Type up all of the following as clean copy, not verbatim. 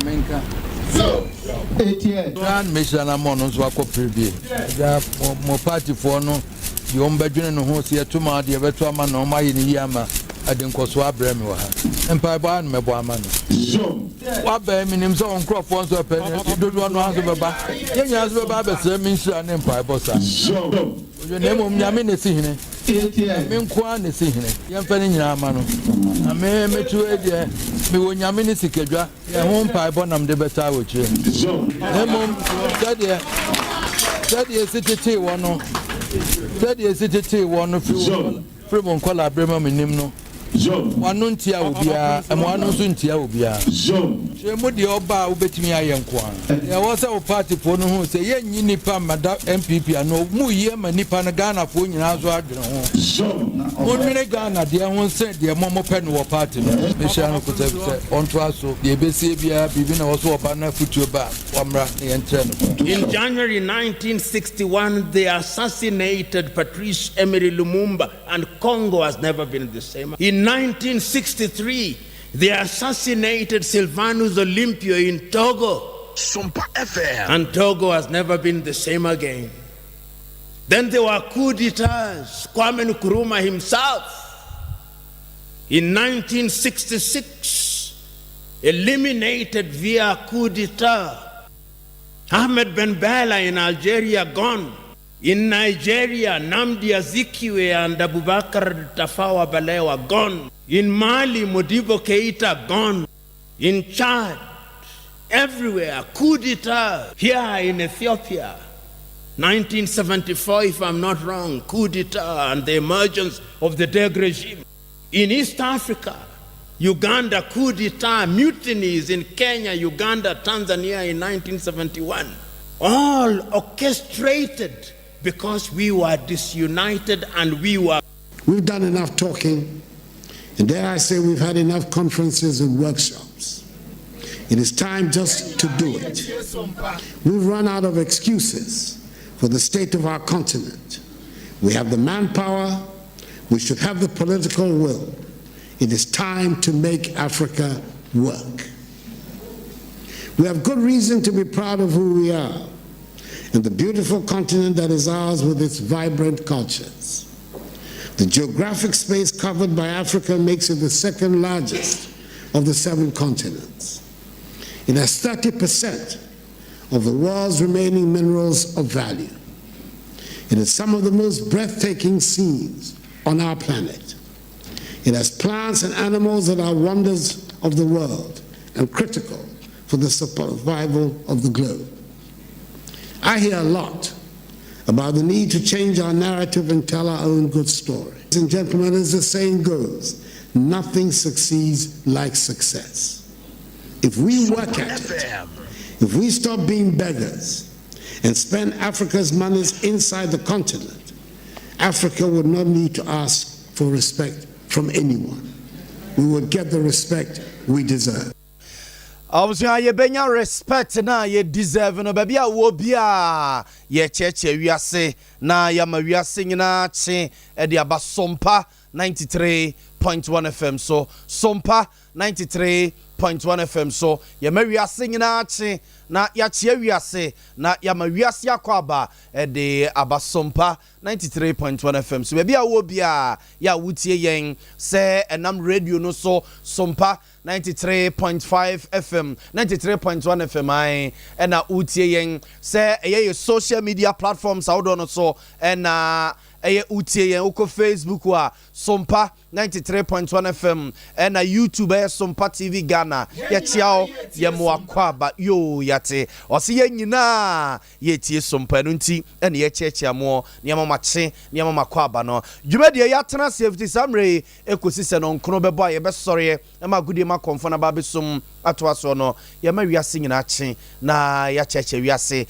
Menka. 88. Grand Mission among us were preview. More party for no. The Ombadrin who see a 2 months, the Vetua man or my in Yama. I didn't cause Bremwa. Empire Ban Yaw Boamah. What bear means on crop once a penny, you don't want to answer about. Young as the Baba means an empire bossa. Your name of Yamin is seen it. Minquan is seen it. Young Penny Yamano. I may met you a dear. Me when Yamin is a kedra, your home pie bonum de better with you. Mom, that is city one. That is city one of you. Fremon Kola Bremer Minimno. One nuntia will be and one nuntia will be a. She would the Oba who bet me I am quan. There was a party for no who say, Yen Nipa, Madame MPP, and no Muyam and Nipan Ghana for you as well. One minute Ghana, dear one said, dear Momo Pen war party. Michelle could have said, on to us, the ABCBA, Bivina also a banner for your back, Wamra, the internal. In January 1961, they assassinated Patrice Emery Lumumba, and Congo has never been the same. In 1963, they assassinated Sylvanus Olympio in Togo. SOMPA FM. And Togo has never been the same again. Then there were coup d'etats. Kwame Nkrumah himself, in 1966, eliminated via coup d'etat. Ahmed Ben Bella in Algeria, gone. In Nigeria, Nnamdi Azikiwe and Abubakar Tafawa Balewa, gone. In Mali, Modibo Keita, gone. In Chad, everywhere, coup d'etat. Here in Ethiopia, 1974, if I'm not wrong, coup d'etat and the emergence of the Derg regime. In East Africa, Uganda, coup d'etat, mutinies in Kenya, Uganda, Tanzania in 1971. All orchestrated because we were disunited and we were... We've done enough talking, and dare I say we've had enough conferences and workshops. It is time just to do it. We've run out of excuses for the state of our continent. We have the manpower, we should have the political will. It is time to make Africa work. We have good reason to be proud of who we are and the beautiful continent that is ours with its vibrant cultures. The geographic space covered by Africa makes it the second largest of the 7 continents. It has 30% of the world's remaining minerals of value. It has some of the most breathtaking scenes on our planet. It has plants and animals that are wonders of the world and critical for the survival of the globe. I hear a lot about the need to change our narrative and tell our own good story. Ladies and gentlemen, as the saying goes, nothing succeeds like success. If we work at it, if we stop being beggars and spend Africa's monies inside the continent, Africa would not need to ask for respect from anyone. We would get the respect we deserve. I was going to respect na ye deserve no baby wo bia ye cheche wiase na ya ma wiase nyina che e de aba SOMPA 93.1 FM so SOMPA 93.1 FM so ye ma wiase nyina che na ya che wiase na ya ma wiase akwaba e de aba SOMPA 93.1 FM so baby wo bia ya wutie yen se enam radio no so SOMPA 93.5 FM 93.1 FM I and utie yen say a social media platforms out on so and utie yen uko Facebook wa SOMPA 93.1 FM and YouTube SOMPA TV Ghana ye chiao ye mo akwaba yo yate osi ye nyina ye tie SOMPA nti and ye chechia mo ne mache ne makwaba no dwumade ye atena safety samre ekosise no nkono bebo ye be sore e ma gudi ma konfo na ba besum atoaso no ye ma wiase nyina che na ya cheche wiase e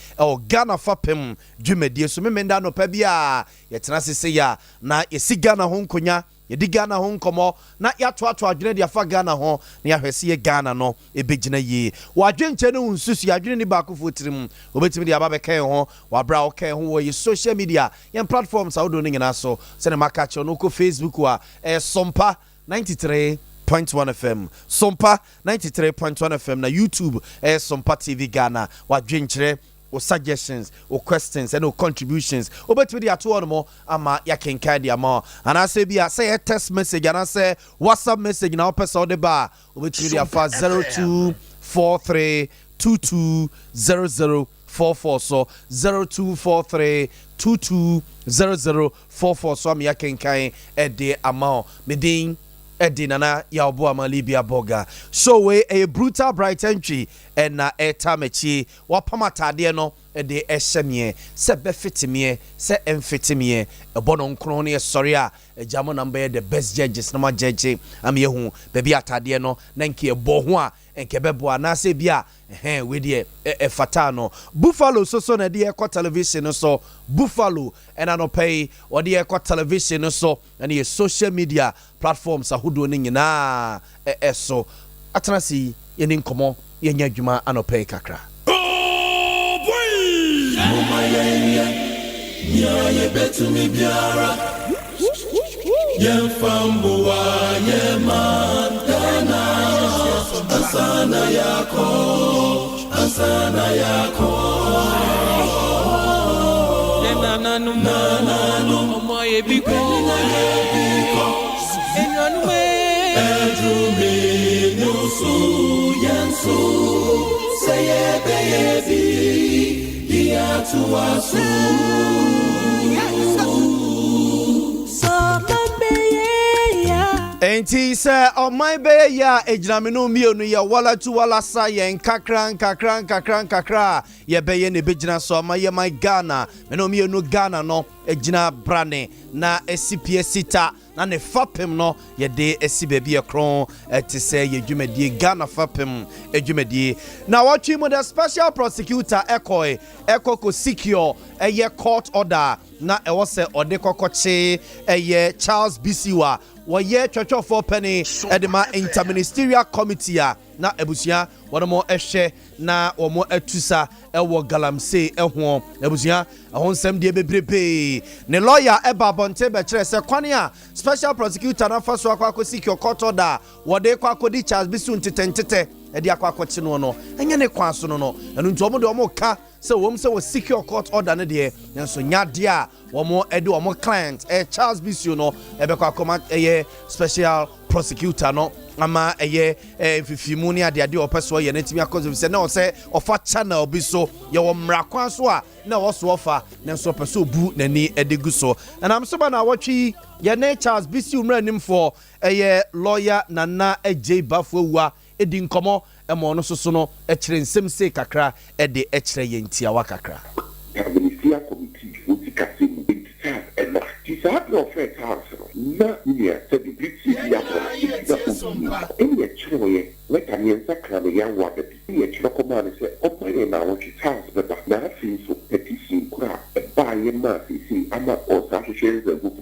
Ghana Fapim dwumade so memenda no pa bia ye tena sese ya na ye si Ghana ho nkonya ye di Ghana ho nkomo na ya toato adwene de afa Ghana ho na ya hwese ye Ghana no e begina yi wa adwenche no nsusu adwene ni ba akofo tirim obetimi de aba be kan ho wa bra o kan ho wo ye social media ye platforms awodo ni nyina so se na maka che no ko Facebook wa SOMPA 93.1 93.1 FM SOMPA 93.1 FM na YouTube SOMPA TV Ghana wa dwenkyere or suggestions or questions and or contributions obetwe di ato no ama ya kenkan di ama and I say be say a text message and I say WhatsApp message na opesa de ba obetwe di afa 0243220044 so 0243220044 so am ya kenkan e de ama medin Edinana Yaw Boamah Libya Borga. So we a brutal bright entry and na etamechi wapamatade no de ehemie se befitimie se emfitimie ebono nkro ne sorry a ejamo number the best judges na ma judge am yehu baby atade no na nke ebo ho a nke bebo na se bia we de fata no Buffalo so na de ekọ television so Buffalo and no pay or de ekọ television so and the social media platforms ahodo ne nyina so atanasi ye ni nkomo ye nya adwuma anopay kakra. Mama ye betu mi biara ye fambuwa ye mantana asana yako ye nananu omo ye biko enyanwe edrume nusu yansu saye baby to us. And he said, "Oh my baby, ya ejamino mionu ya wala tu wala sa yen kakran ye beye ne bejina so ma ye my Ghana meno mionu Ghana no ejina brane na SCPS sita na ne Fapim no ye de esi baby ekron te say ye dwumadi Ghana Fapim edwumadi na watchi mo the special prosecutor eko ko secure ye court order na e wo se ode kokoche ye Charles Bisiwa Waye Church of Penny Edema Interministerial Committee na ebusia wono ehwe na omo atusa ewo galamse ehwo ebusia ehonsem de bebrebe ne lawyer eba bonte be kire se kwane a special prosecutor na faso akwa secure court order wode kwa kodi Charles Bisu ntete edi akwa kwachi no enye ne kwa so no enu nti omo de omo ka se wom se wo secure court order ne de nso nyade a womo edi womo client Charles Bisu no ebekwa koma special prosecutor no ama fifimu ni ade opeso ye netimi akozo se na o se ofa channel bi so ye wo mrakwan so a na wo so ofa na so peso bu nani edegu so and am so ba na watchi ye na Charles Bisu mranim for lawyer Nana J Bafuwa edi nkomo emo no so no kire nsem se kakra de kire ye ntia wa kakra Ministerial committee would kasi and this happened of a house. Not near the British in the Troy, let a young sacrament young water. The Chocoman said, "Oh, my now, which house, but nothing so petition crap, buy a mercy, see, I'm not also shares the book.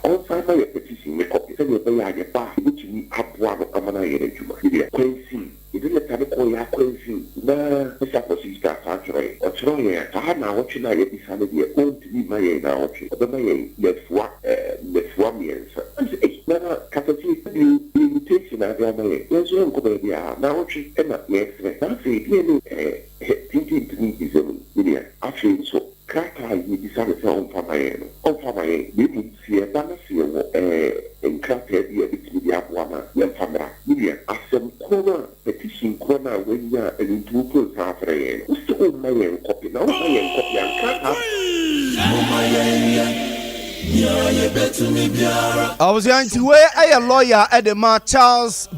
Also, my petition, make up the bar, which we up one of Amana Quincy. You didn't have a call your Quincy. No, it's a position actually. Or Troy, I had now watching I decided you're going to be my now, but my let's one year. It's not a capacity invitation. I got my there's one comedy now. She's not yes, that's it. Thinking to me is a million. Actually, so. Kaka yi decided to on my we would see a banasi and cracker be a bit with the Abuama, your family. Million, as some corner, petition corner when you are in 2 plus half a year. What's the old man copy now? My copy and Kaka. I was going to wear a lawyer at the Charles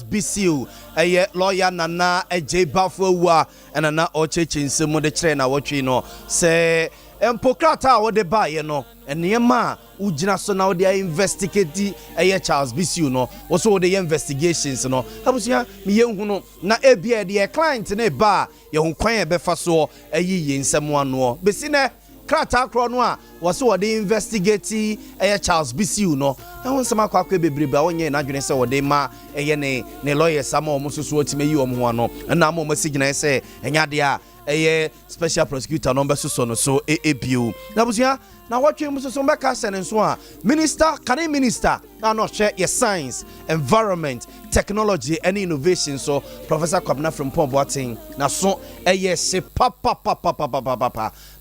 Bisiu, a lawyer Nana J Bafuwa and Nana Oche in Simo de Trena watching no say Empocrata what they buy and Yama Ujina so now they are investigating a Charles Bisiu no also the investigations no I was here me young na ebia the client in a bar your kwan befa so a ye in someone no besine krata krono a wo de investigate Charles Bisiu no e won sama kwa bebrebe a wonye na dwene se wo de ma ne lawyer sama o mususu otime yi o mo no na ma o masigina se enya de a special prosecutor number so no so APU na busia na watwe mu so mbeka sene so a minister can minister na no share your science environment technology and innovation so Professor Kwabena from Pomboatin na so se pa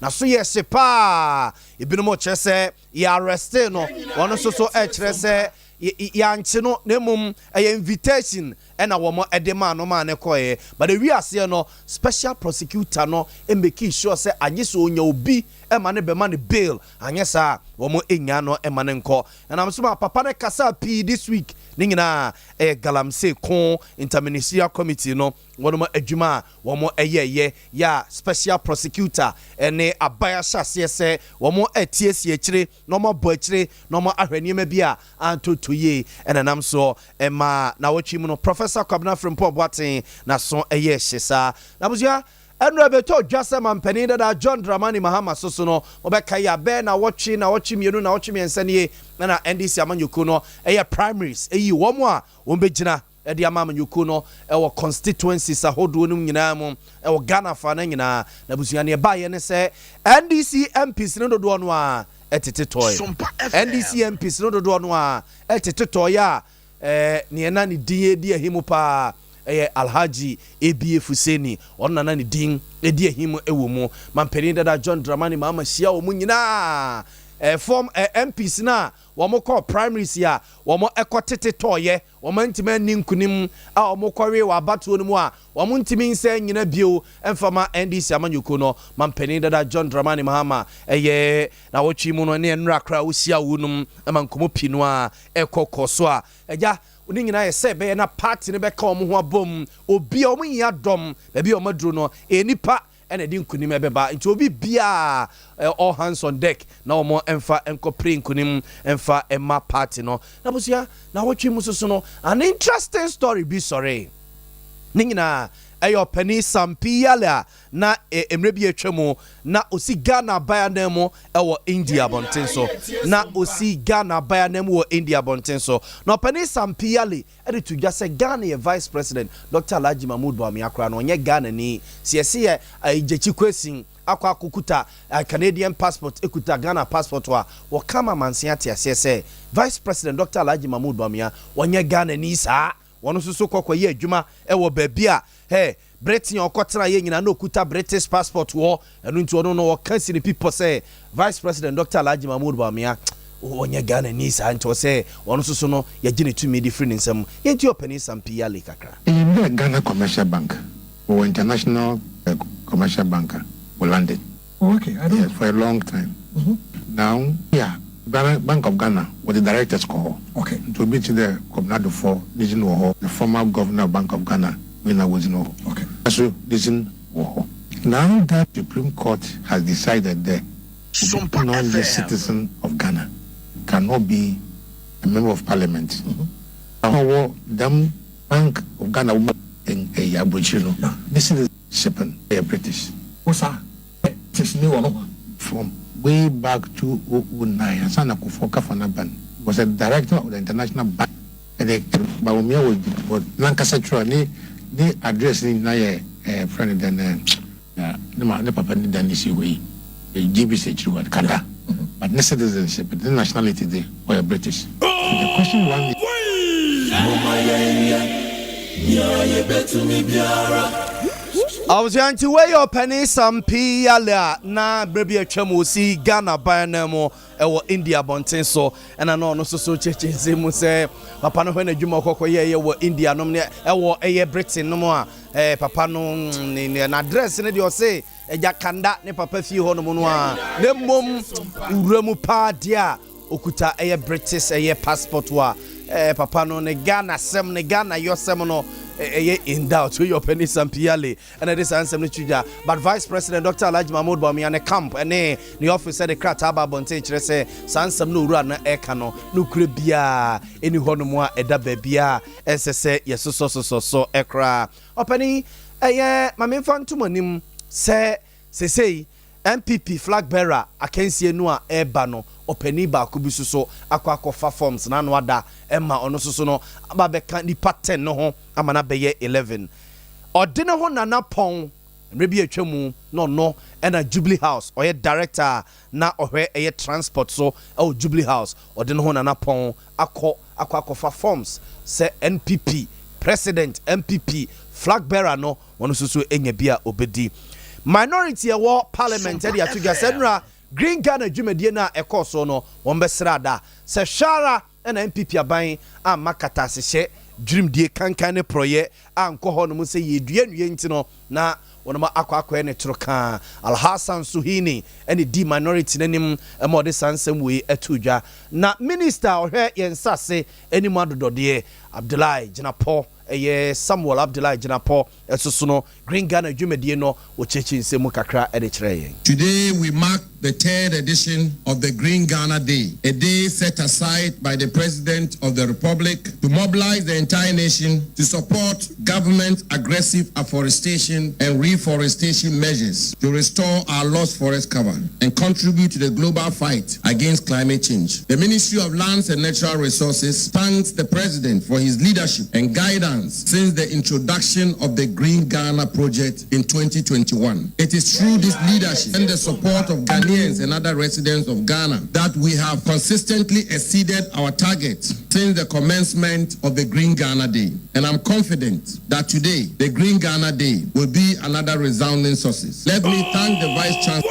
na so se pa ibinu mo chese ya arrest no wono so kire se yanche no nemum invitation and a woman edema no man ekoye but the we are no special prosecutor no make sure say anye so onya obi e ma ne be ma ne bail anye sa womo enya no e ma ne nko and am so papa ne kasa p this week ni nyina galamse kon interministerial committee no wono adwuma womo ye ya special prosecutor ene abaya hyase se womo atiesie akire no mo bo akire no mo ahwani ma bia antotoye ene nam so e ma na wachi mu no Professor Kwabena from Pomboatin na so hyesa na buzia enu ebeto dwase mampani da John Dramani Mahama so no obeka ya be na wachi mienu na wachi miensanie na NDC amanyuku no primaries womo a wombegina edi amanyuku no constituencies ahodo no nyina mu Ghana fa na nyina na buzia ne ba ye ne se NDC MPs no dodo no a etete toy NDC MPs no dodo no a etete toy ya ne na ni di ahimu pa Alhaji ABF Husseini onna na ni din edi ahimu ewomu mampeni da John Dramani Mahama hia wo nyina form MPs na womo call primaries ya womo ekotete toye womo ntime ninkunim a womo kɔwe wa bato no mu a womo ntime nsa nyina bio emfama NDC amanyuko no mampeni da John Dramani Mahama na wochi mu no ne nra kra wo hia wo num amankomo pino a ekokoso a eja oni nyina ye se be na party ne be ka omo ho abom obi omo nya dom be bi omo duro no enipa ene di nkunim ebeba nti obi bia all hands on deck na omo emfa enkopre nkunim emfa emma party no na busia na wotwe musoso no an interesting story bi sorry ni nyina ayo pani sampiyala na emre bi atwemu na osi Ghana baya na mu ewo India bontenso na osi Ghana baya na mu wo India bontenso na pani sampiyale ede to just say Ghana ye vice president Dr. Alhaji Mahmoud Bawumia akra no onye Ghana ni siese ye ajechi kwesin akwa kukuta Canadian passport ekuta Ghana passport wa kama mansia tia siese vice president Dr. Alhaji Mahmoud Bawumia onye Ghana ni sa wono susu kokwaye adwuma ewo babia Britain okotena ye nyina no kuta British passport wo enu nti ono no kansi ni people say Vice President Dr. Alhaji Mahmoud Bawumia onye Ghana ni sa nti o say wono susu no ye gine tumi different nsam ye nti openi sampia le kakra in the Ghana Commercial Bank or international commercial banker we landed Okay, I don't. Yes, for a long time. Now, Bank of Ghana with the directors call. Okay. To be to the Combinado for Lizin Woho, the former governor of Bank of Ghana, when I was in Woho. Okay. So Lizin Woho. Now that the Supreme Court has decided that SOMPA non-citizen of Ghana cannot be a member of parliament. How them Bank of Ghana in a Aboriginal. This is shipping a British. What's that? It's new one. From way back to 2009, Hassan Akufoka Fanaban was a director of the International Bank. And Bawumia was Lancashire, they addressing a friend and the Papa Danisi way, the GBC Canada, but no citizenship, the nationality they were British. So the question one I was going to weigh your penny some piala na baby a chamusi Ghana Bayanemo or India Bontenso and I know no so churches him say Papa no when a Juma Kokoye were India nominate or a Britain no more Papa no in an address in your say a Jakanda ne Papa few honomonwa ne mum uremu pa dia okuta a British a passport wa Papa no ne Ghana sem ne Ghana your semono in doubt to your penny sampiale and this answer no but Vice President Dr. Alhaji Mahmoud Bawumia ne camp and the officer the krataba bonte kyerɛ sɛ sansam no ura na eka no kure bia eni hɔ no mu a ɛda bia ɛsɛ yesoso so ekra opani mame fantomonim sɛ sesei MPP flag bearer akansie no a ɛba no opani ba ko bi so akwa forms na no ada emma ono so no aba beka nipa 10 no ho amana beye 11 odene ho nana pon mrebi atwamu no ena Jubilee House oye director na ohwe eye transport so Jubilee House ode no ho na napon akọ forms se NPP president MPP flag bearer no wono susu enya bia obedi minority ewo parliament e dia tuga senra Green Ghana dwumadie na ekoso no wombesrada se shara ena MPP aban amakata sehye dwumdie kankan ne proye anko ho no mu se yedua nwie ntino na wonama akwa ne troka Alhassan Suhini ene di minority nanim emode sansem we atudwa na minister ohwe yensase eni madodode Abdullahi Jinapo Samuel Abdullahi Jinapo esoso Green Ghana dwumadie no ochechi nsemu kakra ede kire. Today we mark the 3rd edition of the Green Ghana Day, a day set aside by the President of the Republic to mobilize the entire nation to support government aggressive afforestation and reforestation measures to restore our lost forest cover and contribute to the global fight against climate change. The Ministry of Lands and Natural Resources thanks the President for his leadership and guidance since the introduction of the Green Ghana project in 2021. It is through this leadership and the support of Ghanaians and other residents of Ghana that we have consistently exceeded our targets since the commencement of the Green Ghana Day. And I'm confident that today, the Green Ghana Day will be another resounding success. Let me thank the Vice Chancellor.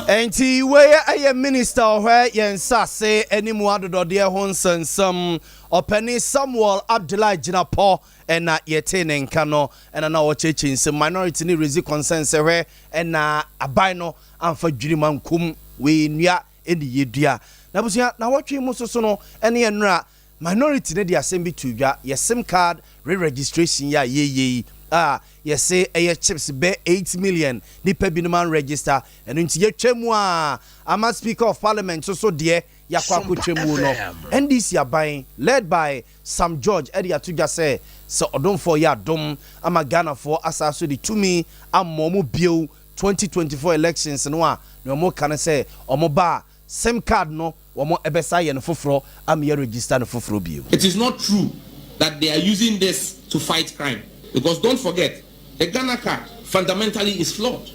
Enti we aye minister ohwe yensase animu adodode ho nsensam openi Samuel Abdullahi Jinapo ena yete ne nka no ena na wo chechi nsem minority ni resi consent we ena aban no amfa dwiri mankum we nua eni yedua na busia na wotwe musoso no ene yenra minority ne dia asem bi tudwa ye sim card re-registration ya ye yes say chips be 8 million nipa bi no man register eno nti ye twemu ama speaker of parliament so de yakwa ko twemu no NDC aban led by Sam George area to just say so odom for ya dom ama Ghana for asaso di tumi amomo bio 2024 elections no a no mo kan say omo ba sim card no omo ebesa ye no foforo am ye register no foforo bio. It is not true that they are using this to fight crime. Because don't forget, the Ghana card fundamentally is flawed.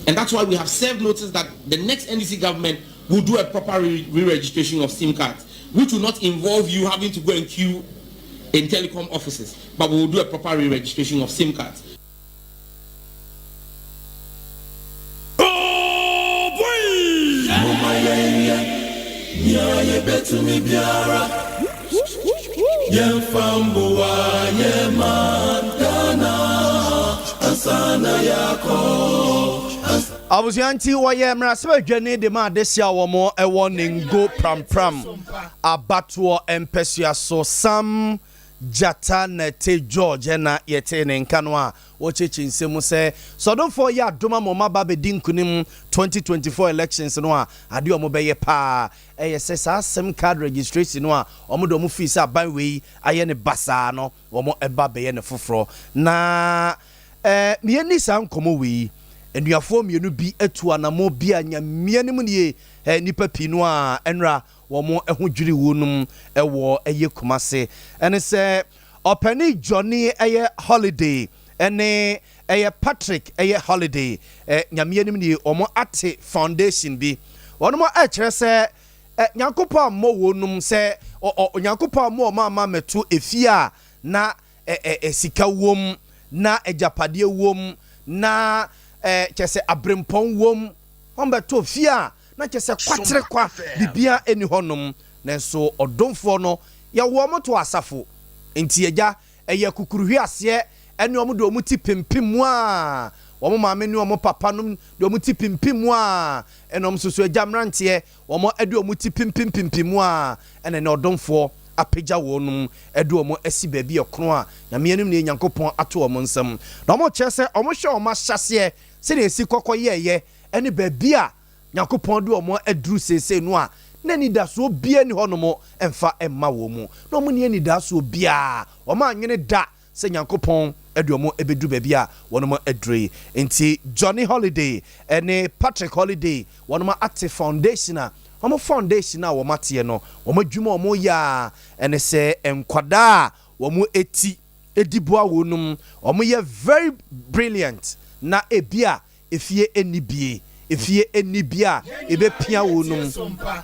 And that's why we have served notice that the next NDC government will do a proper re-registration of SIM cards, which will not involve you having to go and queue in telecom offices, but we will do a proper re-registration of SIM cards. Abuzianti waye mrasebe dwane de ma desia womo ewo ningo pram abatuo empesua so Sam Jata Nete George na yete ne nkano a wochechi nsemu se sodonfo ya doma moma babe dinkunim 2024 elections no a ade omo beye pa se sa sim card registration no a omo do mo fi sa ban we aye ne basa no omo eba beye ne foforo na me ni sa nkomo we enuafo mienu bi atu anamo bi anya mianim nie nipa pinu a enra womo eho dwiri wonum ewo eye kumase ene se openi Johnny eye holiday ene eye Patrick eye holiday nyamianim nie omo ate foundation bi wonomo a kire se nyankopɔ mo wonum se nyankopɔ mo mama metu efia na sika wom na ejapade wom na chese abrempon wom ombeto fia na chese kwatre kwa bibia eni honum nenso odomfo no ya wo moto asafo enti eja eye kukuruhwi ase eni omudo omuti pimpim a wo maame ni omo papa num de omuti pimpim a enom soso eja mrantie omo ede omuti pimpim a ene ne odomfo apeja wonum edu omo esi baabi ekro a nyamianum ne nyankopon ato omo nsam na omo chese omo hwe omo hyase se ne esi kokoyeye ene baabi a nyankopon du omo aduru sese no a na ni da so bia ni honomo emfa emma wo mu na omo ne ni da so bia omo anwene da se nyankopon edu omo ebedu baabi a wonomo adure enti Johnny Holiday ene Patrick Holiday wonomo ate foundation a omo foundation na wo mate no omo adwuma omo ya ene se enkwada omo eti ediboa wonum omo ye very brilliant na ebia efie enibie ebe pia wonum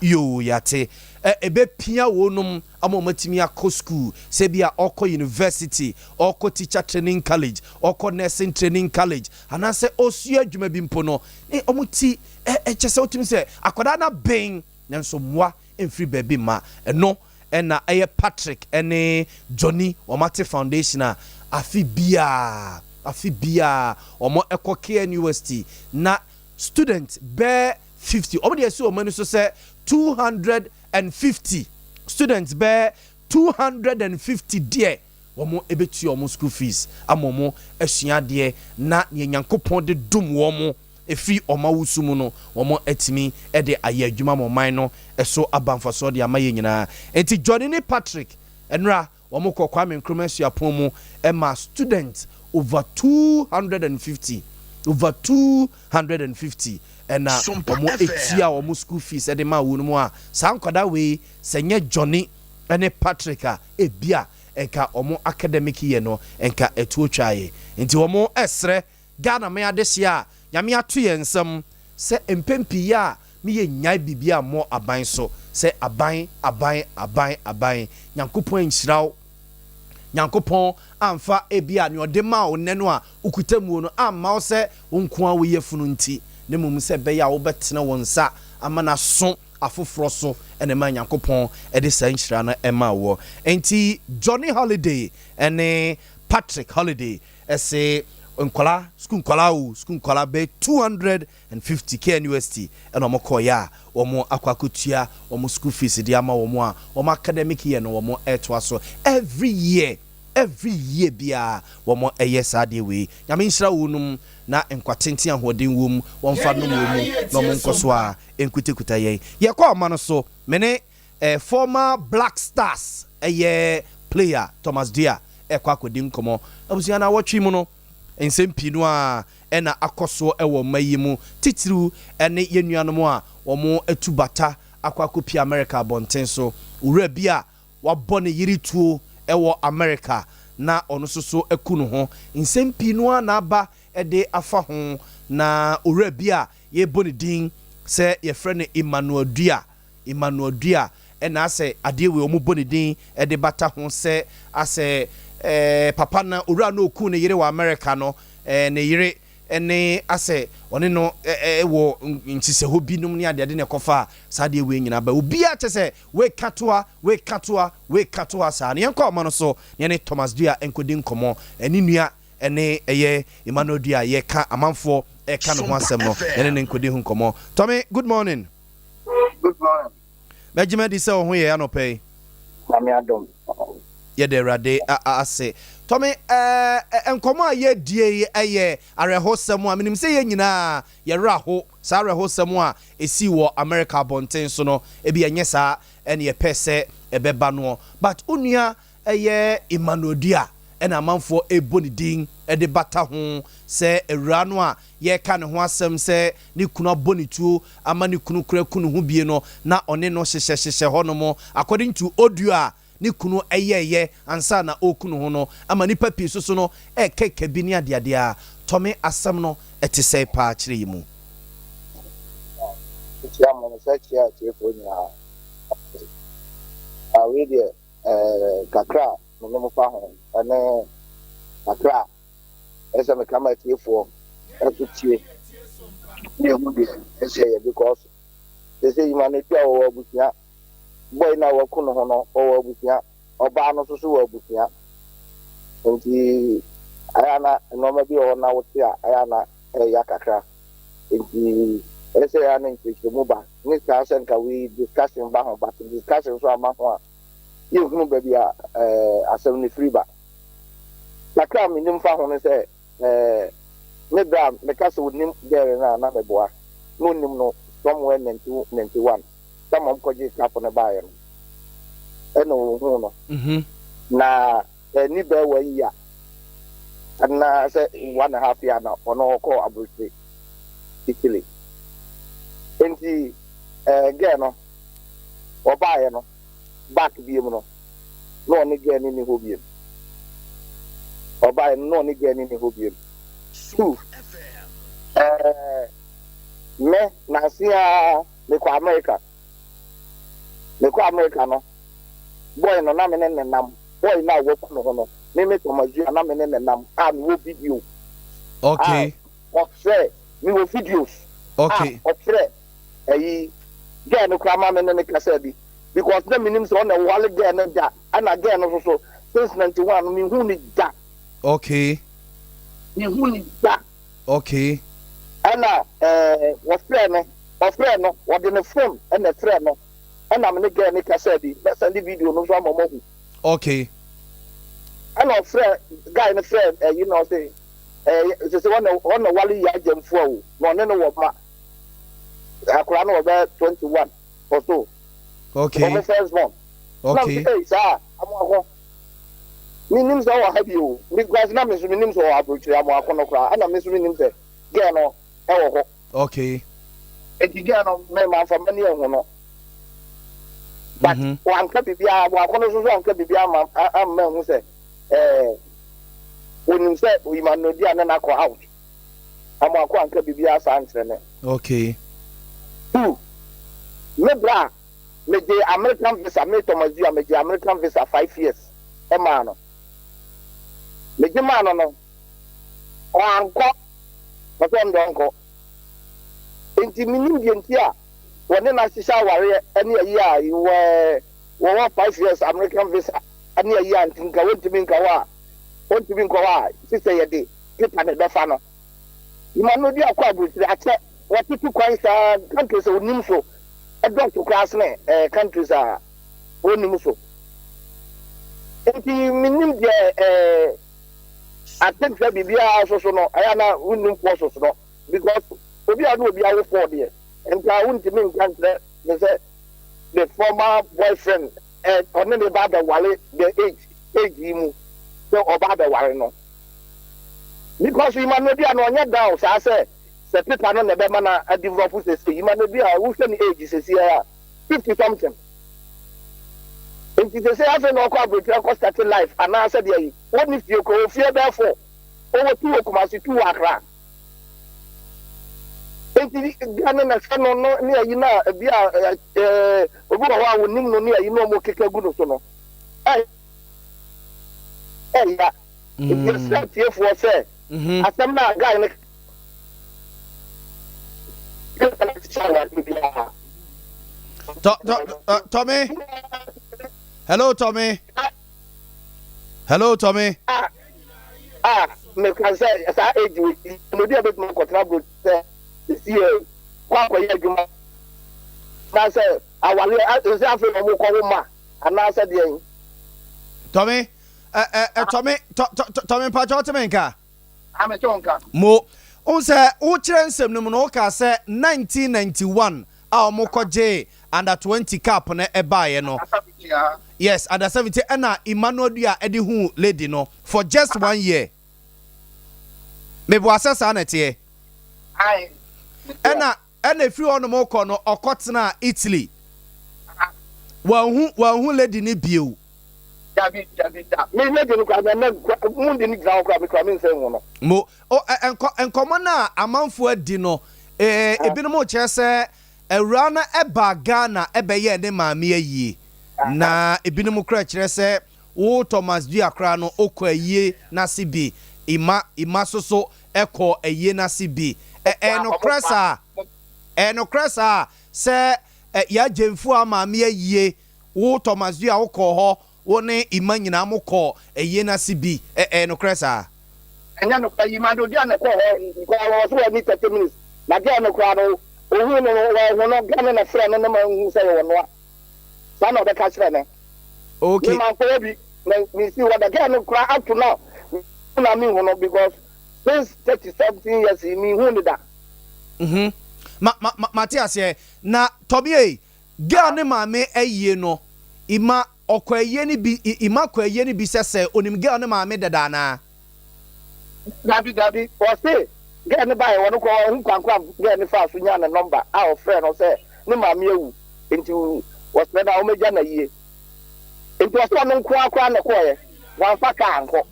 yo yate ebe pia wonum amomatimi akọ school se bia oko university oko teacher training college oko nursing training college anase osu adwuma bi mpo no omuti chese otimi se akoda na ben nanso moa emfiri baby ma eno na eye Patrick ene Johnny Omate Foundation a afi bia omo ekoke university na student bear 50 omo dey say omo so say 250 students bear 250 there omo ebetu omo school fees amomo asua de na nyankopon de dum omo efi oma wusumu no omo etimi de aye adwuma moman no eso abanfaso de amaye nyina enti Johnny ne Patrick enra omo kokwa me nkromansu apon mu ma students over 250 and omo etia omo school fees e de ma wonu mu a sankwada we senye Johnny ene Patrick a ebia enka omo academic year no enka etuotwaye enti omo esre Ghana me adehia nyame ato yensem se empempi ya me ye nyai bibia mo aban so se aban nyankopon nhyiraw nyankopon amfa ebia ne odema oneno a ukutamu no amma wo se wonkoa wo yefunu nti ne mum se be ya wo betena wonsa amana so afoforo so ene ma nyankopon e de san hyira na ema wo enti Johnny Holiday ene Patrick Holiday ese nkola school nkola be 250k university and omo koya omo akwakutua omo school fees di ama omo a omo academic year no omo etwa so every year bia omo eyesa de we nyame nhyira wonum na enkwatenten ahoden wom wonfa no mu no mo nkoso a enkutekuta ye kwa ma no so mene former Black Stars player Thomas Dia ekwa kodi nkomo abusia na watwi mu no ensempinu a ena akoso ewo mayimu titiru ene yenuanom a omo etubata akwakopi America bonten so ura bia wabone yirituo ewo America na ono soso ekunu ho ensempinu a na aba ede afa ho na ura bia ye boni din se ye frene Emmanuel Dua ena ase adewe omo boni din ede bata ho se ase papa na ura no oku ne yire wa America no ne yire ene ase one no wo ntise hobi num ne ade ne kofa sade we nyina ba obi a chese we katoa sa ne enko ma no so ne Thomas Dua enkodi nkomo eni nua ene eye Emmanuel Dua ye ka amanfo e ka no ho asem no ene nkodi hu nkomo Tommy good morning Benjamin di se ho ye anopei Mami adom yede rade ase Tommy enkomo a ye die eye arehosem a minim se ye nyina ye raho sa arehosem a esi wo America bonten so no ebi enye sa ene ye pese ebeba no but onua eye Emmanuel Dua ena amanfo eboni din ede bata ho se ewura no a ye ka ne ho asem se ni kunu abonituo ama ni kunu kura kunu ho bie no na one no hyehye hono according to Odua ni kunu eyeye ansa na okunu ho no ama ni papi so no keke bi ni ade a Tommy asem no etise pa kire yimu tia mo se tia fo nya we de kakra no fa ho ane kakra ese me kama tie fo ekutie ne hu de ese ye because they say man e tia wo abusia boy na wakuno ho no o abusia oba no so wo abusia enti ayana no ma bi o na wote a ayana ya kakra enti ese ya na nti mu ba ni ka sen ka we discussion ba ho but discussion so ama ho a ye hunu ba bi a asem ni free ba kakra mi nim fa ho ne se me bra me ka se wonim there na meboa no nim no somewhere 91 some koje kapo na bae no eno hu no na ni be wa ya na say 1.5 year na ono ko abroad Italy enti ge no obaye no back biem no no ni ge ni ho biem obaye no ni ge ni ho biem two me na sia me kwa America no boy no na me ne nam boy na wo ku no no me to mazu na me ne nam wo video okay ofre me wo videos okay ofre get no crama me ne kasa bi because the minim so na wale get no da ana get no so since 91 me hu ni da okay me hu ni da okay ana ofre no what in the film and the friend no ana me get no kasa bi na send video no so amomo okay ana ofre guy no friend you know say say one wale ya jamfo o no ne no wo ma akura no about 21 or so. Okay. My first one. Okay. Hey, sir, I'm going. Me names are happy you. Because na me names are about to am akona kra. Ana me names say get no e wo ho. Okay. E di get no me man for many e ho no. But one ka bibia wa akona so so anka bibia am man hu say when you say we man no dia na ko out. Am akwa anka bibia sa antre ne. Okay. Two, me bra, me the American visa, me to Mazia, me the American visa 5 years. Man, me the man no. Uncle, but uncle. Inti minim di entia. When na sisa ware any year you were 5 years American visa. Any year antinka won't be nkawa. Won't be nkawa. Sister ye dey. Keep an befa no. Imano di akwa buti ache. What people quite countries or nimso a doctor class countries are nimso. If you mean I think that be also no, I am not winning forces no, because we are no be our 4 years. And I wouldn't mean country, the former boyfriend and on the bad wallet, the age him so about the wallet no. Because we might not be on your down, so I said. Se people no be man a develop say you man be a who say age say here 50 something. If you say I say no kwa break ko start life and I said there what if you go fear therefore over 2 Kumasi 2 Accra. If you gana na say no near you na be obu wa wonim no near you no mo keke gu no so no. Eh ya. If you start here for say asem na guy Tommy. Hello, Tommy. Hello, Tommy. Me can say as I age no dey bit more control this year. Kwa kwa ye juma. Na say awale say afi mo ko ma. Ana say dey. Tommy. Tommy Pachotemenka. Amechonka. Mo Unse uchire nsem no no ka se 1991 a omokoje under 20 cap na ebaye no. Yes, under 70 na Emmanuel Dua edi hu lady no for just 1 year. Mebo asesa na tie. Ai. Ena free on mo ko no okotena Italy. Wa hu lady ni biu. Dabi. Me lady no kwa na mu ndi ni ground kwa because me say no. Mo enkomo na amanfo adi no ebinom o chese ewura na eba Ghana ebeye ne maame ayi na ebinom kra chese wo Thomas Duakra no okọ ayi na sibi ima soso ekọ ayi na sibi no kresa se ya jemfu amaame ayi wo Thomas Dua okọ ho wo ne ima nyina mokọ ayi na sibi no kresa enya no kwa yimado dia na kwa so ni 30 minutes na dia no kwa no ohu no gane na frɛ no ma hu sɛ yɛ no sa na obeka kyerɛ ne okay ma ko bi me see what again no kwa up to now na me hu no because since 30 something years me hu ni da Matias na Tobie girl ne maame ayie no ima okwaye ni bi ima kwaye ni bi sese onim girl ne maame dada na Dabi or say get ne buy one ko hu kwankwa get ne fa so nya ne number a o friend no say ne maame ewu nti was never Omega ye. It was one quack on the coy, one facanco.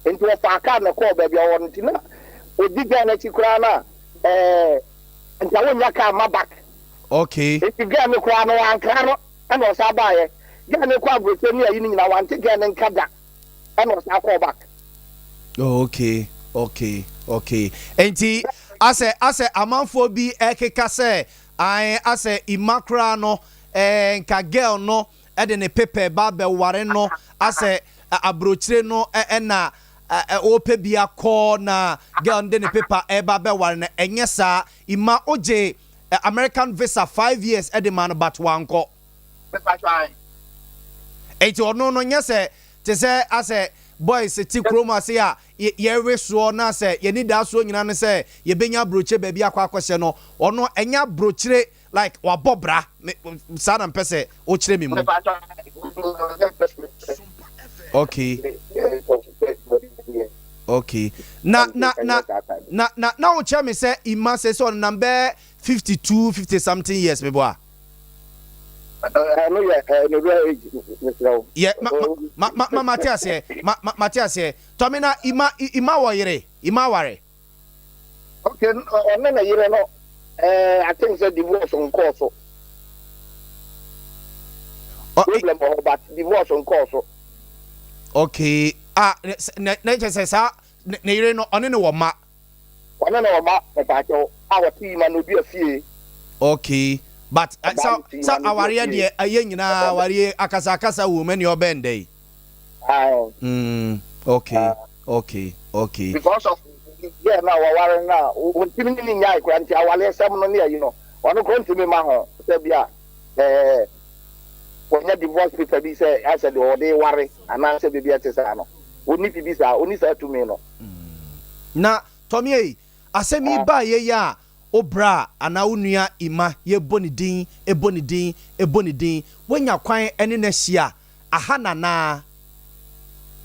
Into a facan the core baby or one tina. We did get a crana, and Tawaka my back. Okay. If you get me crown and canoe, and was I buy it. Get me quad with me, I want to get and cut that. And was I call back. Okay. Enti ase amanfo bi ekeka se I ase imakra no nka girl no e de ne pepe ba be ware no ase abrochire no na ope bia call na girl de ne paper e ba be ware na enye sa ima oje American visa 5 years e de man but wanko enti ono no nye se te se ase boys ti chroma say a ye reso na say ye need that so nyina ne say ye benya broche baby akwa akwose no ono enya brochire like wa bobra sa na mpese o chire mi mu okay na o chire me say ima say so number 52 50 something years me boy yeah, Matthias here. Matthias here. Tomina ima wire. Ima ware. Okay, no, you know. I think the divorce on course. Problem about divorce on course. Okay. Nature says, you know, on any woman. One no ma, our team and will be a fee. Okay. But so our area nyina wari akasa woman your bend day. Okay. Because of yeah now worry now. When timing in nyai kwanti awale sem no near you know. One go to me ma ho say bia when you divorce people be say I said the day worry and I say be atesa no. Oni bibi sa oni say to me no. Na Tommy asemi ba ye ya obra ana unua ima ye bonidin ebonidin wenya kwan ene na hia aha na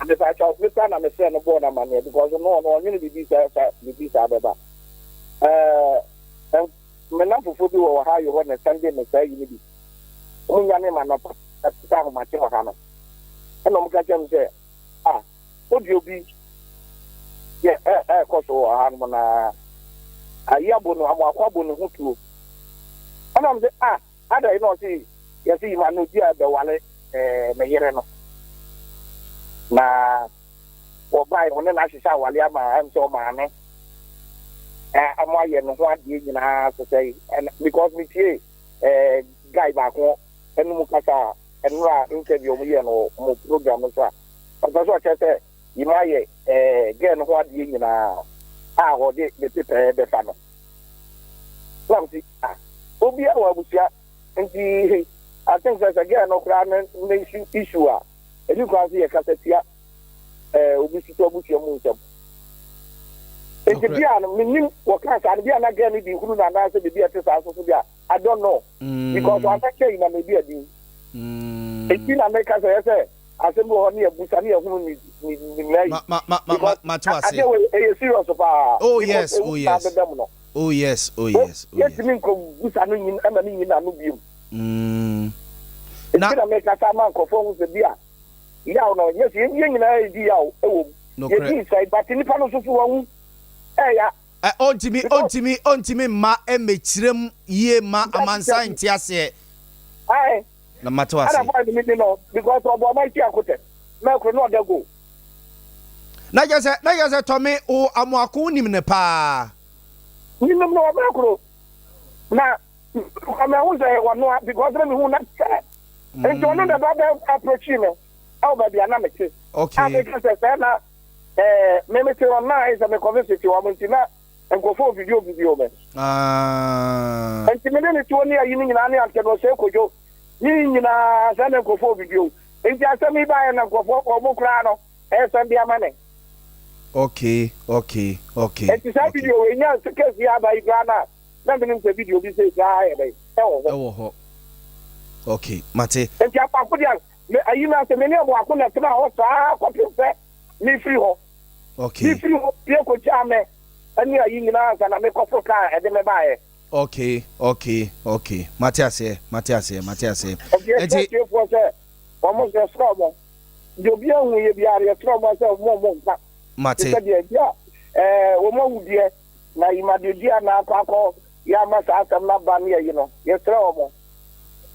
and if I try to plan am say no board am here because no you be bisa beba me na fufu bi wo ha yo na Sunday na say you be unya ne ma no ta ho ma che ho ha no e no mo ka chem say odi obi ye ko so ha no na ayabo no akwabo no hutuo ana mze ada ino si yesi ma no dia be wale me yere no na obai one na hihya wale ama am so ma ne amaye no ho ade nyina so say because me tie guy back ho enu mu kasa enura interview mu ye no mo program so a so chese imaye ge no ho ade nyina ho de pepe be fa no Lamsi obi a wa busia nti I think that again no kra na issue a edu kwa se kasetia obi si to busia mu nsem nti bia no minim wo ka sa bia na ga ni bi huru na na se bia te sa so bia I don't know because I think na me bia din eti na me ka se asembo ho ne abusa ne hunu ni lai ma to ase serious pa oh yes yes yes me ko busa no yin ama ni yin na no biom na make asa man ko fo se bia ya no yes yin na di ya ewo ye say but ni pa no so so wu ya ontimi ma emechirem ye ma amansa nti ase na mato ase ana find me no because obo ma ti akote na ko no da go na jese Tommy o amuako nim ne pa ni no no ba ko na ama wo say wono because me hu na say and you know the bad approach me how ba bia na me say okay I because say na me say on na is me conversation wa montina en go for video me and me ne to ni ayi ni nyina ne anke no say kojo ni nyina say na go for video enti asemi ba na go for obo kra no say bia mane okay enti say video we nya case ya ba igana na me nim say video bi say ga e ho okay mate enti apako dia ayi na say me ne bo akona tena ho saa ko pe mi free ho okay mi free ho ye ko jame ani ayi nyina sa na me ko ka e de me ba e Okay. Matias. Okay, for say almost a trouble. You be on we be a trouble so Mate. Woman dear, na imadia na pako, Yamas after my banner, you know, yes, trouble.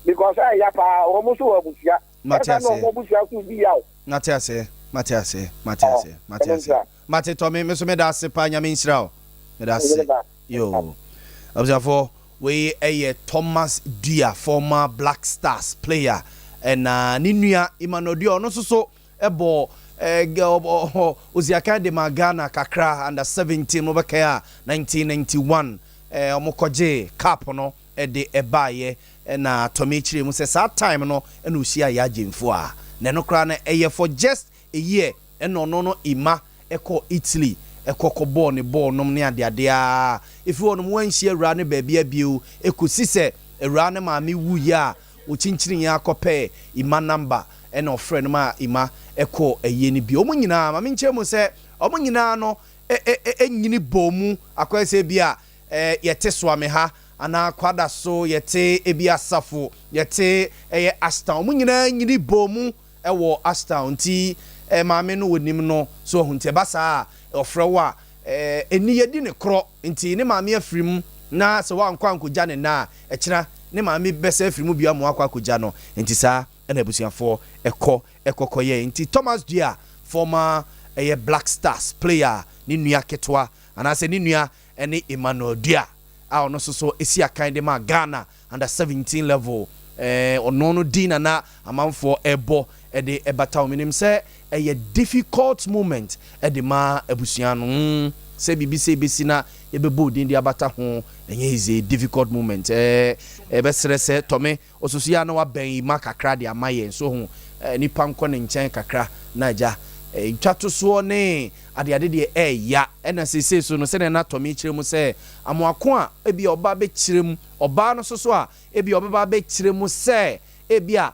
Because I yapa almost overbushia. Matias. Mate Tommy, Miss Medasi Panya Minsrao. Medasi. Yo. Observe we a Thomas Dia, former Black Stars player. And Ninuya Imanodio, no so ebo Uziaka de Magana Kakra under 17 over Kaya 1991 Omokoje Kapono de Ebaye and Tommy Chiri Muse that time no and Usia Yajin for Nenokrana a for just a year and no ima echo Italy eko kobo ne ball nom ne ade ade a if you want one share run baby abiu ekusi se run ma mi wu ya wo chinchiri ya akopɛ ima number and of friend ma ima eko eye ni bi omunyina ma menche mu se omunyina no enyini bomu akwese bia yete soame ha ana kwada so yete ebi asafo yete Ashtown omunyina nyini bomu ewo Ashtown ti maame no wonim no so hunte basa ofrewa eni yedi ne kro nti ne maame afrim na se wa nkwa nkogya ne na ekira ne maame besa afrim bia mo akwa akogya no nti sa na abusuafo ekokoye nti Thomas Dia former Black Stars player ni nua ketwa anase ni nua ene Emmanuel Dia a ono so esi akan de ma Ghana under 17 level onono dina na amanfo ebo de ebataw minim se a difficult moment de ma abusuano se BBC besina yebebo din de abata ho enye is a difficult moment ebesere se tome ososia na wa ben ma kakra de amaye so ho nipa nko ne nchen kakra na ja twato so ne ade de ya ena sese so no se na tome kiremu se amoako a ebi oba be kiremu oba no so a ebi oba be kiremu se ebia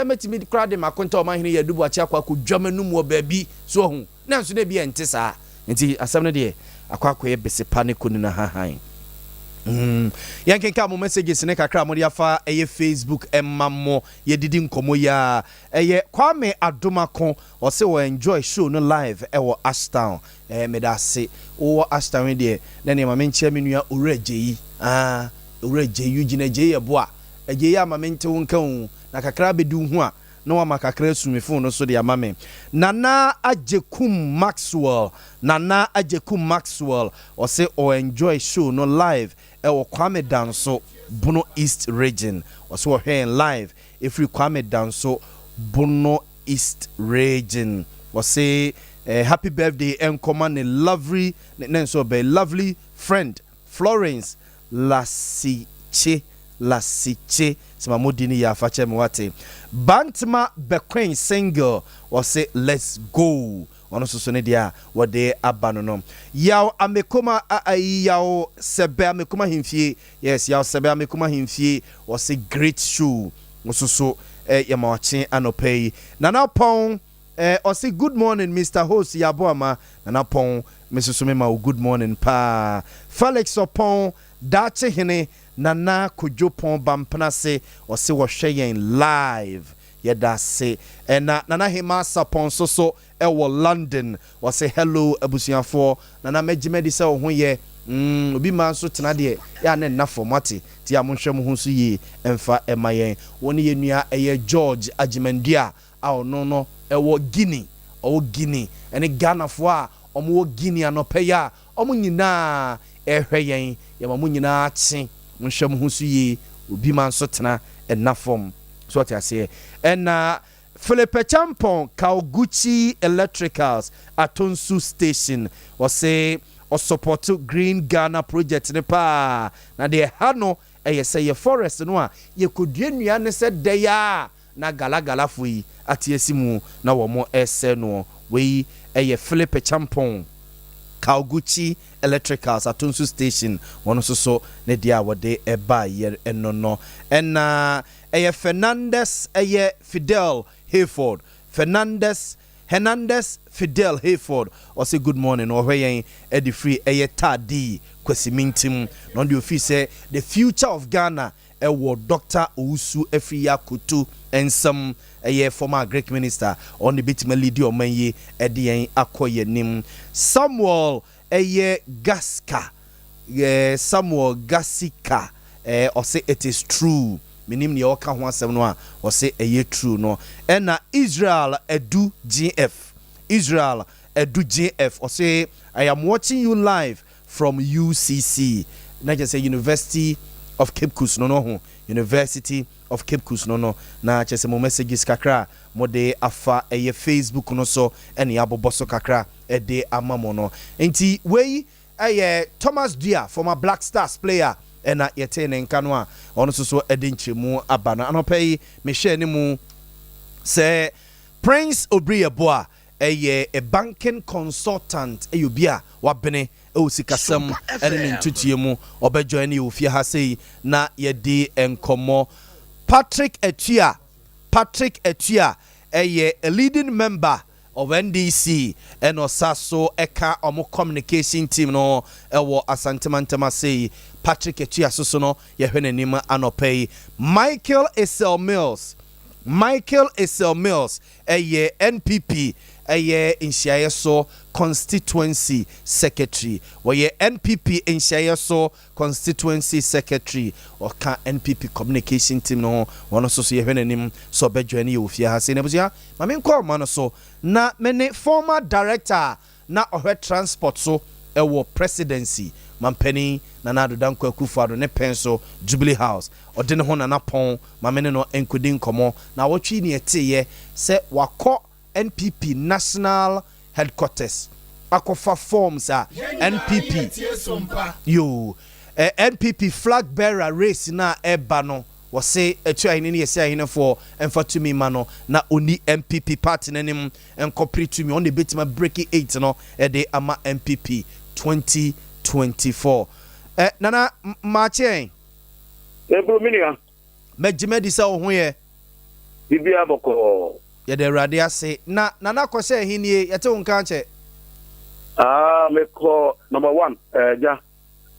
metimi crowd makonta o mahene ya dubu achi akwa dwamanu mu obabi so hu na nso na bia ente saa nti asam ne de akwa bese panic ni na han yankenka mo messages ne kakra mo afa Facebook emmamo yedidi nkomo ya Kwame Adomako o se we enjoy show no live ewo Ashtown medase o Ashtown de na ne ma menchia menua urajeyi urajeyi gina je ye boa eje ya ma mente wonkan na kakra bedu hu a na wa makakra sumifo no so de amame Nana Ajekum Maxwell o se o enjoy show no live ewo Kwame Danso Bono East region o so here live if you Kwame Danso Bono East region o say happy birthday and command a lovely friend Florence Lasiche sema modini ya fache mwate Bantma Bequin single or say let's go ono so ne dia wode abano no yaw amekoma yaw sebe amekoma himfie yes yaw sebe amekoma himfie or say great show so yamawache anopei Nana Pong or say good morning Mr. Host Yaw Boamah Nana Pong Mrs. Sumema good morning pa Felix Opon dache hene Nana Kujopon Bampnase or say was sharing live yedase Nana Hema Sapon so ewo London was say hello abusianfo Nana Mejimedi se ho ye obi man so tena de ya na na formati ti amonhwem ho so yi emfa emayen woni ye nua George Ajimendia a ono ewo Guinea ene Ghana fo a omo Guinea anopeya omo nyina ehweyen ya mamu nyina achi nhwem ho so yi obi man so tena na form so what I say and Philippe Champon Kauguchi Electricals Atonsu Station was say or support Green Ghana project ne pa na de hano say ye forest no a ye kodua ne se de ya na galagala fui atiesimu na wo mo ese no we Philippe Champon Kauguchi Electricals Atonsu Station one so ne dia wode eba ye enono and Fernandez Fidel Hayford Fernandez Hernandez Fidel Hayford or say good morning or where Eddie Free Tadi Kwesimintim non the office say the future of Ghana Dr. Ousu Efriya Kutu and some former Greek minister on the bit Melody or Manye Eddie Akoye Nim Samuel Gaska Samuel Gasika or say it is true. Minim ni oka ho asem no a o se eye true no e na Israel Edu GF o say I am watching you live from UCC na just say University of Cape Coast no University of Cape Coast no na just mo messages kakra mo de afa eye Facebook no so ene aboboso kakra e de amamo no enti we Thomas Dia former Black Stars player ena yete ne nka no a ono so edinchemu abana anopai me share ne mu say Prince Obrieboa a banking consultant eyobia wabene osikasem ene ne ntutiemu obejoin ne ofie ha sei na yedi enkomo Patrick Etua a leading member of NDC and Osaso Eka Omo communication team no ewo asantemantema say Patrick Etua soso ye hwene nima anopay Michael Esel Mills eye NPP eye Inshiayeso constituency secretary where NPP Inshiayeso constituency secretary or ka NPP communication team no one so ye hwene nim so bedwane ofia ha se ne busia mame nko ma no so na many former director na ohwe transport so ewo presidency mampeni na nado danko akufado ne penso Jubilee House odene ho na napon mamene no enkudin komo na wotwi ne eteye se wako NPP national headquarters akofa forms a NPP NPP flag bearer race na eba no was say etu ahine ne yesi ahine for emfatumi mano na oni MPP party nanim enkopre to me on the betima breaking 8 no e de ama MPP 2024 nana mache Ebruminia mejimedi sa ho ye bibia boko ye de rade ase na nana kwose hinie yete wonka che me ko number 1 ja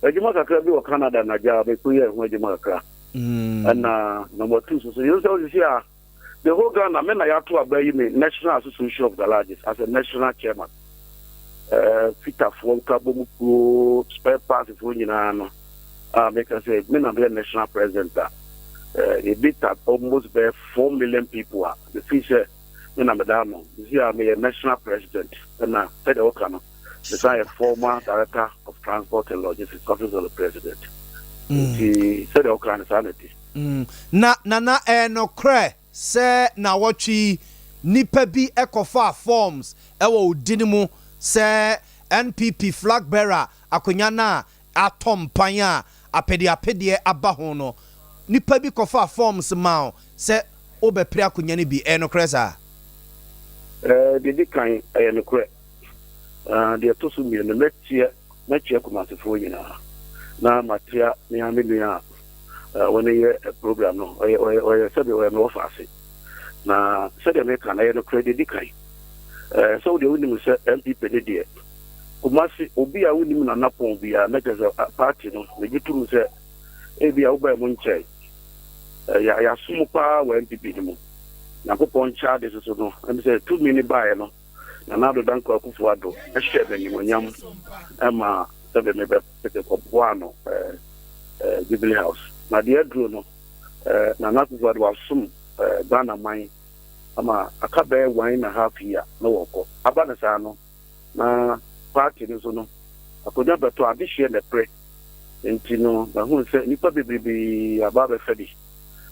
ejima kakra bi wo Canada na ja be ku ye ho ejima kakra and number 2 so you say here the whole Ghana men na ya to abayi me National Association of the Largest as a national chairman Peter from Kabomuku spare parts for nyina no because me na be national president a bit at almost by 4 million people the feature me na medano here I'm a national president and na said okano the former director of transport and logistics office of the president he said okano sanity na no kre se na watchi nipa bi ekofa forms ewo odinimu se NPP flag bearer akonya na atompanya apede aba ho no nipa bi kofa forms ma se obepre akonya ne bi no kresa didi kan no kre de to so mi no mechie komasefo nyina na matia ni amenu when ye program no o sabe o no fase na sabe me kan no kre didi kan so the only say MPP dey there kumasi obi a woni na napon bia na keze party no me gituru say e bia uba mu nche ya sumupa wa MPP ni mu na popon cha de so no em say 2 minutes buy no na nado danko akufo ado e shebe ni monyam ema sebe me be pete ko boano Jubilee House na de adro no na nakufo ado asum Ghana man ama akabe 1.5 year no woko abana sa no na party ni so no akonya beto adihye na pre entino na hu se nipa bebrebe ababe fedi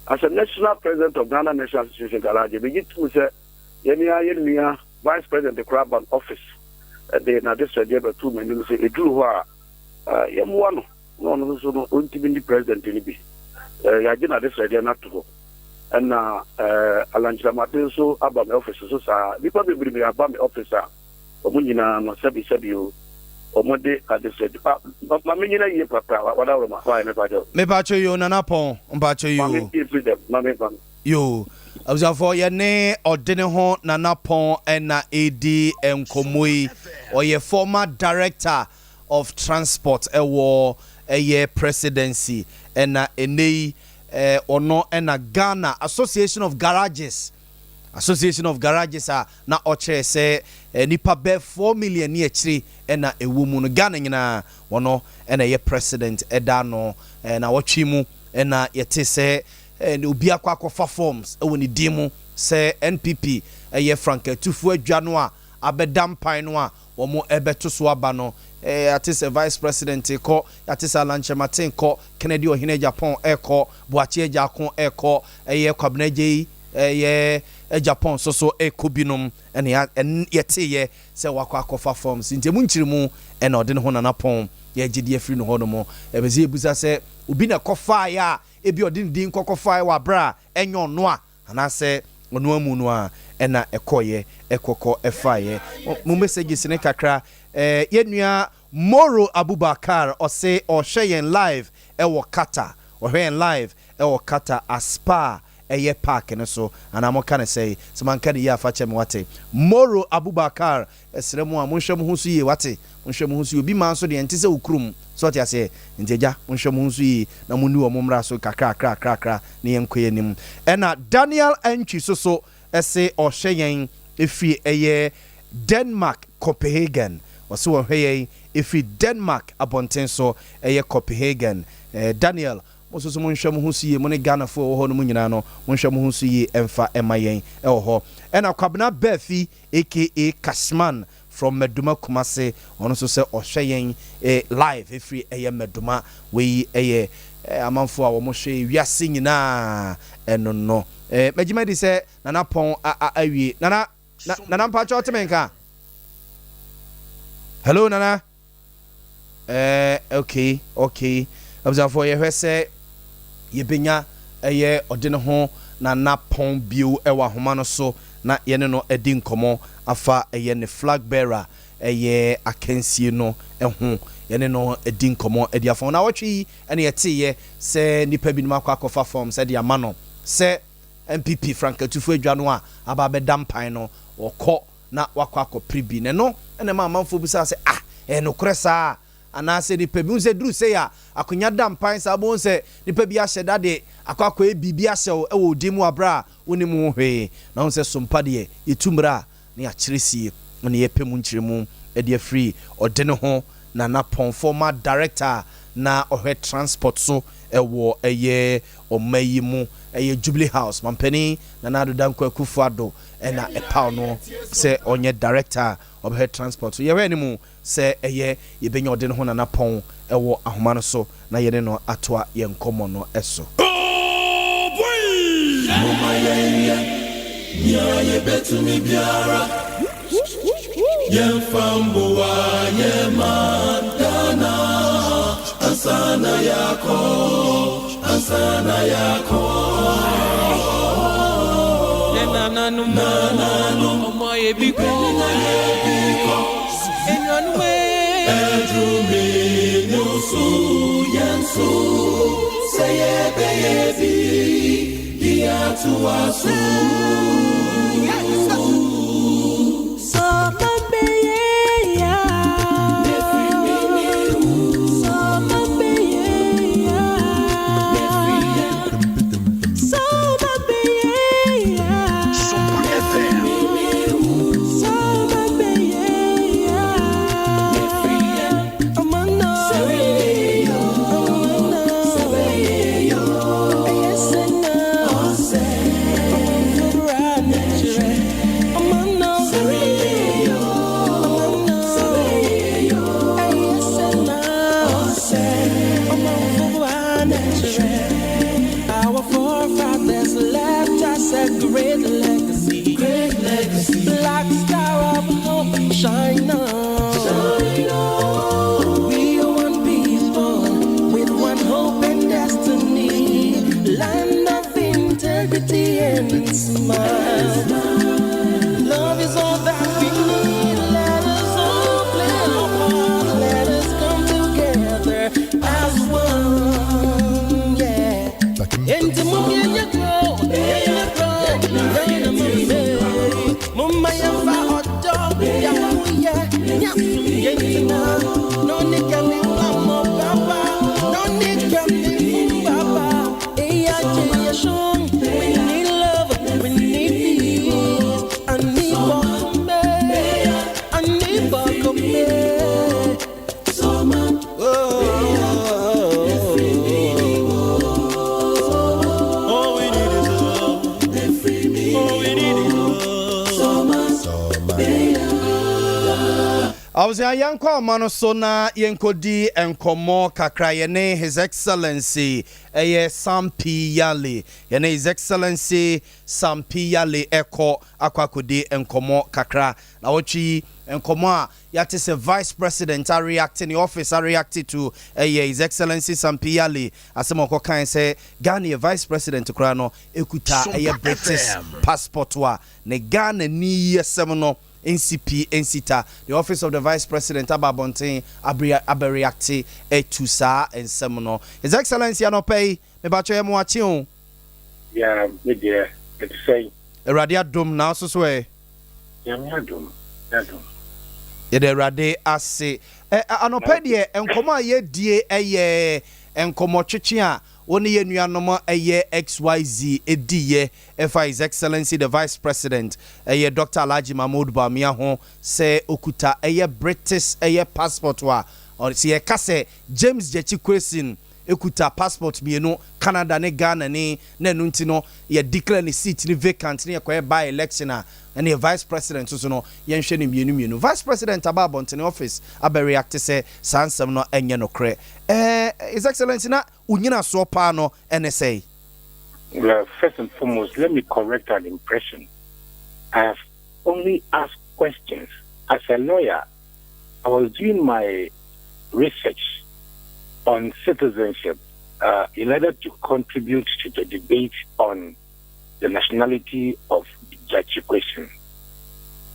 as a national president of Ghana National Association Garage be gitu se yenia vice president the Crab office de na this year be 2 million se eduru ho a yemwa no so no ontimi ni president ni bi ya gina this year na to and alanjira mate so aba me office so sa nipa bebrebe aba me officer omunyina no sabi o omode adese ma menyina ye papa wada ma why me pacho yo nana pon mpacho yo ma me yo Abusafo ye ne odene ho nanapon na edi enkomoi or ye former director of transport ewo eye presidency na enei ono na Ghana Association of Garages na oche se nipa be 4 million ni achiri na ewumu no Ghana nyina wono na ye president eda no na wotwi mu na yete se obi akwa forms ewo ni dimu se NPP eye Frank Tufu adwa no a abedam pan no a womo ebeto so aba no atise vice president ko atise Alanche Martin ko Kennedy Ohene Japan eko Boachi Ejakon eko eye Kwabnaje eye Japan so ekobinum ene yete ye se wakwa forms nti munchirimu ene odene ho nanapon ye gidi afri no ho no mo ebezi ebusa se obi na kofa ya ebi odin din kokofa wa bra enyo no a anase onu amu no a ena ekoye ekoko efaye mu messages ne kakra yenua Moro Abubakar ose ohweyen live ewo kata ohweyen live ewo kata aspa eye park ne so anamo kan say semanka de ya fa chem wate Moro Abubakar esremu a monhwem ho so ye wate monhwem ho so obi man so de ntise ukrum so tia se nteja monhwem ho so ye na muni wo momra so kakra ne yenkoye nim ena Daniel Entry so ese ohweyen efi eye Denmark Copenhagen wase ohweyen efi Denmark abonten so eye Copenhagen Daniel moso so monhwem ho so ye mo ne Ghana fo ho no nyina no monhwem ho so ye emfa emayen ho ena Kwabena Befi aka Kashman from Meduma Kumase ono so se ohweyen live every eye Meduma we eye amanfo a wo mo hwe wiase nyina eno no magima di se nana pon awie nana mpa cho temenka hello nana okay abuzafo ye hwese ye benya eye odene ho nana pon bio ewa homa no so na ye ne no edi nkomo afa eye ne flag bearer eye akansie no eho ye ne no edi nkomo edi afon na wotwi ene ye tie se nipa bi no akwa form se dia mano se MPP Frank Tufu adwa no a aba bedam pan no okọ na wakwa pribi ne no ene ma manfo bisa se no kresa anase nipa bi unse dru se ya akonya dam pan sa bo unse nipa bi ahye dade akwa bibi ahye e wo dimu abra wonimu hwe na unse SOMPA de yetumra na ya kyeresi ne yepemu nkyeremu e de free odene ho na napon former director na ohwe transport so ewo eye omayimu eye Jubilee House mampeni na nado danko akufuado na epaw no se onye director of head transport so yewe nimu se eye yebenya odene ho na napon ewo ahoma no so na yene no atoa ye nkomo no eso mama ye betu mi biara ye fambo wa ye mandana asana yako nanu moye biko enyanwe edrume nusu yansu seyebeyebi diatuasu Love is all that we need. Let us all play our part. Let us come together as one. Yeah. I was a young man, so na yenkodi and komo kakra yene His Excellency SOMPA Yale yene His Excellency SOMPA Yale eko akwakodi and komo kakra na wochi and komo yate se Vice President are reacting the office are reacted to His Excellency SOMPA Yale asemo ko kan say Ghana Vice President kra no ekuta British passport wa ne Ghana ni yesem no NCP NCTA the office of the Vice President Ababontin abereacte to sa and semono His Excellency anopay me ba choye mo achi o yeah me dear it say Eradia dom na so e yeah me dom ye de Erade ase anopay de enkomo aye die eye enkomo twetwe a woni ye nuanom eye XYZ ediye efa His Excellency the Vice President eye Dr. Alhaji Mahmoud Bawumia ho se okuta eye British eye passport wa or se ye kase James Jechi Kwesin ekuta passport mienu Canada ne Ghana ne nanu ntino ye declare ne seat ne vacant ne ye by election and the Vice President so no ye nhwe ne mienu Vice President Ababonten office abereact say sansem no enye no kre His Excellency na unyina so pa no NSA. Well, first and foremost, let me correct an impression. I have only asked questions. As a lawyer, I was doing my research on citizenship in order to contribute to the debate on the nationality of Judge question.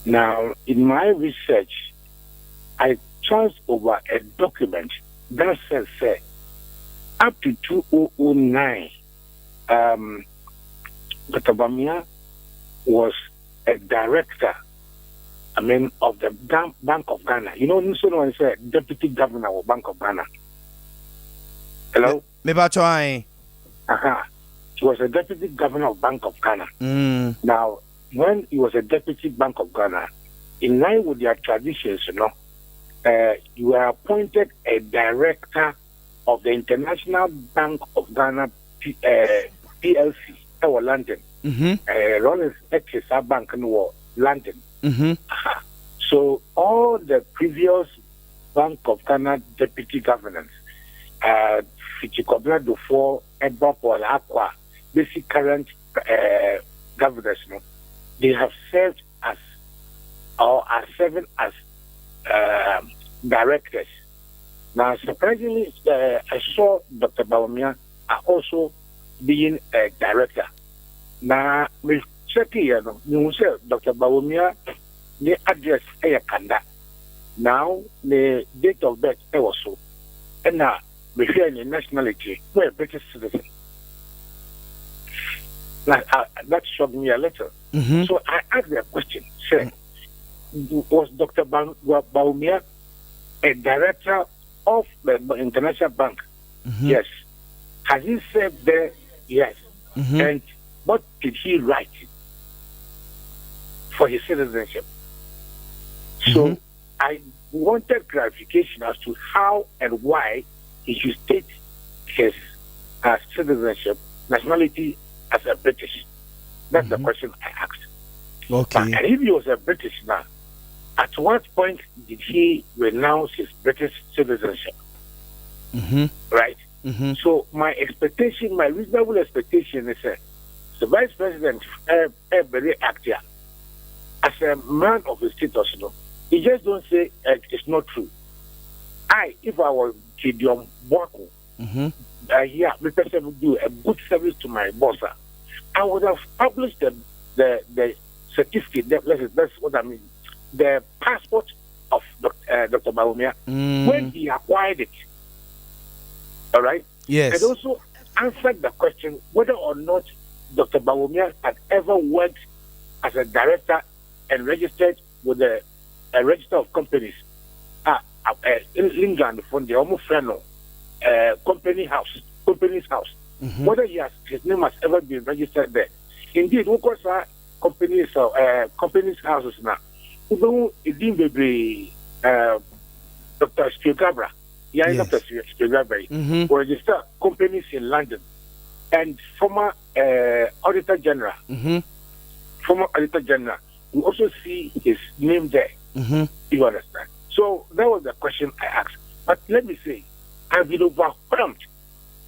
Now, in my research, I chanced over a document that says, up to 2009, Dr. Bawumia was a director, of the Bank of Ghana. You know, someone said deputy governor of Bank of Ghana. Hello? Me ba try. He was a deputy governor of Bank of Ghana. Now, when he was a deputy Bank of Ghana, in line with their traditions, you were appointed a director of the International Bank of Ghana PLC, London. Rollins XSR Bank in London. So all the previous Bank of Ghana deputy governors, Fichikobna Dufo, Edward Paul Aqua, basic current governors, they have served as or are serving as directors. Now, surprisingly, I saw Dr. Bawumia also being a director. Now, we check here, Dr. Bawumia, the address is Kanda. Now, the date of birth is also. And now, we hear the nationality, we're a British citizen. Now, that shocked me a little. So I asked the question, sir, was Dr. Bawumia a director of the International Bank? Yes. Has he served there? Yes. And what did he write for his citizenship? So I wanted clarification as to how and why he should state his citizenship, nationality as a British. That's the question I asked. Okay. And if he was a British man, at what point did he renounce his British citizenship? Right? So my expectation, my reasonable expectation is that the Vice President, very active, as a man of his status, he just don't say it's not true. If I was Gideon Bwako, the person would do a good service to my boss. I would have published the certificate. That's what I mean. The passport of Dr. Bawumia when he acquired it. All right? Yes. And also answered the question whether or not Dr. Bawumia had ever worked as a director and registered with a register of companies in England from the Omofreno company's house. Whether his name has ever been registered there. Indeed, of course, companies houses now. It didn't be Dr. Spielgabra. Dr. Spielgabra will register companies in London. And former Auditor General, we also see his name there. You understand? So that was the question I asked. But let me say, I've been overwhelmed.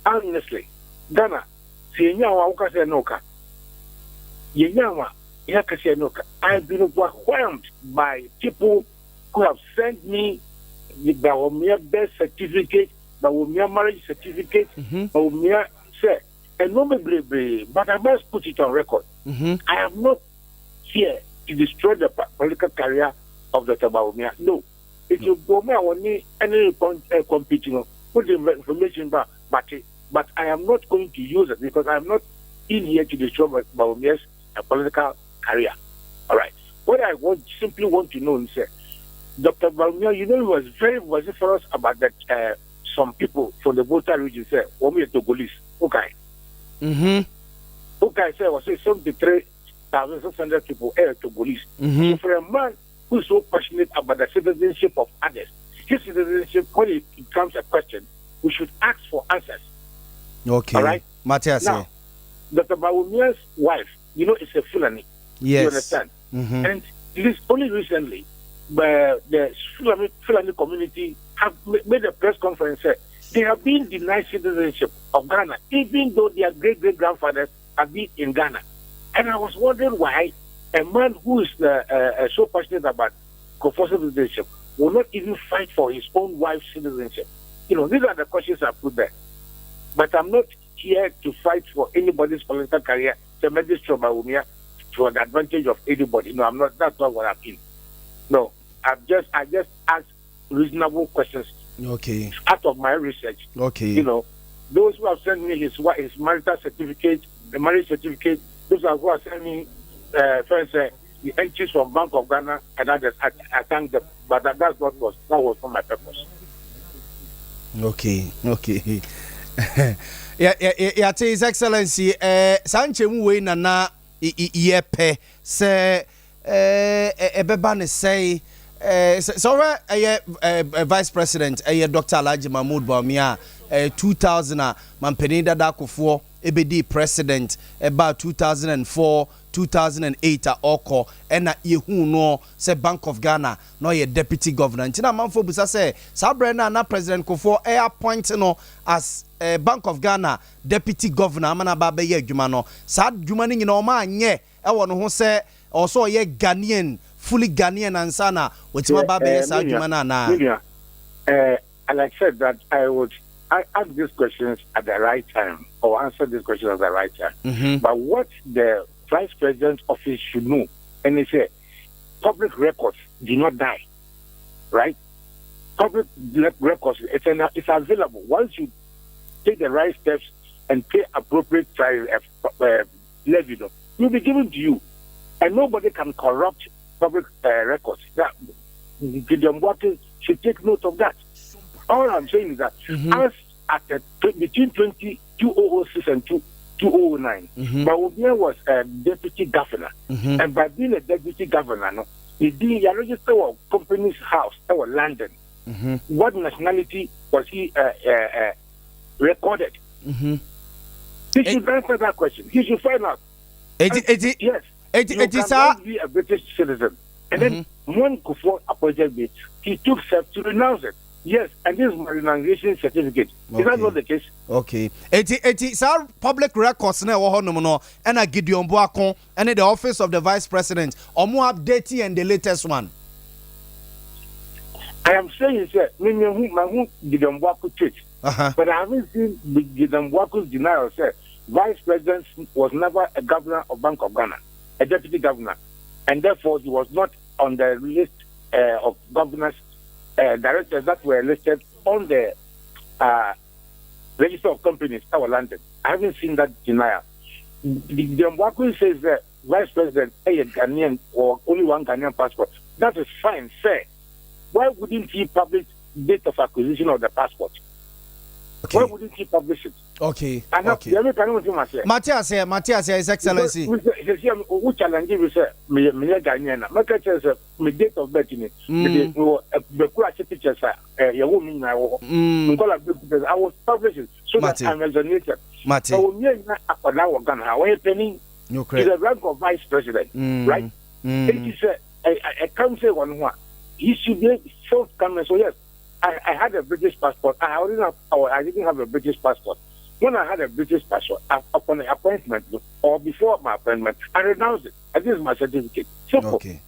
Honestly, Ghana, I've been overwhelmed by people who have sent me the Baumia birth certificate, Baumia marriage certificate, Baumia say, and no me, but I must put it on record. I am not here to destroy the political career of Dr. Baumia. No. If you go me, I want any competing put the information back, but I am not going to use it because I am not in here to destroy Baumia's political career. All right. What I simply want to know is Dr. Baumia, he was very vociferous about that some people from the Volta region said, "Omi Togolese." Okay. Okay, I was saying 73,600 people are Togolese. So for a man who is so passionate about the citizenship of others, his citizenship, when it becomes a question, we should ask for answers. Okay. All right? Matthias. Now, Dr. Baumia's wife, is a Fulani. Yes. You understand? And this only recently, the Fulani community have made a press conference. They have been denied citizenship of Ghana, even though their great-great-grandfathers have been in Ghana. And I was wondering why a man who is so passionate about citizenship will not even fight for his own wife's citizenship. These are the questions I put there. But I'm not here to fight for anybody's political career, to make this trouble with me for the advantage of anybody. No, I'm not. That's not what I'm in. No, I just asked reasonable questions. Okay. Out of my research. Okay. Those who have sent me his marital certificate, the marriage certificate, those who have sent me the entries from Bank of Ghana and others, I thank them. But that was not for my purpose. Okay. Yeah, His Excellency, Sanche Muwe Nana Yepe say Ebebane say so Vice President Dr. Alhaji Mahmoud Bawumia 2000 Mampenida Dakufo ebedi president about 2004 2008 oko ena yehu no say Bank of Ghana no ye deputy governor ntina manfo busa say sabre na president Kufo appoint no as Bank of Ghana deputy governor amana ba be ye adwuma no sa adwuma ni nyina o ma anye e wo no ho say also ye Ghanaian fully Ghanaian ansana wetima ba be sa adwuma na and I said that I ask these questions at the right time or answer these questions at the right time. But what the Vice President's office should know, and they say, public records do not die, right? Public records, it's available. Once you take the right steps and pay appropriate levy, will be given to you. And nobody can corrupt public records. That Gideon Watkins should take note of that. All I'm saying is that as at between 2006 and 2009, Bawumia was a deputy governor. And by being a deputy governor, he registered a company's house in London. What nationality was he recorded? He should answer that question. He should find out. Yes. You cannot be a British citizen. And then when Kufo appointed me, he took steps to renounce it. Yes, and this is my renunciation certificate. Okay. Is that not the case? Okay. Sir, public records na wo hono no and a Gideon Boakon and the office of the vice president. Omo update and the latest one. I am saying sir, me Gideon Boakon tweet. But I haven't seen Gideon Boakon's denial sir. Vice president was never a governor of Bank of Ghana, a deputy governor, and therefore he was not on the list of governors. Directors that were listed on the register of companies that were London. I haven't seen that denial. The Mwakun says that Vice President a Ghanaian or only one Ghanaian passport. That is fine, fair. Why wouldn't he publish date of acquisition of the passport? Okay. Why wouldn't he publish it? Okay. And okay. Matthias, His Excellency. Who challenge you say me Ghanaian? My catcher say me date of birth in it. Me the pictures your woman I was publishing so that I'm resonated. So we are not Ghana. When penny is the rank of vice president, right? It is a can't say one. he should be forthcoming. So yes, I had a British passport. I didn't have a British passport. When I had a British passport, upon the appointment or before my appointment, I renounced it. And this is my certificate. Simple. Okay.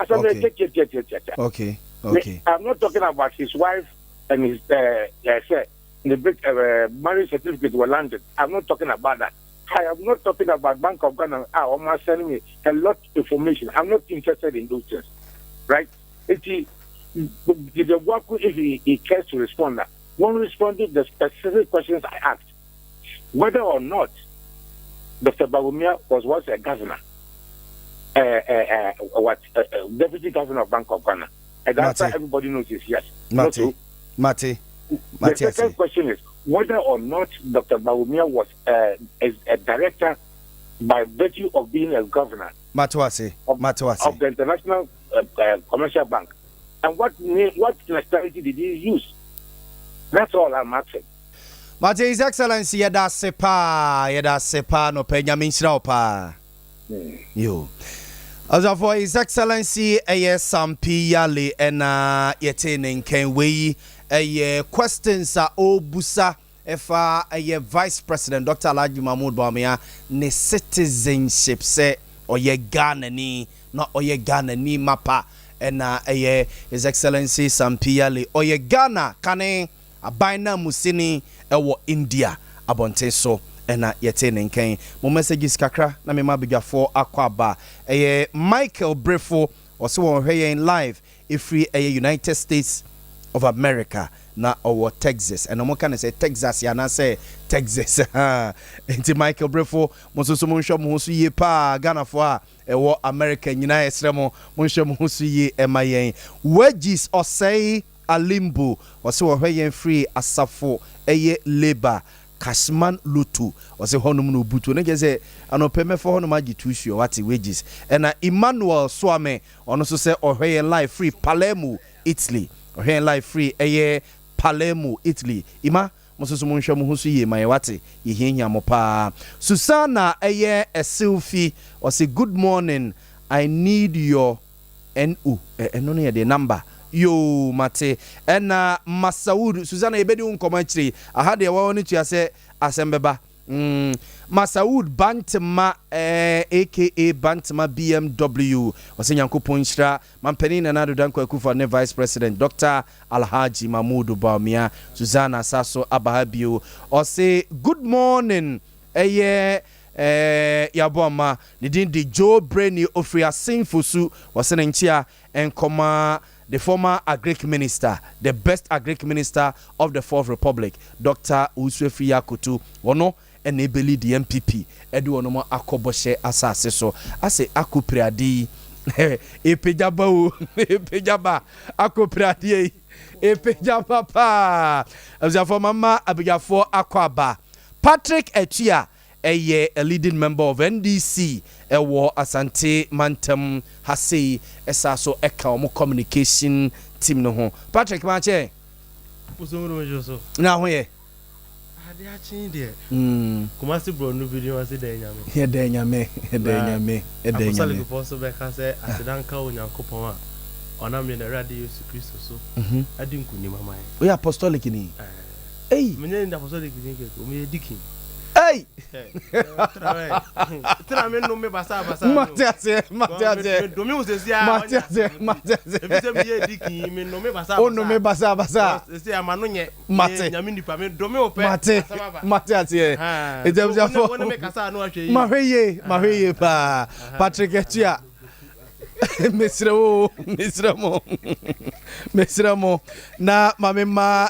Okay. I'm not talking about his wife and his the marriage certificate were landed. I'm not talking about that. I am not talking about Bank of Ghana. Omar sending me a lot of information. I'm not interested in those things. Right? If he cares to respond, one responded the specific questions I asked. Whether or not Dr. Boamah was once a governor, deputy governor of Bank of Ghana. And that's why everybody knows is yes. Mate. The second question is whether or not Dr. Boamah was a director by virtue of being a governor of the International Commercial Bank. And what nationality did he use? That's all I'm asking. Mate, His Excellency, yada sepa no penya minshira pa. Yo. As for His Excellency, SOMPA yale ena yete nenken we questions are obusa efa Vice President Dr. Alhaji Mahmoud Bawumia ne citizenship se oye Ghana ni na oye Ghana ni mapa ena His Excellency SOMPA yale oye Ghana kane abaina musini ewo India abonte so ena yete nenken mo messages kakra na me mabigafo akwaba Michael Brefo also won here in live free United States of America na owo Texas and no can say Texas ya na say Texas enti Michael Brefo mo so mo nhwo mo so ye pa Ghana fo a ewo America nyina esremo mo nhwo mo so ye emayen wages osei Alimbo wase wo hwe free asafo labor Cashman Lutu wase honum no butu ne gese anopeme for honum agi tusuo wate wages and Emmanuel Swame ono so say ohwe life free Palermo Italy ohwe life free Palermo Italy ima mososo mo nhwa mo husu ye mai wate ye hianya mo pa Susana Esilfi wase good morning I need your NU eno ne the number yo mate ena Masaud Susanna ebedi unkoma chiri ahade ya wawoni tu ase asembeba Masaud Bantama aka Bantama BMW wase nyankopon hira mampeni na nado danko akufa ne Vice President Dr. Alhaji Mahmoud Bawumia Susanna Saso Abahabio ose good morning Yaw Boamah the Joe Brainy Ofria Sinfusu wase nchia enkoma the former agric minister, the best agric minister of the Fourth Republic, Dr. Uswefi Yakutu, ono enabeli the MPP, edu onomo akoboshe asase so, ase akupriadi, epejaba, akupriadi, epejaba pa, for mama abigafo akwaba, Patrick Etia, a leading member of NDC, war Asante Mantam Hase Esaso Eka omo communication team no ho Patrick Mache na ho ye ade achi de Kumasi bro no video ase de nyame apostolic apostle be ka say asidanka onyankopon a ona me na rade Yesu Kristo so adi nkuni mama we apostolic ni menye ndi apostolic ni ke o me dikin hey tra me no me basa Matiase domi usesia Matiase me dikin me no me basa o no me basa se amano nye nyame nipa me domi ope Matiase ejamja fo wona me kasa no ahwe mahweye pa Patrick Etia Mesramo na mamema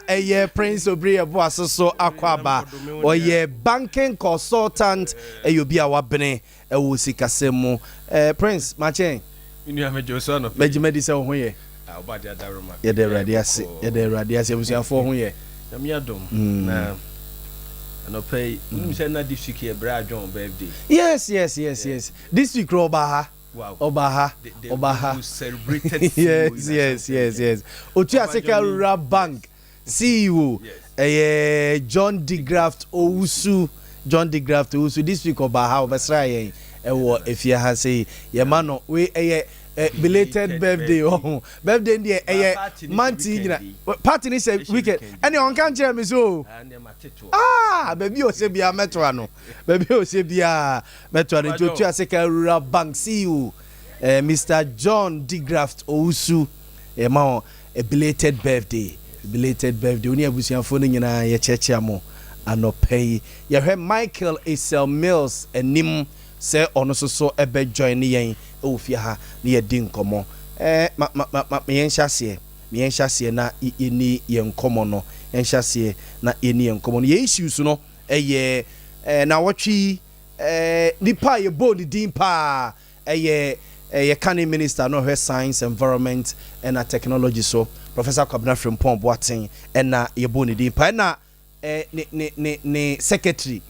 Prince Obri Eboasoso akwaba oye banking consultant eyobi awabene ewo sikasemu Prince Machen inu amejoso no mejimedi se ho ye obadi adaroma ye de radiase ebusiafo ho ye yamiadom na no pay na this week Bra John birthday yes this week Obaha Obaha celebrated yes Otuaseka Rural Bank CEO John DeGraft Owusu this week Obaha obesra yen ewo efia ha say ye ma no we belated birthday. Oh, birthday ndi manti nyina. Party ni say weekend. Any on kan tell me so. Baby o se bia metro ano. Baby o se bia metro ano to Aseka Rural Bank CEO Mr. John Digraft Ousu ma a belated birthday. Belated birthday. Oni abusianfo no nyina ye cheche mo anopay. Ye hwe Michael Isel Mills enim say ono so ebe join yen ofia ha na ye din komo me yen hyase na eni yen komo no yen hyase na eni yen komo no ye issues no ye na wotwi nipa ye bold din pa ye canon minister no her science environment and technology so Professor Kwabena Frimpong Boateng and na ye bold din pa na ne secretary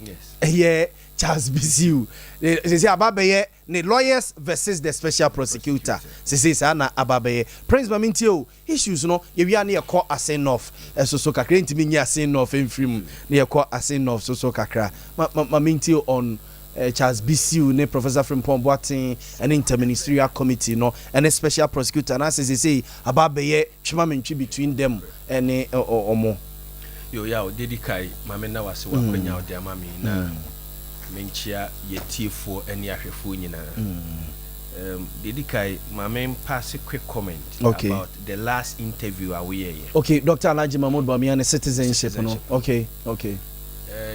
yes Charles Bisiu. They say Ababaye, the lawyers versus the special prosecutor. Say na Ababaye. Prince Mamintio issues no. You are near court assign off. So kakra intimi near assign off in film near court assign off so kakra. Mamintio on Charles Bisiu, ne Professor Frimpong Boateng, an interministerial committee no, and a special prosecutor. And as they say Ababaye, chimamenchi between them and or more. Yo dedikai mamena wase wakwenya ode mami na menchia yetifo eni ahwefo nyina dedikai mame pass a quick comment about the last interview away. Okay, Dr. Alhaji Mahmoud Bawumia citizenship no. Okay.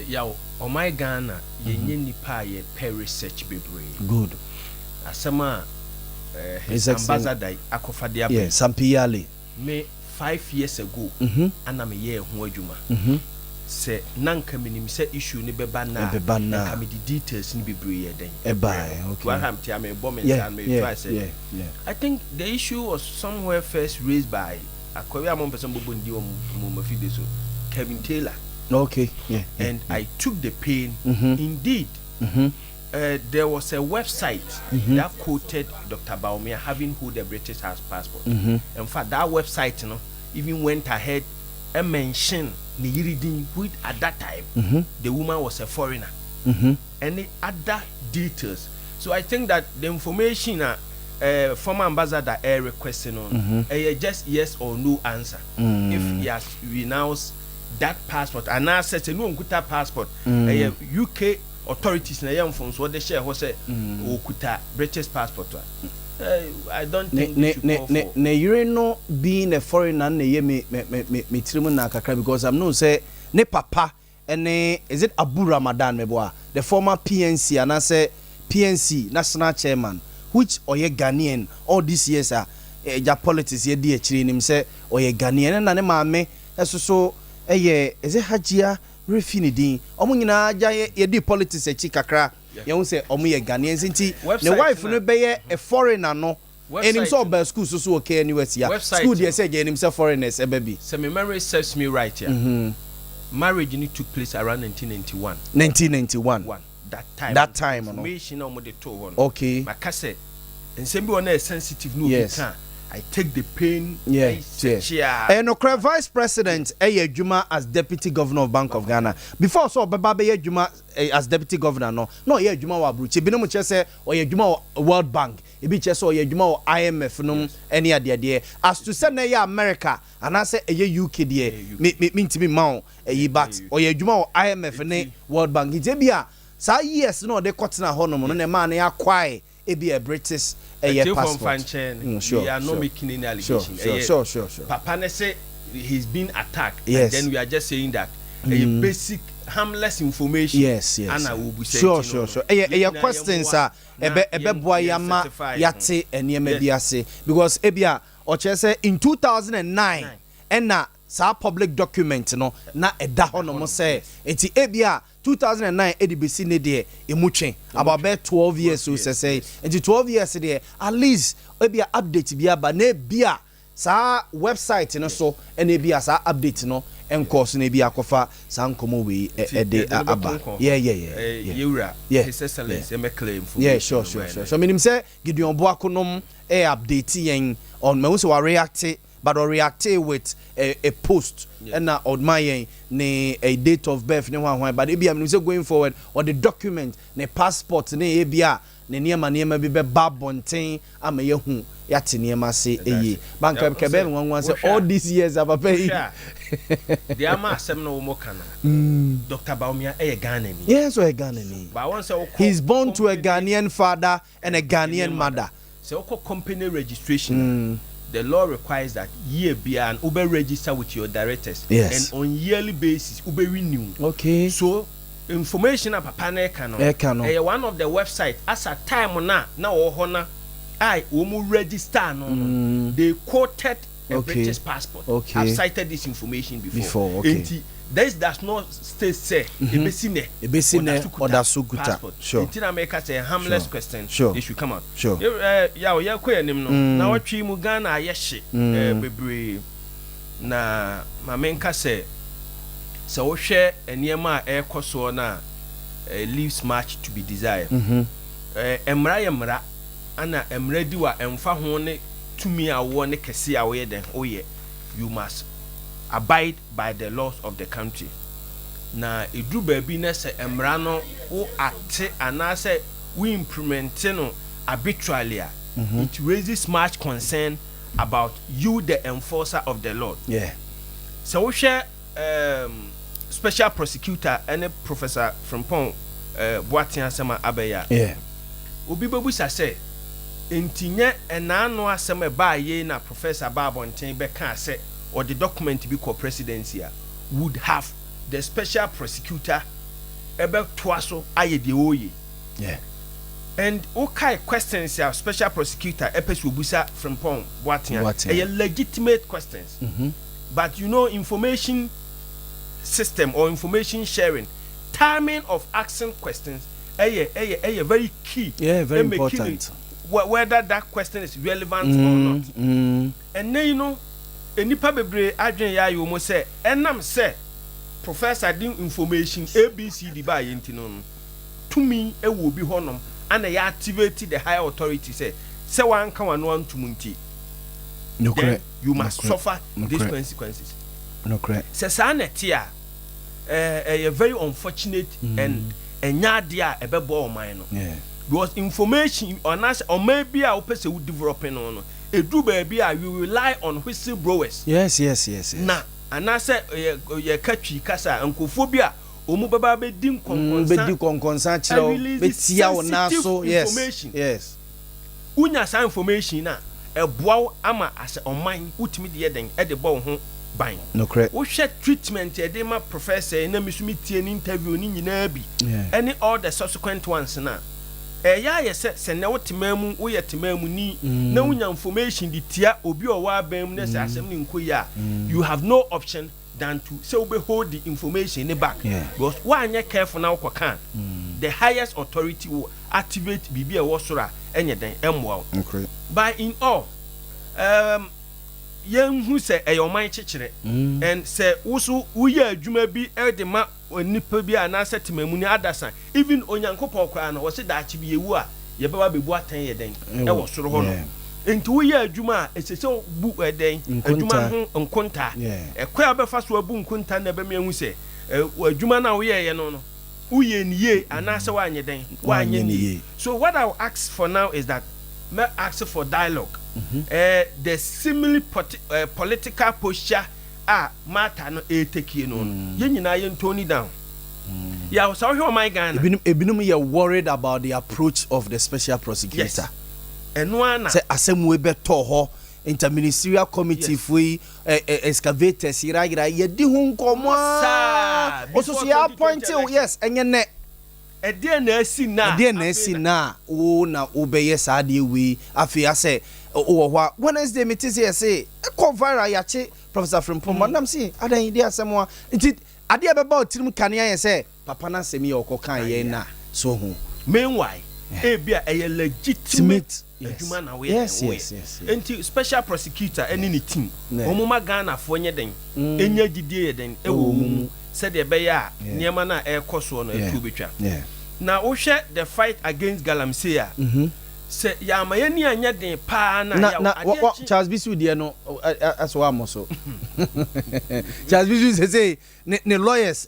Yaw o my Ghana yenye nipa ye per research bebre. Good. Asama his ambassador akofade abe. Yeah, Sampiyale. Me 5 years ago ana me ye ho adwuma se nanka minim se issue ni beba na ka me the details ni bebre ye den okay what am tia me bomb and me try say I think the issue was somewhere first raised by akwabi amon person bobo ndi o mo fide so Kevin Taylor. Okay, and I took the pain indeed. There was a website that quoted Dr. Boamah having hold a British passport. In fact, that website, even went ahead and mentioned Niyiridin, which at that time the woman was a foreigner. Any other details? So I think that the information former ambassador requesting on just yes or no answer. If he has renounced that passport and now says no unkuta passport, UK authorities na yam from so they share what say okuta British passport. I don't think you know being a foreigner na ye me trimu na kakra because I'm no say ne papa and is it Abu Ramadan meboa the former PNC and I say PNC national chairman which oye Ghanaian all these years ja politics ye di achiri nim say oye Ghanaian na ne maame so is it Hajia Refinidin omo nyina ja ye di politics e chikakra ye won say omo ye Ghanaians nti ne wife no be ye a foreigner no enim so ba school so okay anywhere here school dey say enim say foreigners e be say my memory serves me right here marriage ni took place around 1991 that time information no mo dey to one okay makase nsem bi one sensitive no be kan I take the pain. Yes. And Okra Vice President Juma as Deputy Governor of Bank of Ghana. Before so Baba Juma as Deputy Governor no Juma wa bruche. Bino mo chese o Juma World Bank. Ebi chese o Juma IMF no any ade. As to say na America and I say UK there. Me ntimi ma but o Juma IMF ne World Bank. Itebia sa years no de kotena ho no no ma na yakwae ebi a British passport. We are not making any allegation. Sure. Papa ne say he's been attacked. Yes. And then we are just saying that basic harmless information. Yes. And I will be saying sure. Questions are ebe boy yama yate enye bi ase because ebia oche say in 2009 na sa public document no na eda ho no mo say enti ebia 2009 edibc ne de emutwen about 12 years so say enti 12 years there at least ebia update bia ba na bia sa website no so na bia sa update no encourse na bia kofa sa nkomo we ede aba yura his excellence me claim for sure so meaning say Gideon Boakonom update yen on me so react but or react with a post and na on my ne a date of birth ne but e bia me say going forward or the document ne passport ne e bia ne nneɛma bi bɛba abɔnten ama yɛhu yɛate nneɛma se ɛyie banka kɛbɛ no nwanwa sɛ all these years papa yi the ama asɛm no wo mo kana Dr. Baumia ɛyɛ Ghanaian. Yes, so a Ghanaian. But once he's born to a Ghanaian father and a Ghanaian mother. So company registration the law requires that year be an Uber register with your directors. Yes. And on yearly basis Uber renew. Okay. So information about panel one of the website as a time now honor I register no they quoted a British passport. Okay. I've cited this information before. Okay. This does not say ebesine or da sukuta. Sure. Inti na make say a harmless question. Sure. They should come out. Sure. Ya ko enim no. Na watwi mu Ghana ayehye bebre na ma menka say wo hwe eniema a ekoso na leaves much to be desired. Emra ana emra di wa emfa ho ne tumi a wo ne kese a wo ye den oye you must abide by the laws of the country. Na edru baabi na se emra no wo ate anase we implement no arbitrarily it raises much concern about you the enforcer of the law. Yeah. So we share special prosecutor and Professor Frimpong Boatin asema abeya. Yeah. Obi bebusa say entinye enano asema ba ye na Professor Babonten be kan say or the document be called presidency would have the special prosecutor ebe twaso aye de oye. Yeah. And okay questions ya special prosecutor epes obusa Frimpong Boatin a legitimate questions. But you know information system or information sharing timing of asking questions very key. Yeah, very important. Whether that question is relevant or not. And then you know enipa bebre adwen ya yo mo say enam say professor din information abcd ba yenti no to me e wo bi honom and ya activate the higher authority say wan kan wano antumunti. No correct. You must suffer these consequences. No correct. Say sanetia a very unfortunate and enyadia ebebo oman no. Yeah. Because information on us or maybe our person would developing on a do baby you rely on whistleblowers. Yes. Na and I said ye catchy kasa and kophobia omubaba be dim konkonsan chiro betia ona so yes unya sa information na eboa ama as oman utimi de den e de bo ho ban. No correct. Wo share treatment e de ma professor na misumi tie ni interview ni nyina bi any all the subsequent ones na ya se na wotimamu wo yetimamu ni na wunya information di tia obi o wa bam na se asem ni nkoya you have no option than to say we hold the information in back because why anya careful now can the highest authority will activate bibi e wosora enye den emwa. Okay. By in all yen hu se eyoman chechire and se wusu uye adwuma bi e de ma onipa bi anase temamu ni adasa even onyankopon kwa na wo se daachi bi ewu a ye baba bebu atan ye den e wo soro ho no enti uye adwuma esese bu eden adwuma ho nkonta e kwa abefa so abu nkonta na be mehu se adwuma na wo ye no uye niye anase wa anye den wa anye niye. So what I will ask for now is that may ask for dialogue. The similar political posture matter no take you no nyina ye ntoni down. Yeah, so how my Ghana ebinum you worried about the approach of the special prosecutor. Yes. Enwana say asem we beto ho interministerial committee for excavators ira ye di hu nkomo also ya appoint yes enye ne ede na asi na o na obeye saade we afia say o wa Wednesday meeting say e ko viral ya che Professor Frimpong madam say adan ide asemo nti ade e beba otirim kanea ye say papa na semi ye okokan ye na so hu meanwhile e bia e legitimate adwuma na we yes. Enti special prosecutor any ni team omuma Ghana fo nye den enya gidie ye den e wo mu said the beya niema na e koso no etu betwa na wo hwe the fight against galamsey se ya ma yani anya den pa na ya Charles Bisu de no aso amoso Charles Bisu say ne lawyers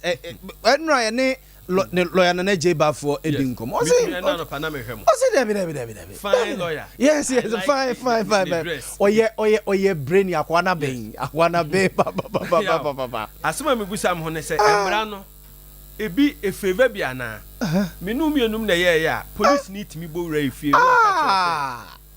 enra ne lawyer na J Bafo Edinkom. O say fine lawyer. Yes, fine. Oye brain akwana ben ba. Asema me busa am ho ne say emra no ebi a favor bi ana me no mienum na ye ya police need me bo ra fie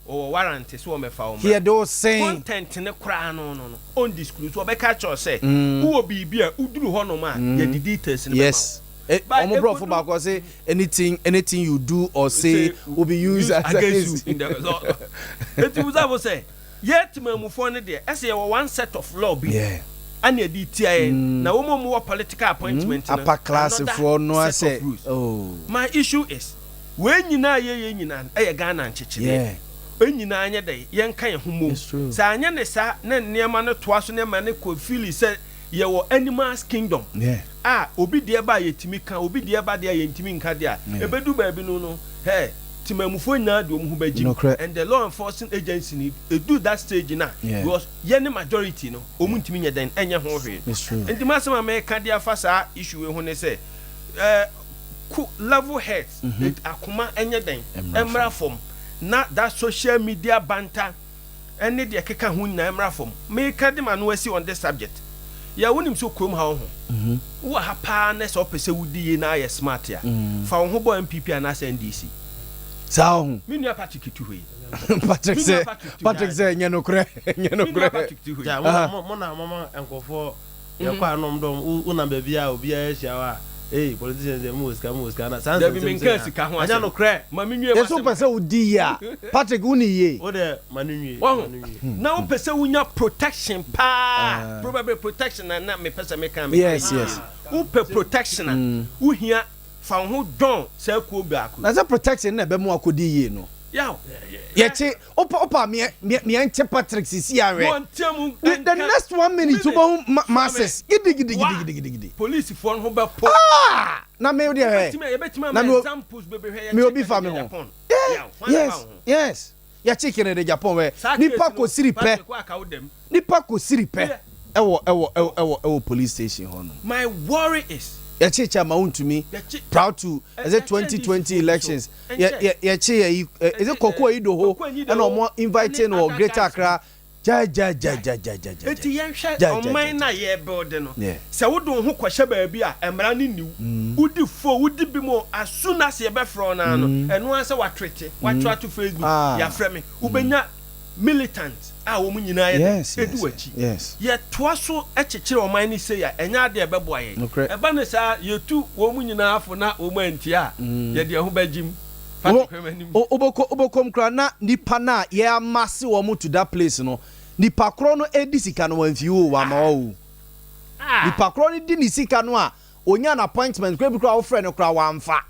o warrant so o me fa o ma here do say content ne kra no on disclose so be catch us say wo bibi a uduru ho no ma ye the details ne yes omo bro for back say anything you do or say will be used against you in the law. It was able say yet mamufo ne de say one set of law be yeah and ye DTI na wo mo political appointment upper class for no say oh my issue is when nyina ye nyina e Ghana nchechire yeah when nyina anya dey yen kan ye homo sa anya ne sa na niema no toa so ne ma ne ko feel say ye wo animals kingdom yeah obi de ba yetimi kan obi de ba de yentimi nka de a ebedu ba bi no hey timamufo na de omu baji and the law enforcement agency need do that stage na because any majority no omu ntimi nya den enye ho hwe and masema me ka de afasa issue we ho ne say level heads akoma enye den emra form na that social media banter any de keka ho na emra form me ka de ma no asi on this subject ya wonim so krom ha ho wo ha pa na so pese wudi na ya smart ya fa wo ho bo MPP na NDC sao me nua Patrick Tuhui Patrick say nyano kre ja mo na mama enkofo ye kwa nom dom una ba bia obi a hia politicians dey muska na sans be min ka sika ho anya no kre ma me nwie ba so pese udi ya Patrick uni ye o de manunwie na o pese wunya protection pa probably protection na me pese me kan yes o pe protection wo hia fa ho don se ku obi akọ na that protection na be mu akodi ye no Yeti opa me ante Patrick sisi are the next 1 minute to masses gidi police for ho be po na me dey na me examples bebe he me obi fa me ho yes ya chicken de Japan we nipa ko siri pe ewo police station ho no my worry is ya chicha ma untumi proud to is it 2020 elections ya is it Koko Ido ho and omo inviting or Greater Accra ja eti yen hwe oman na ye build no se wodon ho kwahye ba bi a emra ne niu wudi fo wudi bi mo as soon as ye be fro na no eno an se wa twete wa twa to Facebook ya frɛ me ubenya militant wo mu nyina ye edu wachi ye toa so ekekere oman ni say ya enya de ebeboa ye eba ne sa ye tu wo mu nyina afo na wo manti a ye de ho bagim obokom kra na nipa na ye amase wo mu to that place no nipa kro no edisika no wanfi wo wa ma wo nipa kro no di ni sika no a onya an appointment kra bi kra wo frɛ no kra wa amfa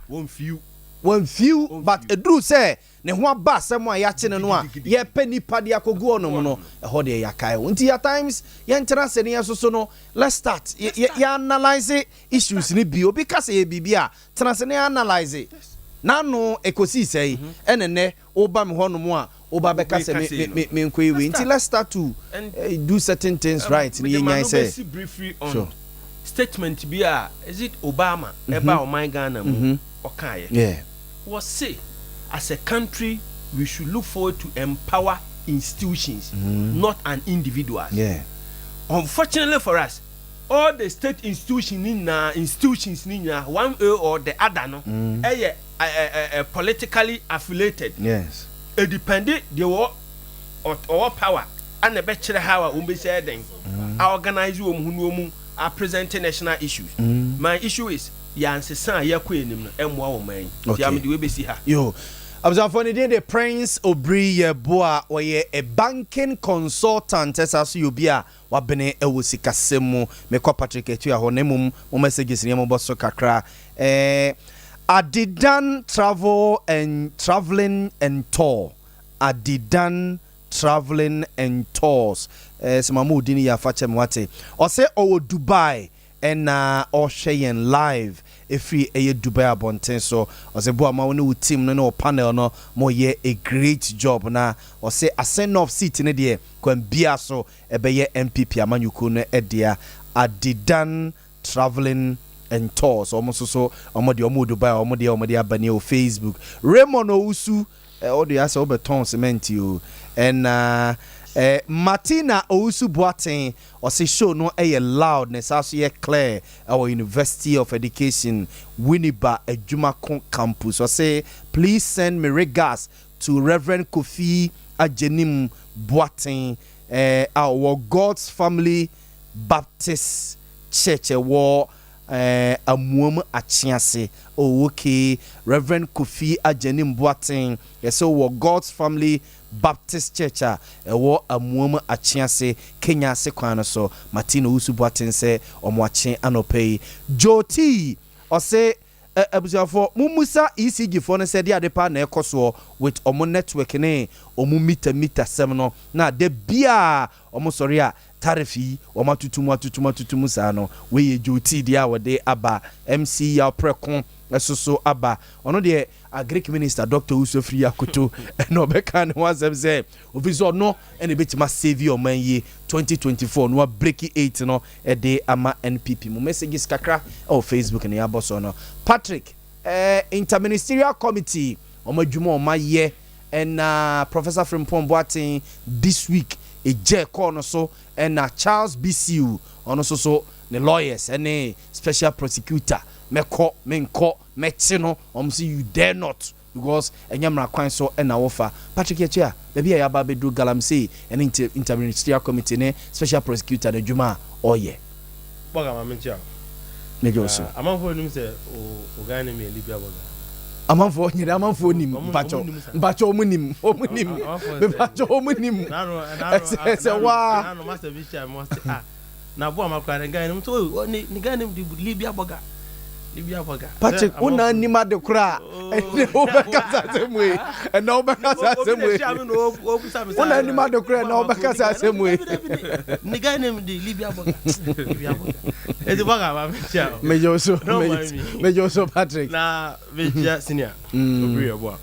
one few but edru say ne ho aba asem a ya kye no a ye pe nipa de akogu onom no ho de ya kai unti at times ye ntera se ne so no let's start ya analyze issues ni bi obi ka se ye bibia tena se ne analyze na no ekosi sei enene oba me honom a oba be ka se me nkwewe unti let's start to do certain things right ni yen say briefly on statement bi a is it Obama eba o my Ghana mu okaye was say as a country we should look forward to empower institutions not an individuals unfortunately for us all the state institutions one way or the other no politically affiliated it depended they were or power and the better how we say then organize you presenting national issues my issue is yansesa yakwenim no emwa wo man yam de we besi ha yo abzafo ne dey the Prince Obri Yeboah oye a banking consultant esaso yobi a wabene ewo sikasem mu mekọ Patrick etu ya ho nemum mo messages ne mo boso kakra Adidan traveling and tour Adidan traveling and tours semamu dini ya fache mwate ose owo Dubai and Oshayen live free Dubai abonten so ose Boa ma woni team no panel no mo ye a great job na ose a send off seat ne de kwan bia so ebe ye MPP amanyuko no edia Adidan traveling and tours almost so omodi omodubai omodi abani o Facebook. Raymond Ousu audio asa obeton cement you and Martina Ousu Boateng or say show no loudness as ye clear our University of Education Winneba Ejumako campus or say please send me regards to Reverend Kofi Ajenim Boateng our God's Family Baptist Church war amuom achiase. Oh, okay. Reverend Kofi Ajenim Boateng yes so God's Family Baptist Church war amuom achiase Kenya se kwan so Martina Ousu Boateng say omwache anopei Joti or say for mumusa ECG for said the adepa na ekoso with omo network ne omo meter 7 na de bia omo sorry a tarifi omo tutumu sa no we Joti dia wode aba MC ya prekon esoso aba ono de Greek minister Dr. Usofri Akoto no beka ne wasem say ofiso no ene betima save your man ye 2024 no break 8 no e de ama NPP mo messages kakra o Facebook ne aboso no Patrick interministerial committee omadwuma omaye and Professor Frimpong Boateng this week e je call no so and Charles BCU ono so the lawyers and special prosecutor menko metino see you dare not because enyamra kwan so na wofa Patrick Yechia baby ya ba bedu galamsey and interministerial committee ne special prosecutor the juma oye boga ma mentia mejo so amanfo nim se o gane me Libya Borga amanfo nyere amanfo nim bacho omunim bacho omunim se wa na no master bishop mo say na bo amakwa ngane nim so ni gane Libya Borga Patrick una nima de kura obekasa semwe na obekasa semwe una nima de kura na obekasa semwe ni guy name the Libya Borga edi Borga ma mejo so Patrick na meja senior obi ebo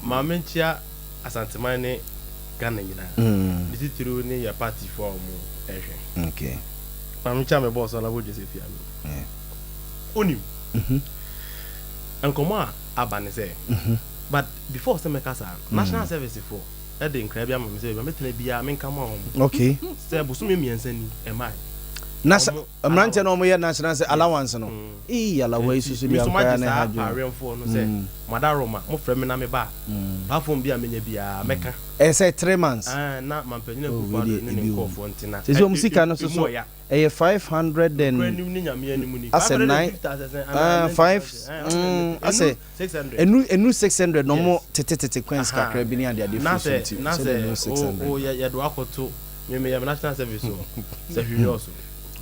ma mentia asantemane Ghana nyina this through ni ya party for mu ehwe okay ma mentia me boss na bo Joseph ya onim ankoma abane say but before say make asa national service for e dey nkra bia me say me tena bia me nka ma okay say busumi miensa ni emai nasa amrante no mo ye national allowance no allowance susu bia nkra na ha jo parent no say madaroma mo frɛ me na me ba platform bia menya bia meka say 3 months na mampanyina ku fa ne nko fo ntina say so musika no so 500 and as a 9 5 as a 600 enu 600 no mo tete coins kakra bi ni ade different na say o ya do akoto me ya national service so say hurioso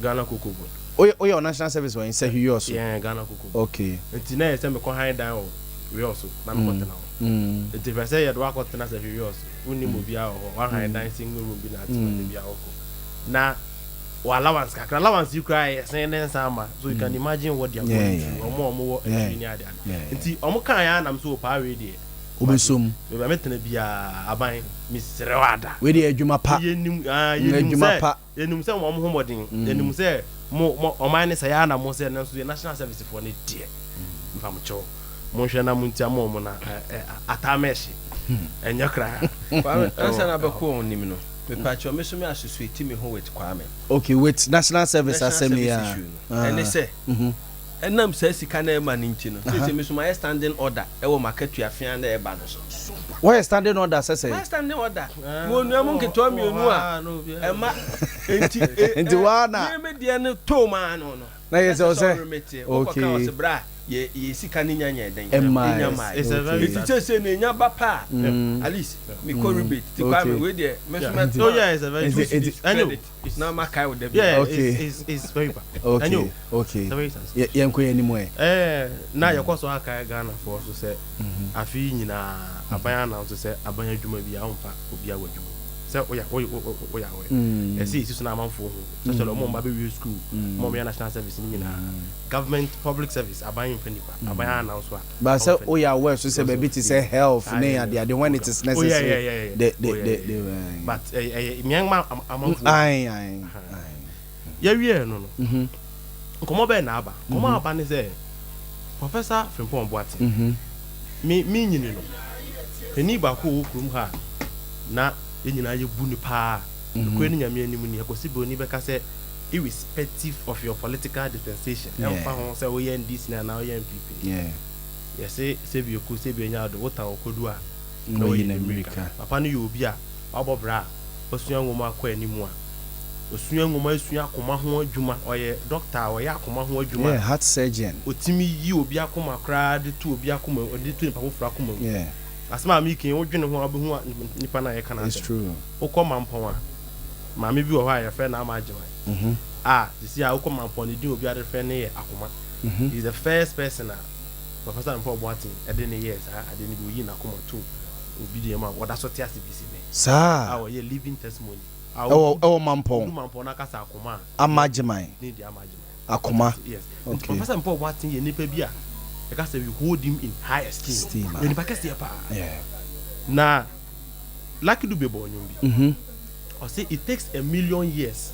Ghana Kokobo o ya national service when say hurioso yeah Ghana Kokobo okay ntina ya say me ko high down hurioso na me kotena o nti fa say ya do akotena say hurioso uni mo bia o one high down single room bi na ati bia o na allowance kakra allowance you cry saying sama so you can imagine what they are going through omo nti omo kan ya nam so pa we dey obesom we ba metena bia aban misrewada we dey adwuma pa yenim adwuma pa yenim se mo ho modin yenim se mo oman ne say ya na mo se na so national service for ne die mfa mo cho mo hwe na mo ntia mo na atameshi enya kra ansa na beko onim no me pacho me so me associate me ho with Kwame okay with national service assembly and they say enam say sika na e ma ninti no say me so my standing order e wo market afia na e ba no so why standing order say standing order mo nu am nketo mienu a e ma enti wa na me de ne to ma no na yes say okay bra ye sika ni nyanya den nyama it's a very say na nya ba pa at least me ko rebate ti kwa me we there measurement oh yeah it's a very it's not my kind with the yeah okay it's very bad okay ye nko ye ni mo na ye kwaso aka Ghana for so say afi nyina aban na so say aban adwuma bi a onfa obi awadwuma say oya see so na amanfo ho so say mo mba be school mo me national service ni nyina government public service aban infinipa aban na so but say oya we so say baby to say health ne ade when it is necessary but me amanfo ai ya wie no nkɔmɔ bɛɛ na aba nkɔmɔ aba ne sɛ Professor Frimpong Boateng me nyini no eni baako wo kurom ha na enyina ye bu ni paa ko ni nyame anim ni akosi be oni bɛka sɛ irrespective of your political dispensation emfa ho sɛ wo yɛ NDC na wo yɛ MPP se bi oku se bi nya do wo tan okodu a na wo yɛ America papa no yɛ obi a ɔbɔbra osua nwoma akɔ anim a osua nwoma esua akoma ho adwuma ɔyɛ doctor ɔyɛ akoma ho adwuma heart surgeon otimi yi obi akoma kra de tu obi akoma ɔde tu nipa foforo akoma asema mi kin wo dwene ho abehu nipa na yɛ kana it's true wokɔ mampɔn a maame bi wɔ hɔ a yɛfrɛ na ama agyeman sisi a wokɔ mampɔn ne din obi ade frɛ ne yɛ akoma he's the first person a Professor Frimpong Boateng ɛde ne yɛ saa ade ne bi oyi na akoma to obi de ma wɔda so te ase bi si ne saa a wɔyɛ living testimony ɛwɔ mampɔn na kasa akoma amagyeman ne di amagyeman akoma yes Professor Frimpong Boateng yɛ nipa bi a ɛka sɛ we hold him in high esteem yɛ nipa kɛseɛ paa na Lucky Dube bɔ ɔnyom bi or say it takes 1 million years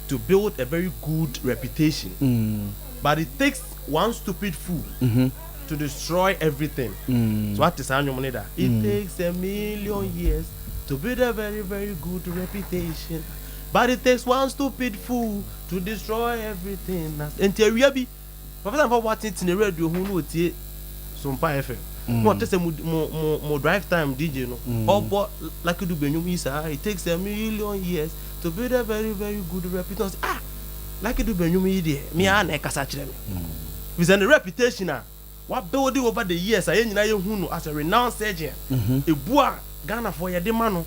to build a very good reputation but it takes one stupid fool to destroy everything so what is that it takes 1 million years to build a very very good reputation but it takes one stupid fool to destroy everything until we be Professor Frimpong Boateng in the radio who know tie SOMPA FM no te say mo drive time DJ no obo Lucky Dube nyum yi sa it takes 1 million years to build a very very good reputation Lucky Dube nyum yi de me a na kasa kire me with the reputation what build over the years aye nyina ye hu no as a renowned surgeon ebu a Ghana for ye de ma no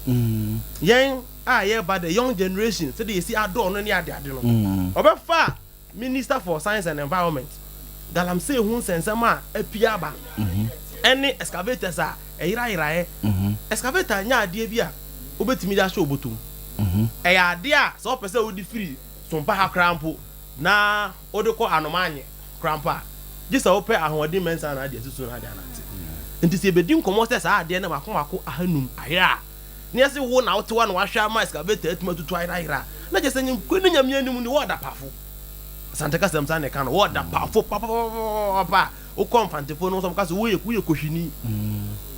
yen ye ba the young generation say they see ado no ne ade no obefa Minister for Science and Environment Galamsey hu sensema apia ba any excavators a ira excavator nya ade bi a obetimi da show botum ade a so pese odi free SOMPA ha krampo na odeko anomanye krampa gisa ope ahodi mensa na ade susu na ade anante nti se bedi nkomo se sa ade na makomako ahanum ayra ne ase wo na wotewa na wahwa ma excavator atuma tutu ira na je senyim kwani nyame anim ni wo da pafo Santeka semsa ne kan wo da pafo papa o komfantefo no so mka so wo ye kohwini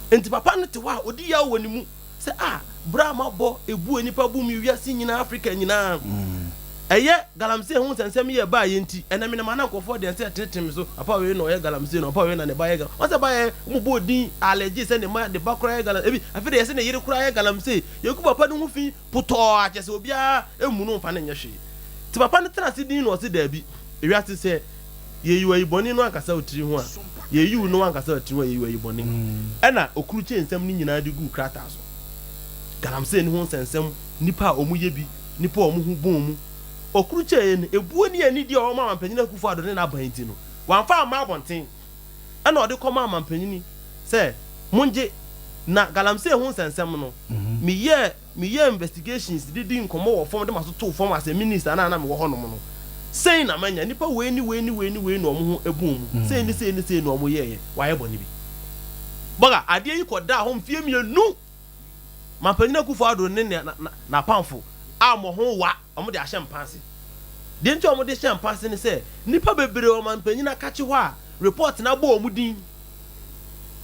enti papa no te wa odi ya wo ni mu se bra ma bo ebu enipa bu mi wiase nyina Africa nyina eye Galamsey hu sensem ye ba ye nti ena me na mankofo de nse tetem so papa we no ye Galamsey no papa we na ne ba ye ga won se ba ye mu bo din allergy se ne ma de ba kura ye Galamsey ebi afi de ye se ne yire kura ye Galamsey ye ku papa no hu fi puto a che se obi a emu no mfa ne nya hwe ti papa no tena se din no se da bi ewiate se ye yiwa iboni no ankasa otiri ho a ye yiwu no ankasa otiri ho ye yiwa iboni ena okuru che nsem ni nyina de gu krata so Galamsey ni ho sensem nipa omu ye bi nipa omu hu bon mu okuru che ye ne ebuo ni ani di o ma mampanyina kufu ado ne na banti no wanfa ama abonten ena ode koma mampanyini se munje na Galamsey ho sensem no me ye investigations didi nkomo wo form de maso to form as a minister na me wo hono no sei na manya nipa we ni no omo ho ebum sei ni no omo ye wa ye boni bi boga ade yi koda ho mfie mienu mampanyina kufu ado ne na pamfo amo ho wa omo de ahye mpanse de nti omo de hye mpanse ne se nipa bebere o mampanyina kache ho a report na bo omo din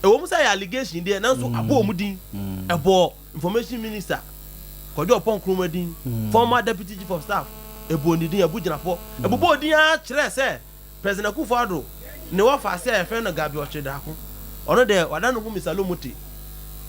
e wo musa ya allegation de na so abo omo din ebo information minister Kojo Pon Krumadin former deputy chief of staff ebo ni din abuginapo ebo din a kire se President Akufo-Addo ne wa fa se e fe no Gabi Ochedako ono de wada no hu misalomuti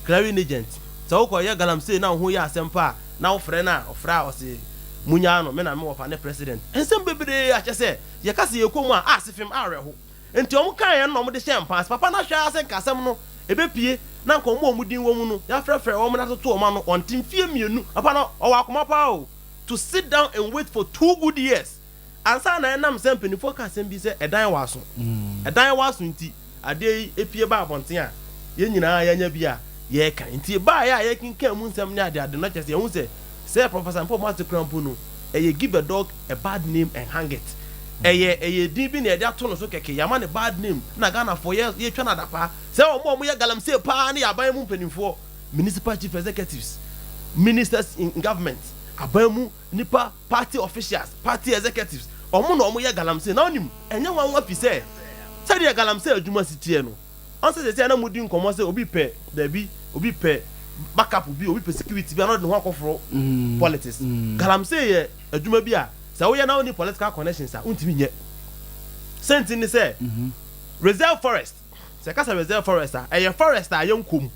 clearing agent so ko ye Galamsey na ho ya asempa na wo frɛ na ofra o se munya no me na me wo fa ne president ensem bebere a che se ye ka se ye komu a asefim areho enti omu kan ye no omu de champagne papa na hwa ase kasem no ebepie na nko mo omudin wo mu no ya frɛfrɛ wo mo na toto o ma no ontim fie mienu papa no o wa akoma pa o to sit down and wait for 2 good years ansa na enam sempeni focus em bi se edan waso nti ade epie ba abonten a ye nyina ya nya bi a ye kan nti ba ya ye kinkan mu nsem ne ade no kyese ye hu se Professor Frimpong Boateng krampo no ye give a dog a bad name and hang it eye din bi na e de ato no so keke yama ne bad name na Ghana for ye twa na dapa se o mo ye Galamsey pa na yaban mu mpanimfo municipal chief executives ministers in government aban mu nipa party officials party executives omo no omo ye galamsey na onim enye wan afi say de galamsey adwuma sitie no on say na mudi nkomo say obi pe da bi obi pe backup bi obi pe security bi na de ho akofro politics galamsey ye adwuma bi a say wo ye na oni political connections a untimi nye senti ni say reserve forest say kasa reserve forest a eye forest a yankom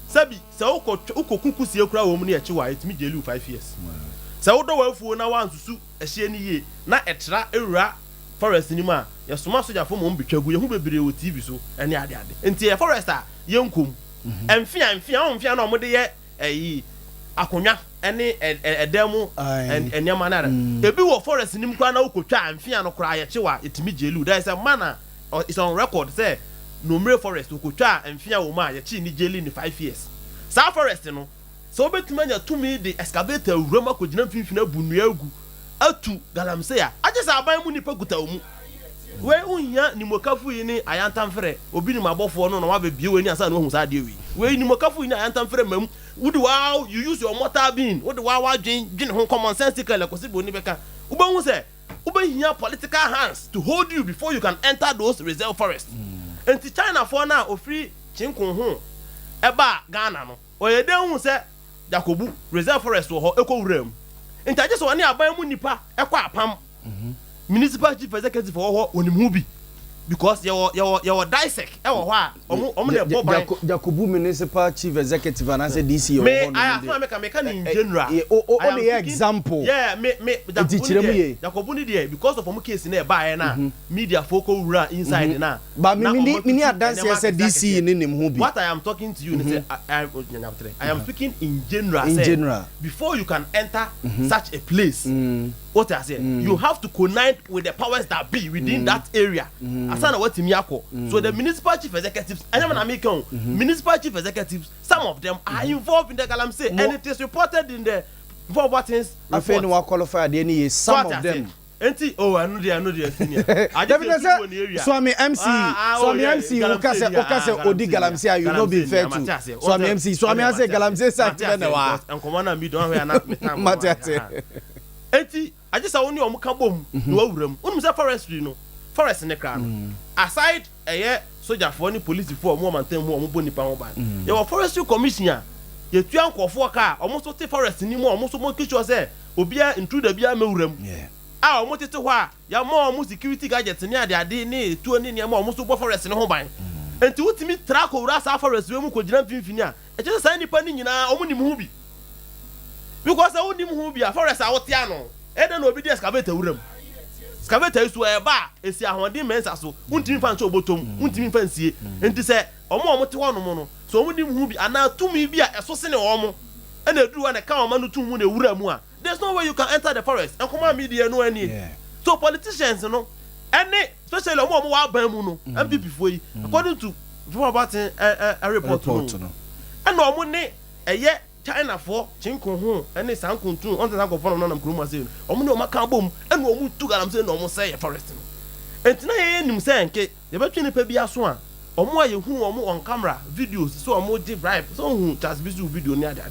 sabi say ukokunku sie kura wo mu ne echi wa etimi jelu 5 years say wo do wa afuo na wa nsusu ehie ni ye na etra ewura forest ni ma ya soma soja fo mo mbetwagu ye hu bebere wo TV so ene ade enti ye forest a yankom emfia na omode ye eyi akonwa ene edemu enema na ebi wo forest nim kwa na ukotwa amfia no kura ye chewa etimi jelu that is a man it's on record say no mere forest ukotwa amfia wo ma ye chi ni jeli ni 5 years sa forest no so betumanya tumi the excavator urama ko gina mfimfini abunua agu atu galamsey a agesa aban mu nipa guta omu we unya ni mokafu yi ni ayantamfere obi ni mabofo no na wa bebie we ni asa no hu sa de we ni mokafu yi ni ayantamfere mam would wow you use your motor bean would wow dwen ho common sense kala ko sibo ni beka ubahu say ubahia political hands to hold you before you can enter those reserve forests enti China for na ofri chinkun ho eba Ghana no oyede hu say Jakobu reserve forest wo ho ekowuram enti agese woni aban mu nipa ekwa apam municipal chief executive wo ho onimu bi because your dissect e wo ho a omo na ebo ban Jakobu municipal chief executive and say DC wo ho no me can in general only example yeah me Jakobu ni there because of omo case na e ba na media focus wura inside na but me adance say DC ni nim ho bi what I am talking to you say I am speaking in general before you can enter such a place what I say you have to connect with the powers that be within that area asana what imiako so the municipal chief executives municipal chief executives some of them are involved in the galamsey and it is reported in the buttons afeni wa qualify there ni some of them enti I know they senior Swami MC ukase odi galamsey you no be fair to Swami MC Swami say galamsey site na wa enkomo na mi don hwe na matate enti agesa woni omo ka bom no awuram unum say forestry no forest ne kra no aside soldier for ni police for omo mantam mu omo boni pa ho ban ye wo forestry commission a ye tua nkofo ka omo so te forest ni mu omo so mo kicho say obia intruder bia mawuram omo tete ho a ya mo omo security gadget ni ade ni tuo ni ne omo so bo forest ne ho ban enti wutimi track owura sa forest we mu ko gina mfimfini a e che say nipa ni nyina omo ni mu hu bi because I wouldn't move a forest out piano. Eden will be the excavator wuram. Excavator is where ba esi ahwande mensa so. Untimi fan so botom, untimi fan sie. Enti say omo omo te wono mo no. So omo nim hu bi ana tumi bi a eso se ne omo. E na duru na ka omo no tum mu na wuram a. There's no way you can enter the forest. And come media no any. So politicians no any especially omo wa ban mu no. MPP fo yi according to about a report no. And omo ne eye China for chinkun ho ene sankuntun on tan ko fon no nam kuruma se omo ne o maka bom ene omo tu galam se no omo say forest no entina ye nim se nke ye betwe ne pa bi aso a omo aye hu omo on camera videos so omo di bribe so hu chas bisu video ni ade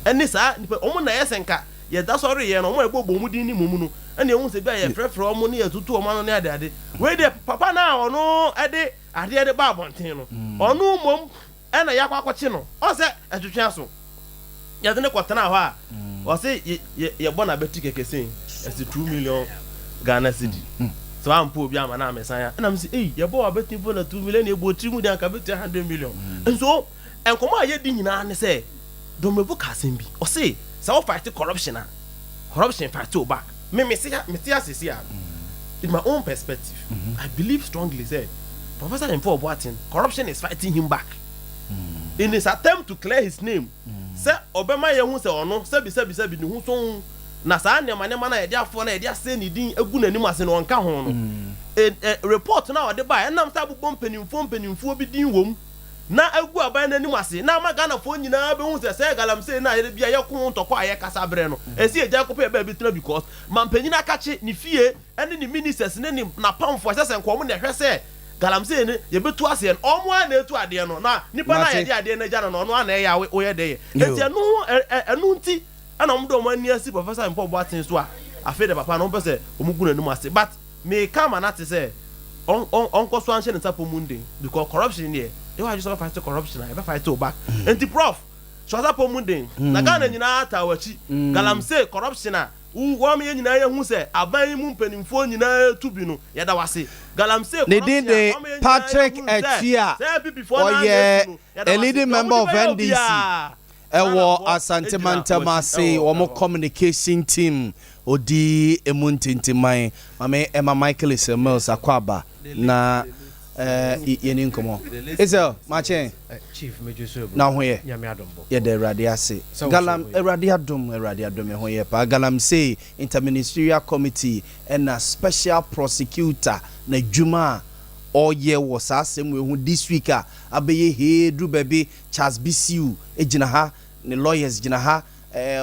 ene sa omo na yesenka ye da sorry ye no omo egbo mu din ni mumu no ene hu se bia ye frefre omo ne ye tutu omo no ni ade we de papa na ono ade ade ba abonten no ono mom ene yakwa kwachi no o se etwetwe aso ya dene kwatana ho a o se ye bona beti kekesin esi 2 million Ghana cedi so ampo obi ama na amesan ya na me se ye bo abeti for na 2 million e bo tri mu dan ka beti 100 million so enkomo aye di nyina ne se do mebu kasen bi o se o fight corruption fight to back me see asesi in my own perspective I believe strongly say Professor Info Boatin corruption is fighting him back in his attempt to clear his name. Say Obama ye hu se ono se bi ni hu so na sa ne ma na ye dia fo na ye dia se ni din egu na ni ma se no nka ho no report na ode ba enam sa bubom penimfo bi din wom na egu aban na ni ma se na ma Ghana fo nyina be hu se galamsey na ye bia ye ko ntoko aye kasa bre no esi eja ko pe bi tena because man panyina kache ni fie ene ni ministers ne ni na pamfo se nko mo ne hwe se galamsey ne ye betu ase en omo a na etu ade no na nipa na ye de ade na ja no no na ya we ye de ye enti enu nti ana mo do mo ani asi Professor Info Boatin so a afei de papa no pese omugu na num ase but me come and that say on so anhye ne tapo munde because corruption here you are just fight corruption I fight to back and the prof so tapo munde na Ghana nyina ata wachi galamsey corruption a wo me nyina ye hu se aban mu mpanimfo nyina tubi no ye da wase galamsey corruption ne Patrick Etia a leading member of NDC ewo Asante Mantamase wo communication team odi emuntintimai mame Emma Michael Ismails akwaba na yeni nkomo Isel mache chief mejuso na hoye nyame adombo ye de Awurade ase galam Awurade adom hoye pa galam say interministerial committee and a special prosecutor na djuma oye was asem we hu this week abeye he dru baby Charles BCU ejina ha ne lawyers jina ha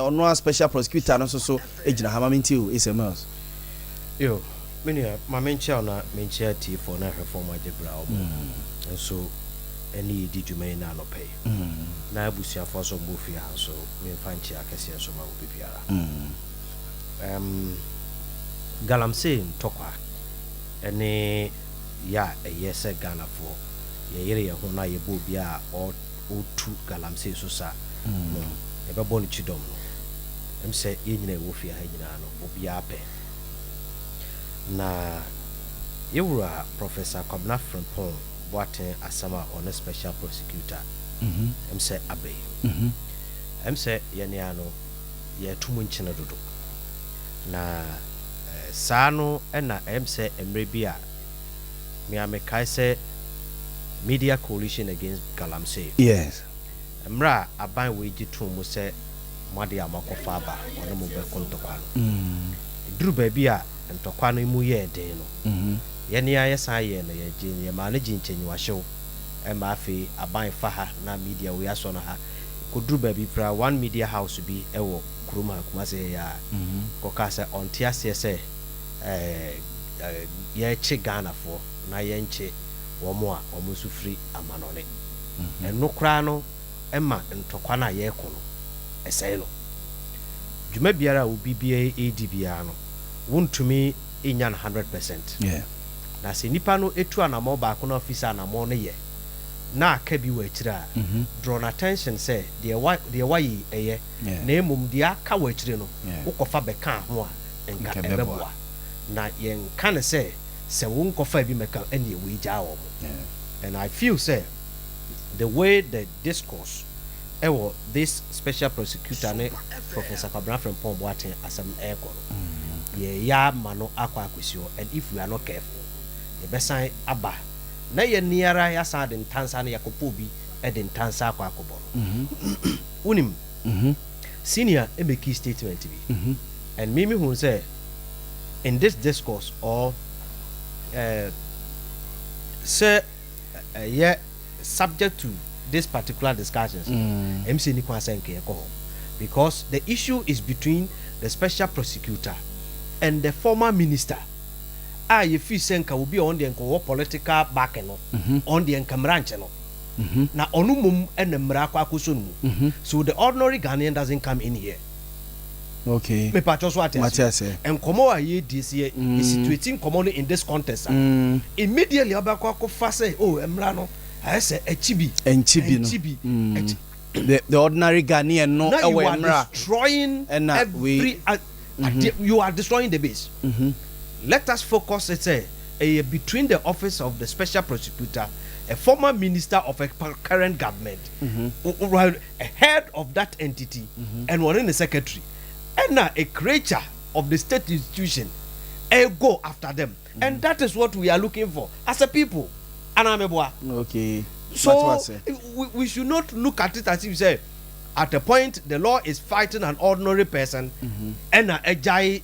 ono special prosecutor no so ejina ha mamenti o SMS yo menia mamencha na mencha ti for na reform adebra o so any di djuma na no pay na abusia for so bofi ha so me fanchi akese so ma obibiara galamsey ntokwa ene ya yese Ghana for ye yere ye ho na ye bo bia o tu galamsey so sa e be bo ni chidom no em se ye nyina wo fi ha nyina no obi ape na yewura Professor Kwabena Frimpong boaten asama on a special prosecutor em se abe em se ye ne ano ye tumu nchina dodo na sano ena em se emre bia me amekai say media coalition against galamsey yes emra aban we jitu mu say made amakofa aba ono mo be kontokwa no duru ba bia ntokwa no mu ye den no ye ne ayesa ye na ye je ye ma na jinchenyi wa hyew e ma afi aban fa ha na media we aso no ha ko duru ba bi pra one media house bi e wo kuruma kuma say ya ko ka say on tia say ye che Ghana for na ye nche womo a womo su free amanone eno kra no ema ntokwa na ye ko no esai no djuma biara obi bia adbia no wontumi enya 100% yeah na se nipa no etu anamo ba ko na officer anamo no ye na aka bi wa akira draw attention say the why eye na emum dia aka wa akire no ukofa beka ho a enka ebeboa na yen kan say se won kofa bi meka ene we ja wo and I feel say the way the discourse this special prosecutor ne Professor Kwabena Frimpong boaten asem eko ye ya mano akwa akwesio and if we are not careful the besan aba na ye niara ya sa de ntansa na yakopo bi e de ntansa akwa akobo unim senior emeki statement bi and mimi who say in this discourse or say yeah subject to this particular discussions MC ni kwa senke ko because the issue is between the special prosecutor and the former minister you feel senka will be on the enko political back no on the enkamranche no na onumum enemra kwa kusunu so the ordinary Ghanaian doesn't come in here. Okay. Me patcho what and komo aye this year is situating common in this context immediately obakwa ko fa say oh emra no I say echibi no the ordinary Ghanaian no you are destroying and every you are destroying the base. Let us focus between the office of the special prosecutor, a former minister of a current government, a head of that entity, and one in the secretary, and now a creature of the state institution, go after them. And that is what we are looking for as a people. Okay. So we should not look at it as if you say, at a point the law is fighting an ordinary person and a jai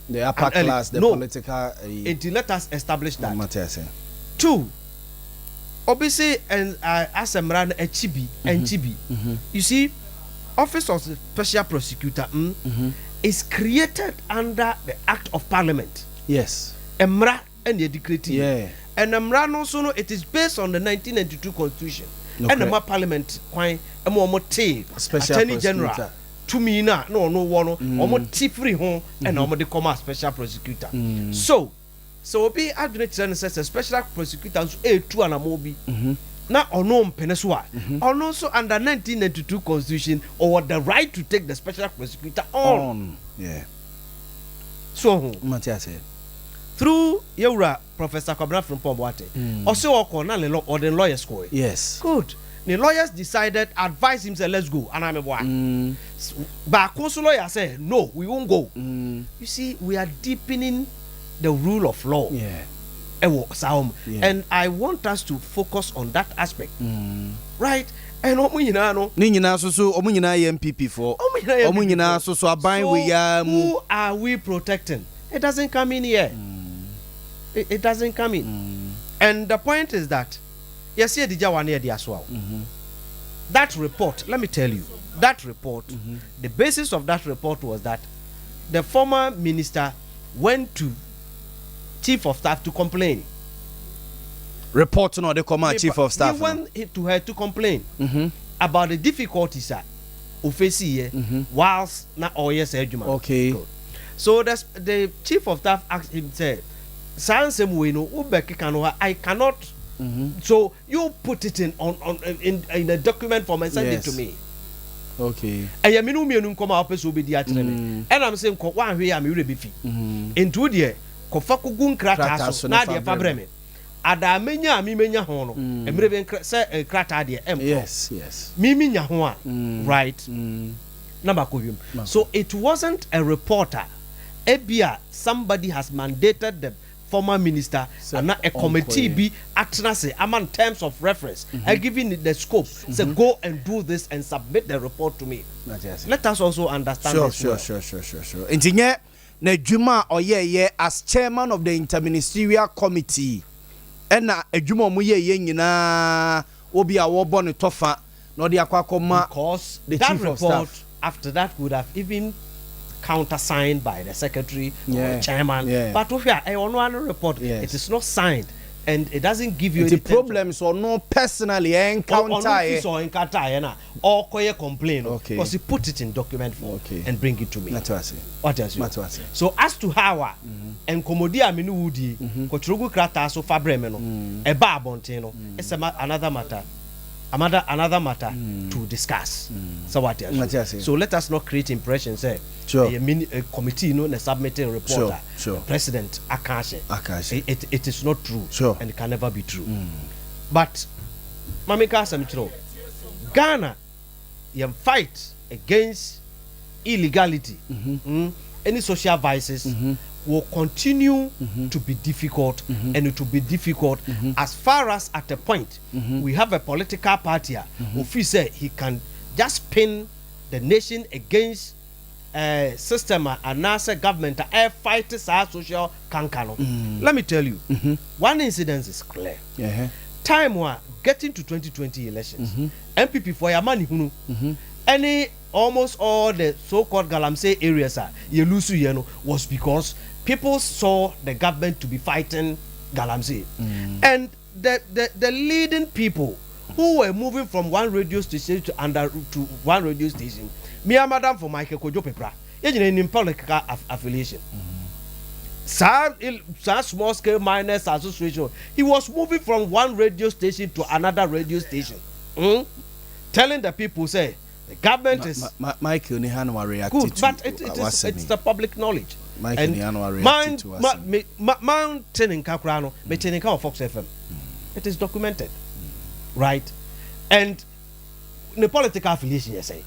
the upper class, the political. Until let us establish that. Two, obviously, and as a man, a chibi and chibi. You see, office of the special prosecutor is created under the Act of Parliament. Yes. Emra and the decree. Yeah. And Emra also it is based on the 1992 Constitution. Okay. And the Parliament, Attorney General to me na no one omo tifri ho and omo de come as special prosecutor so obi adwene kire no say special prosecutor so etu anamo bi na ono mpene so a ono so under 1992 constitution or the right to take the special prosecutor on yeah so Matthias said through Yura Professor Kwabena from Pomboate also oko na le or the lawyers go yes good the lawyers decided advise him say let's go and I'm boy but council lawyer say no we won't go you see we are deepening the rule of law yeah and I want us to focus on that aspect right and omunyina no ni nyina so omunyina MPP for omunyina so aban we ya who are we protecting? It doesn't come in here. It doesn't come in. And the point is that yes, here the one here the as well. That report, let me tell you, that report, the basis of that report was that the former minister went to chief of staff to complain. Report no the command chief of staff. He went to her to complain about the difficulties ofesi here whilst na oyes ejuma. Okay. So that's the chief of staff asked him say sansem we no I cannot so you put it in a document form and send it to me. Okay. I mean no come up so be dia and I'm saying ko wan hwe am we be fi. Into there ko fa ko gun krata so na de fa breme. Ada menya mi menya ho no emre be say krata de em. Yes. Mi nya ho a right. Na ba ko hwem. So it wasn't a reporter. Ebia somebody has mandated the former minister and a committee be acting say in terms of reference and giving it the scope say go and do this and submit the report to me. Let us also understand this. Sure. Intinye na djuma oyeye as chairman of the interministerial committee ena adwuma omo yeye nyina obi a wo bo ne tofa na odi akwakoma because the that chief report of staff after that would have even countersigned by the secretary or the chairman but if you report it is not signed and it doesn't give you any problems or no personally encounter or complain because he put it in document form and bring it to me. What else? So as to how and komodi aminu wudi kotrogu krata so fabreme no eba abonte no it's another matter to discuss. So what else? So let us not create impression say a committee no submitting a report president akashe it is not true and it can never be true. But mamika samtro Ghana you fight against illegality any social vices will continue to be difficult and it will be difficult as far as at a point we have a political party who feel say he can just pin the nation against system and NASA government fight social cancano. Let me tell you one incident is clear. Time we getting to 2020 elections MPP for your money any almost all the so-called Galamsey areas was because people saw the government to be fighting Galamsey and the leading people who were moving from one radio station to one radio station me and madam for Michael Kojo Pepra in political affiliation small scale miners association he was moving from one radio station to another radio station telling the people say the government is Michael Nihano reacted good, but it's the public knowledge. Michael Nihano reacted to us. Mountain in Kakrano, Mechenika of Fox FM. It is documented, right? And the political affiliation, you say.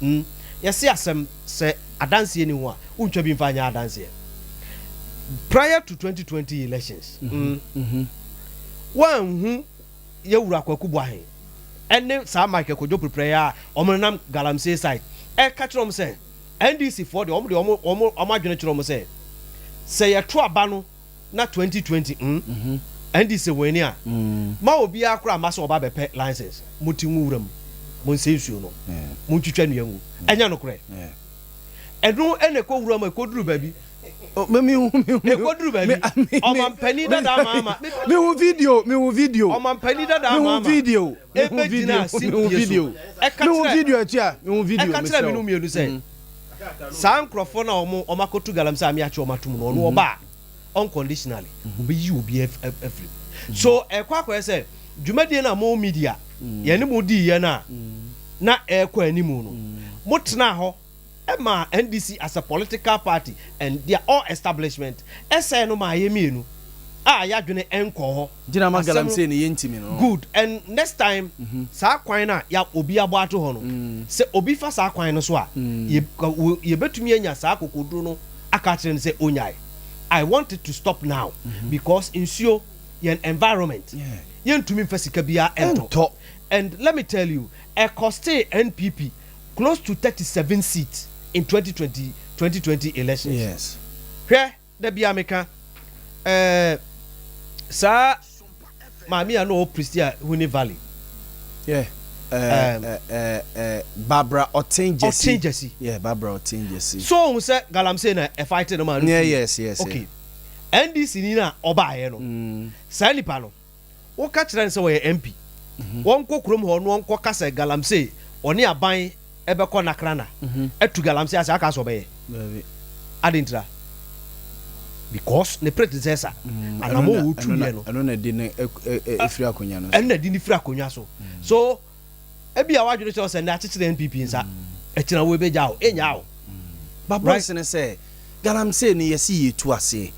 You see, some say I dance anyone. Uncho bin fanya dance here. Prior to 2020 elections, one who you were kubwahi. And then some Michael Kojo prepare omonam Galamsey side catch them say NDC for the omo say a true abano na 2020 NDC wenia ma obi akra maso oba bepe license muti nwuram mon say isuo no mon twitwa nuangu enya no kore eno ene ko wuram ko duru ba bi Me ekoduru ba mi o man pani da mama me wo video o man pani da mama video e be dina video e ka video me wo video e ka tira me no mienu say san crofo na o makotu galamsey ami achi o matum no no oba unconditionally obi yi obi every so e kwa say dwumadie na mo media ye ne mo di ye na e kwa animu no mo tena ho Emma NDC as a political party and their all establishment ese no ma yemienu ya dwene enko ho gina magalamsey ne yentimi no good and next time sa kwan na ya obi abo ato ho no se obi fa sa kwan no so a ye betumi anya sa kokoduro no aka kire ne se onyai I want it to stop now because insuo yen environment yentumi fa sika bia ento and let me tell you a cost NPP close to 37 seats in 2020 elections. Yes. Here, the Biameka, sir, Mammy, I know Pristia Huni Valley. Yeah. Barbara Otin-Jesse. Yeah, Barbara Otin-Jesse. So, sir, Galamsey, a fighter man. Yeah, yes. Okay. NDC Nina Oba, no. Sally Pano. What catch them so MP? One cook room or one cockasa Galamsey, or near buying. Ebe ko nakrana etu galamsey asa aka so be adintra because the predecessor anamo utu ye no eno na di ne efiri akonya no eno na di ni firi akonya so ebi a wadwere so say na achichere NPP nsa ekira wo be jawo enya wo babra se ne say galamsey ne yesi yetu ase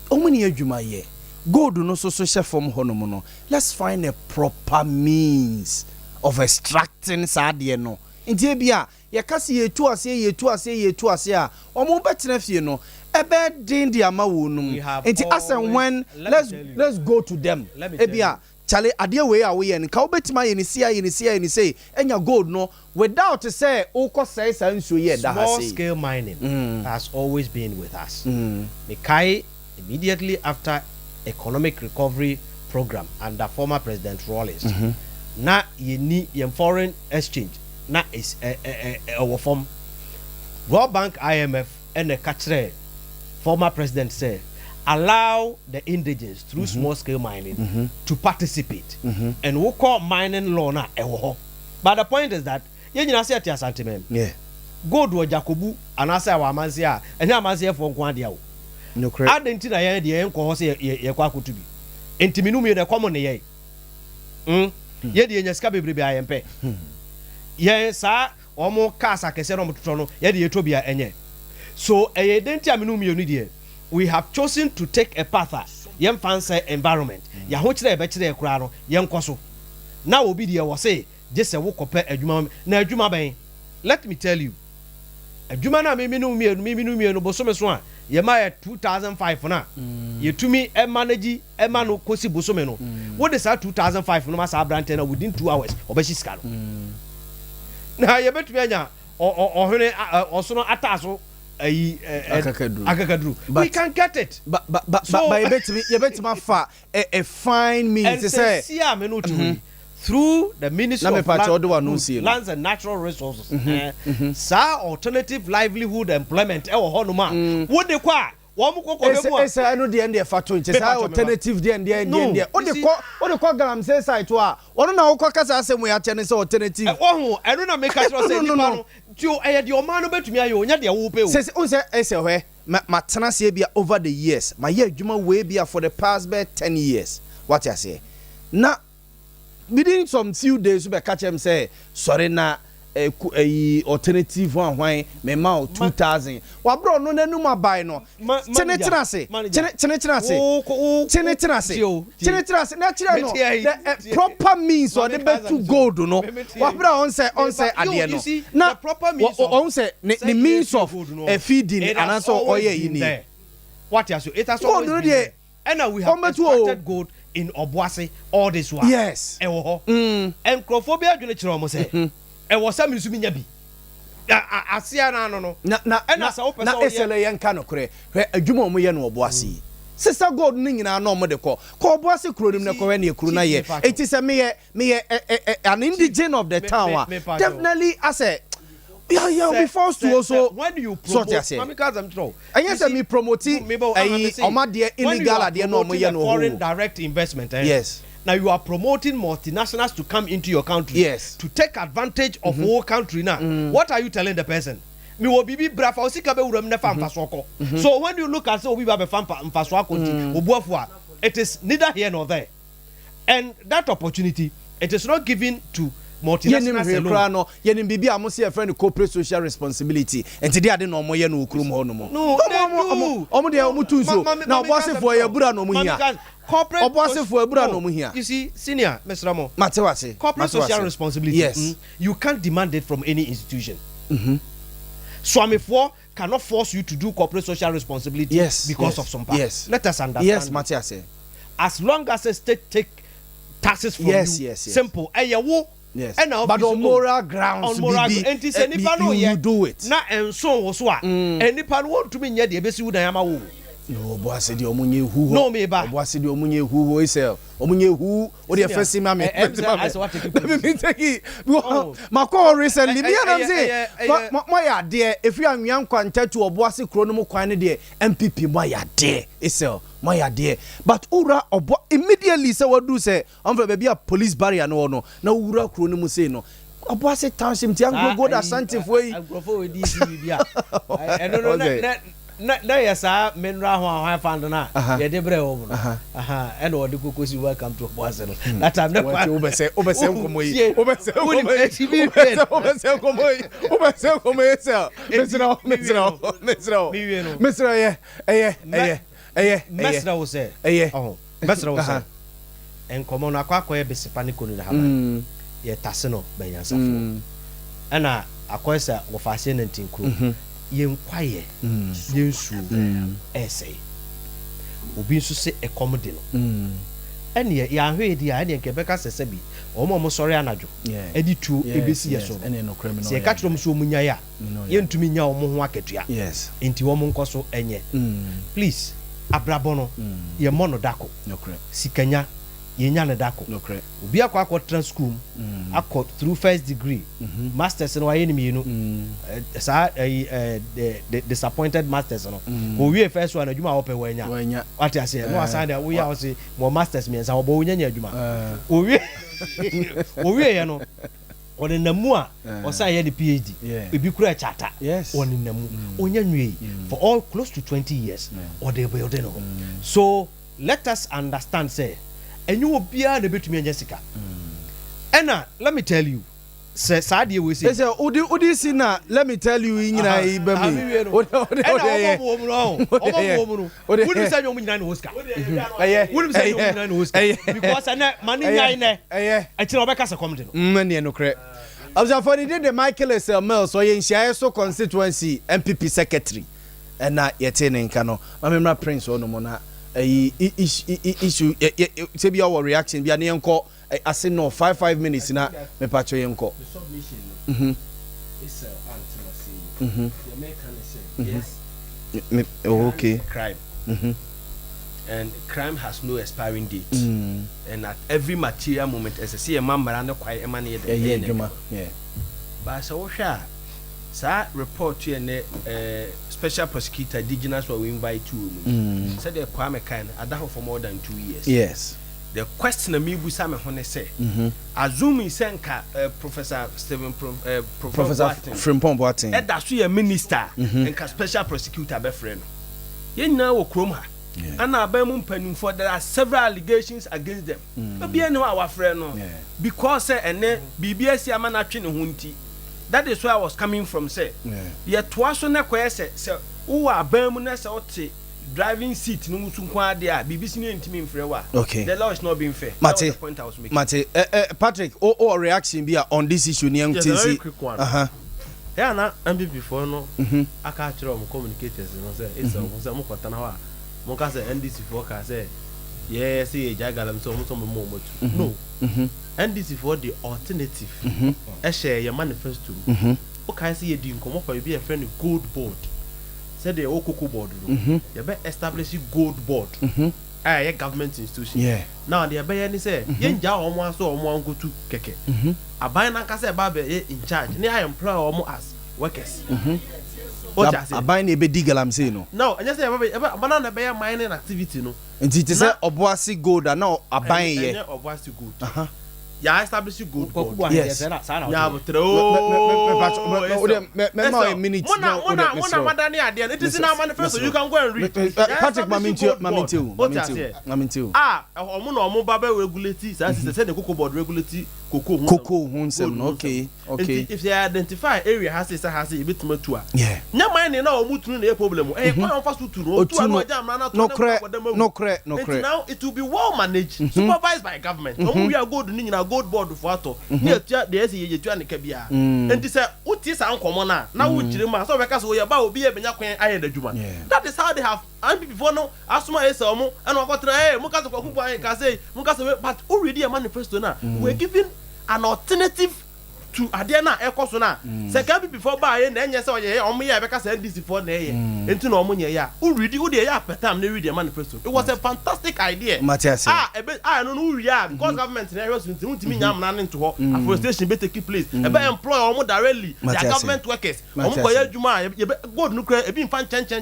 omuni adwuma ye gold no so chefom hono no let's find a proper means of extracting sadie no ntie bia ye kase yetu ase a omo betena fie no ebe din dia ma wonum nti asen when let's go to them ebia chale ade we a we ye nka obetima ye ni say enya gold no without say ukosai sanso ye da ha small scale mining has always been with us Mekai immediately after economic recovery program under former President Rawlings na ye ni ye foreign exchange na is our form World Bank IMF and the catcher former president said allow the indigenous through small scale mining to participate and we call mining law na but the point is that you know say at sentiment gold wo Jacobu and asa wa amanse a enya amanse for nko ade awo no correct adenti na ye de enko ho say ye kwa akotu bi entiminu mi de common ye ye de enya ska bebrebe ayempe ye sa omo kasa kese no mototo no ye de etobia enye so denti aminu mienu de we have chosen to take a path yem fancy environment ya ho kire be kire ekura no ye nkoso na obi de wo say je se wo kope adwuma na adwuma ben let me tell you adwuma na miminu mienu bosome so a ye ma 2005 na ye tumi manage no kosi bosome no what is that 2005 no ma sa brante na within 2 hours obeshi ska no na ye betu anya ohene osono ataso akakadru we can get it but ye betimi fa a fine means to say through the Ministry of Lands and Natural Resources sa alternative livelihood employment honoma wo de kwa wo mo kokode mu esa no de ende fato nche sa alternative de ende o de ko galamsey site a ono na wo kasa asemu ya chene se alternative eno na make sure say nipa no tio de o man no betumi ayo onya de wo pe o se ese hwe ma tena se bia over the years ma ye adwuma we bia for the past 10 years what you say na within some few days we catch him say sorry na alternative one why me ma 2000 wa bro no nanum abai no chenetira se na kire no the proper means or the better gold no wa bro on say ade no na on say the means of feeding and also oil in what you say it has always been and we have extracted gold in Obuasi all this while yes and crophobia dwene kire omo say e wo sam nsu minya bi asia na no na sa wo pese na esele ye nka no kure hwe adwuma omo ye no Obuasi sister gold ni nyina na omo de ko Obuasi kuro nim ne ko we na ekuru na ye eti se me an indigene of the town definitely as a Yeah, be forced to also. When you promote, and yes, me promoting illegal foreign direct investment. Yes. Now you are promoting multinationals to come into your country. Yes. To take advantage of whole country now. What are you telling the person? Me will be brave. I see kabe uram nefa mfasoko. So when you look at say obi ba be fampa mfasoko nti obuafua, it is neither here nor there. And that opportunity, it is not given to multinationals alone. Yenim bibi amusi a friend corporate social responsibility. And today I didn't know moye no ukrum ho no mo. No, omo de omo tunso. Na obose for ye bura no mo hia. Corporate obose for bura no mo hia. You see, senior, Mr. Ramo. Matewase. Corporate social responsibility. Yes. You can't demand it from any institution. Swami4 cannot force you to do corporate social responsibility because of SOMPA. Yes. Let us understand. Yes, Matewase. As long as a state take taxes from you, simple. Yes. But on moral grounds, you do it. Na and so was what? And Nipan want to be near the best with Yamawu. No, boss, the Omunye who no me ba. Boss, the Omunye who is Omunye who or the first mammy. Mako recently, me and say, my dear, if you are young quantet to a bossy chronomo quantity, MPP, my dear, is my dear. But Ura immediately say what do say, on the baby a police barrier no, no Ura chronomo say no. A bossy township, go that Santa way. I don't know. Na yesa menra ho ahwan fund na ye de bre wo no and o de kokosi welcome to Boaseno that time na kwa obese nkomo yi mesra wo se enkomo na kwa ye besipa ne konu da ha ye tase no banyansafo ana akoyesa wo fa se 19 kro yen kwaye yen su essay obi nso se ekomode no ene ya hwe di a ene nke beka sese bi omo sori anadwo edi tu ebesi yeso ene no criminal se ka trom so munya ya yentumi nya omo ho aketua enti omo nkoso enye please abrabo no ye mono dako sikanya yenya ne dako obi akwa trans school akọ through first degree masters no aye ni mienu the disappointed masters no ko wie first one adwuma wo pe wanya what you say no aside we ya say mo masters me nsa wo bo nya adwuma o wie ye no on namu a o say ye the PhD ebi kura chata on namu onya nwe for all close to 20 years or they build no so let us understand say and you will be a bit to me, Jessica. Anna, let me tell you, Sadia will say, Udisina, let me tell you, in because I know money, I tell Rebecca's a comment. Many no credit. I was for the Michael S. Mel, so in Shiaso constituency, MPP secretary, and not yet in Cano. I'm Prince or no mona. Issue say be our reaction be an enko I say no 5 minutes na me pacho enko the submission is the American say yes okay crime and crime has no expiring date and at every material moment as I see a man and quite a man yeah but so sir report to a special prosecutor indigenous were invite to said they Kwame Kane adaho for more than 2 years. Yes. The question me busa me hone say azumi senka Professor Stephen Professor Frimpong Boateng e da so ye minister enka special prosecutor be frɛ no ye nyina wo krom ha ana abamu mpanimfo there are several allegations against them obi ene wa frɛ no because ene bibia si ama na twe ne ho nti. That is where I was coming from. Say, yeah, twice on a question. Say, who are Bermudas or driving seat? No, Musunkwa, they are BBC and Timmy Frewa. Okay, the law is not being fair. Mate, the point I was making. Mate, Patrick, or reaction be on this issue? Yes, a very quick one. Yeah, na MPP before no. I can't tell them communicators. You know, say it's a mukotanawa. Moka say NDC for say, yeah, see, Jagalam so much. No. NDC for the alternative. Share your manifesto. Okay, see you doing come up be a friend gold board. Say the Okoko board. You better establish a gold board. A government institution. Yeah. Now the Abayani say, Yenja or one so or one go to Keke. A Bayana Casa Babe in charge. Near I employ almost as workers. Aban na ebe di galamsey no. No, and just say banana be mining activity no. Nti it is Obuasi gold and now aban ye. Obuasi gold. Ya establish gold board. Yes. Ya but a minute now. Mona madani ade. It is in our manifesto. You can go and read. Patrick Mamintiu. Omo na omo ba be regulate. Say the cocoa board regulate cocoa. Cocoa hunsem. Okay. If they identify area has a bit more to. Yeah. Nya mine na omo tunu na problem. Eh, kwa fast to no. No correct. Now it will be well managed, supervised by government. We are good ni na gold board for ato. Here the say ye tua ne ka bia. And say uti sa nkomo na wujire ma so be ka so ye ba obi e benya kwen aye adwuma. That is how they have and before no asuma ese omo and wakotra mu ka so kwaku an ka say mu ka so but already a manifesto na we giving an alternative to adena ekoso na se ka before ba ye na enye se oye omo ye be ka say NDC for na ye enti na omo nye ya already wo de ya petam na read the manifesto. It was a fantastic idea. no because government na area so ntimi nyam na nto ho afforestation be take place e be employ omo directly their government workers omo ko ya adwuma ye gold no kra e bi mfa chen e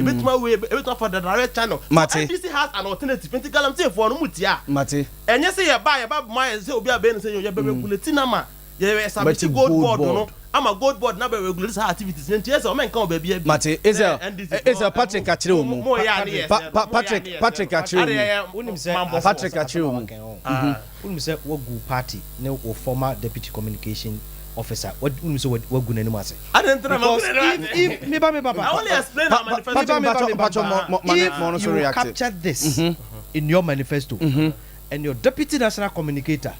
be tuma we e be tuma for the direct channel. NDC has an alternative enti galamsey for no mutia enye se ye ba my say obi abe no say ye be regulate na ma ye establish gold board no ama gold board na be regulate her activities nti yes o men kan ba bia Mate is Patrick Achire omu Patrick Achire unim say Patrick Achire omu unim say wogu party ne wo former deputy communication officer unim say wogu nanim ase if me ba I only explain how manifesto if you capture this in your manifesto and your deputy national communicator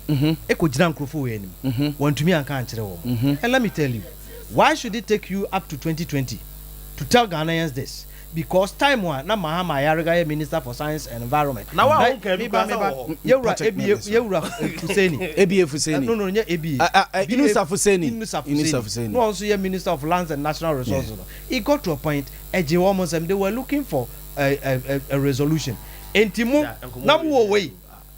ekojina nkrofo we anim wantumi anka ankyere wo and let me tell you why should it take you up to 2020 to tell Ghanaians this? Because time one na Mahama Yarega Minister for Science and Environment na wa won kan yewura Fuseni no nye Inusa Fuseni no also ye Minister of Lands and Natural Resources. It got to a point they were looking for a resolution entimu na wo way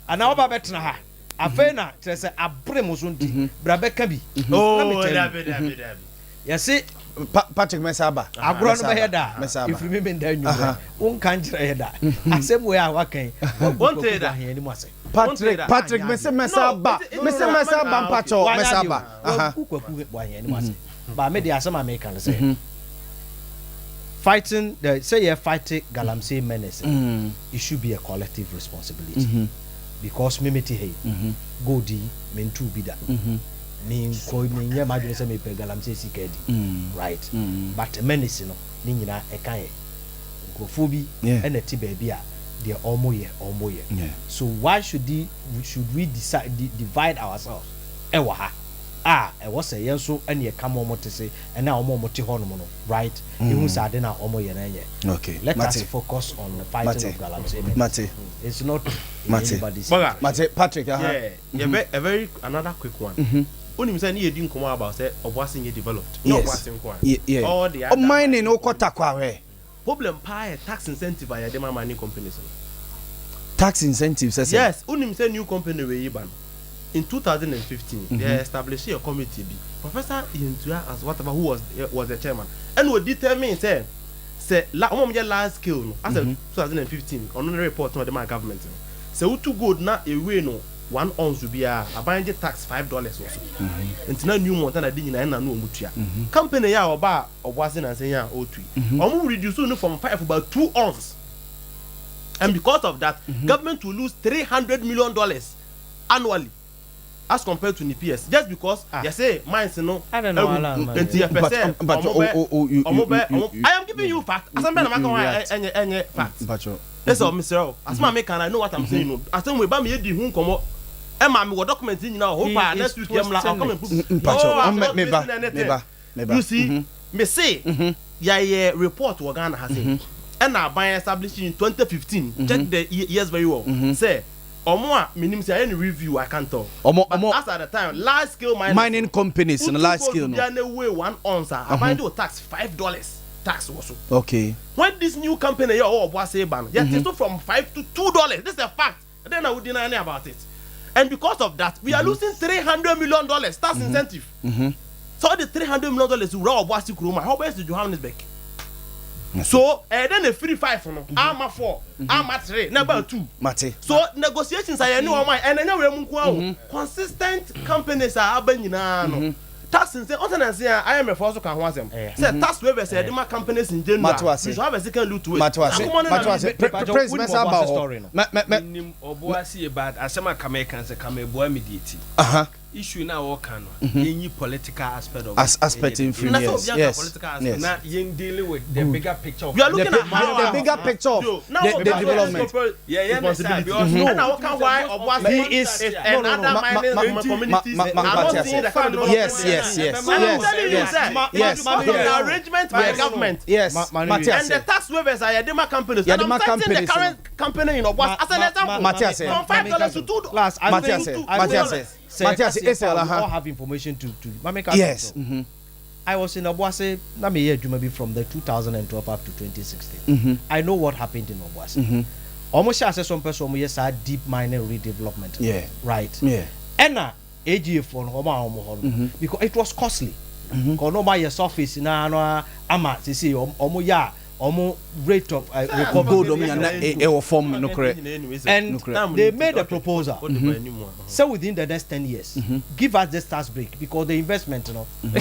ana oba betna ha afena trese abre mo so nti brabeka bi yesi Patrick Mesaba agro no be heda if you remember that you won kan jira heda asem we awakan won te da he ni mo ase Patrick Mesaba mpacho Mesaba kwaku bo he ni mo ase ba me dey asem American say fighting say you fighting galamsey menace it should be a collective responsibility. Because mimeti hey godi mentu bida ni ko ni nya madwe se me pe galamsey sikedi right but menace no ni nyina e kan e grofo bi e na ti ba bia de omoye so why should we divide ourselves e wa ha e was say yenso ene e kam omote se e na omote ho no right ehun sa de na omoye na enye okay let us focus on the fighting of galamsey. It's not Mate Patrick a very another quick one. Only say ni edi nkomo about say Obuasi ye developed no Obuasi nko all the other mining o kota kwa we problem pa tax incentive by the mining companies. Tax incentives yes only say new company we ban in 2015 they established a committee Professor Yentua as whatever who was the chairman and we determine say last scale no as 2015 on the report to the government say we too good na a way no 1 ounce be a buying tax $5 also and na new month na di nyina na no omutua company ya oba Obuasi na say ya o tui omu reduce no from 5 about 2 ounces and because of that government will lose $300 million annually as compared to NPS just because you say mines no I don't know I am giving you fact as I'm any fact yes Mr. as my make I know what I'm saying no as we ba me di hu nkomo e ma me document ni na ho pa next week dem la come and put you see me say ya report we Ghana has say and na ban established in 2015 check the years very well say omo a minim say any review I can't tell omo as at the time large scale mining companies in large scale no they way 1 ounce I buy do tax $5 tax also okay when this new company here Obuasi ban yet so from $5 to $2 this is a fact then I would deny about it and because of that we are losing $300 million tax incentive So the $300 million to raw Boasi Kuruma, how best to Johannesburg? So, then a free 5 no, I'm 4, I'm 3, number 2. Mate. So negotiations I know my and I know consistent companies are happening. Tax and say, I am a force can want them. Say tax waivers say the companies in general. You have a second loot to it. Matwase. Prince Mesa about Obuasi about asema Kameka say Kame boy mediate. Issue now all can any political aspect of aspect in free. Yes. Now you dealing with the bigger picture. We are looking at the bigger picture of the development. Yeah, now can why Obuasi is another mining communities. Yes. Arrangement by government. Yes. And the tax waivers are Yadima companies. And I'm citing the current company in Obuasi as an example. From $5 to $2. Matthias, all have information to yes. I was in Obuasi, let me hear Jumabi from the 2012 up to 2016. I know what happened in Obuasi. Almost as some person, yes, deep mining redevelopment. Yeah. Right. Yeah. And AGF on because it was costly. Because nobody surface na ama see ya rate of recovery and they made a proposal. So within the next 10 years, give us this tax break because the investment, you know. The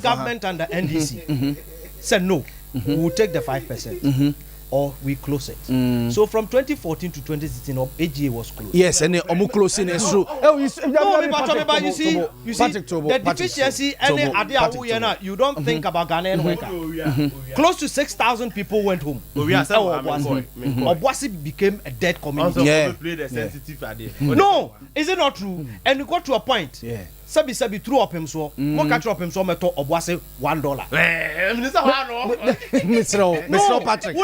government and the NDC said no, we will take the 5%. Or we close it. So from 2014 to 2016, AGA was closed. Yes, and the closing is true. You see, the deficiency, you don't think about Ghanaian worker. Close to 6,000 people went home. Obuasi became a dead community. No, is it not true? And you got to a point. Sabi threw up him so. Mo catch up him so me to Obuasi $1. Mr. Patrick.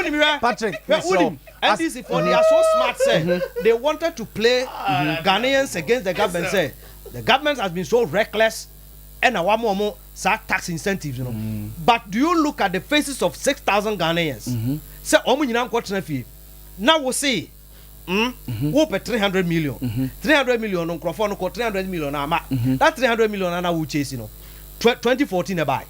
And this is for they are so smart. Say they wanted to play Ghanaians against the government. Say the government has been so reckless, and now one more tax incentives, you know. But do you look at the faces of 6,000 Ghanaians? Say now we'll see. Who pay 300 million? 300 million on Crawford, 300 million. That 300 million I will chase, you know. 2014 a buy,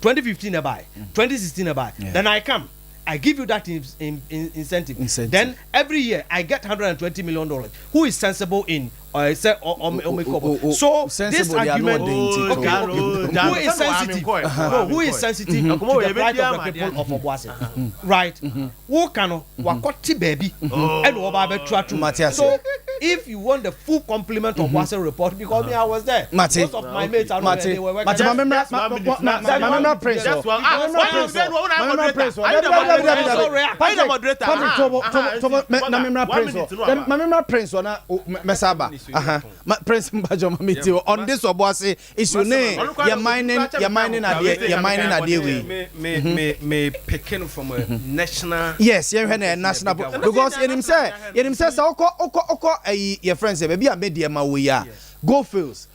2015 a buy, 2016 a buy. Then I come. I give you that incentive. Then every year I get $120 million. Who is sensible in say so this argument who is sensitive? Who is sensitive to the right of the people of Obuasi? Right? Who can wakoti baby and obabe. So if you want the full complement of Obuasi report, because me I was there. Most of my mates are not there. They were working. Prince Mbajo Mamiti on this Obuasi issue you're mining me picking from a national yes national because in himself oko your friends say maybe a media ma we ya go fields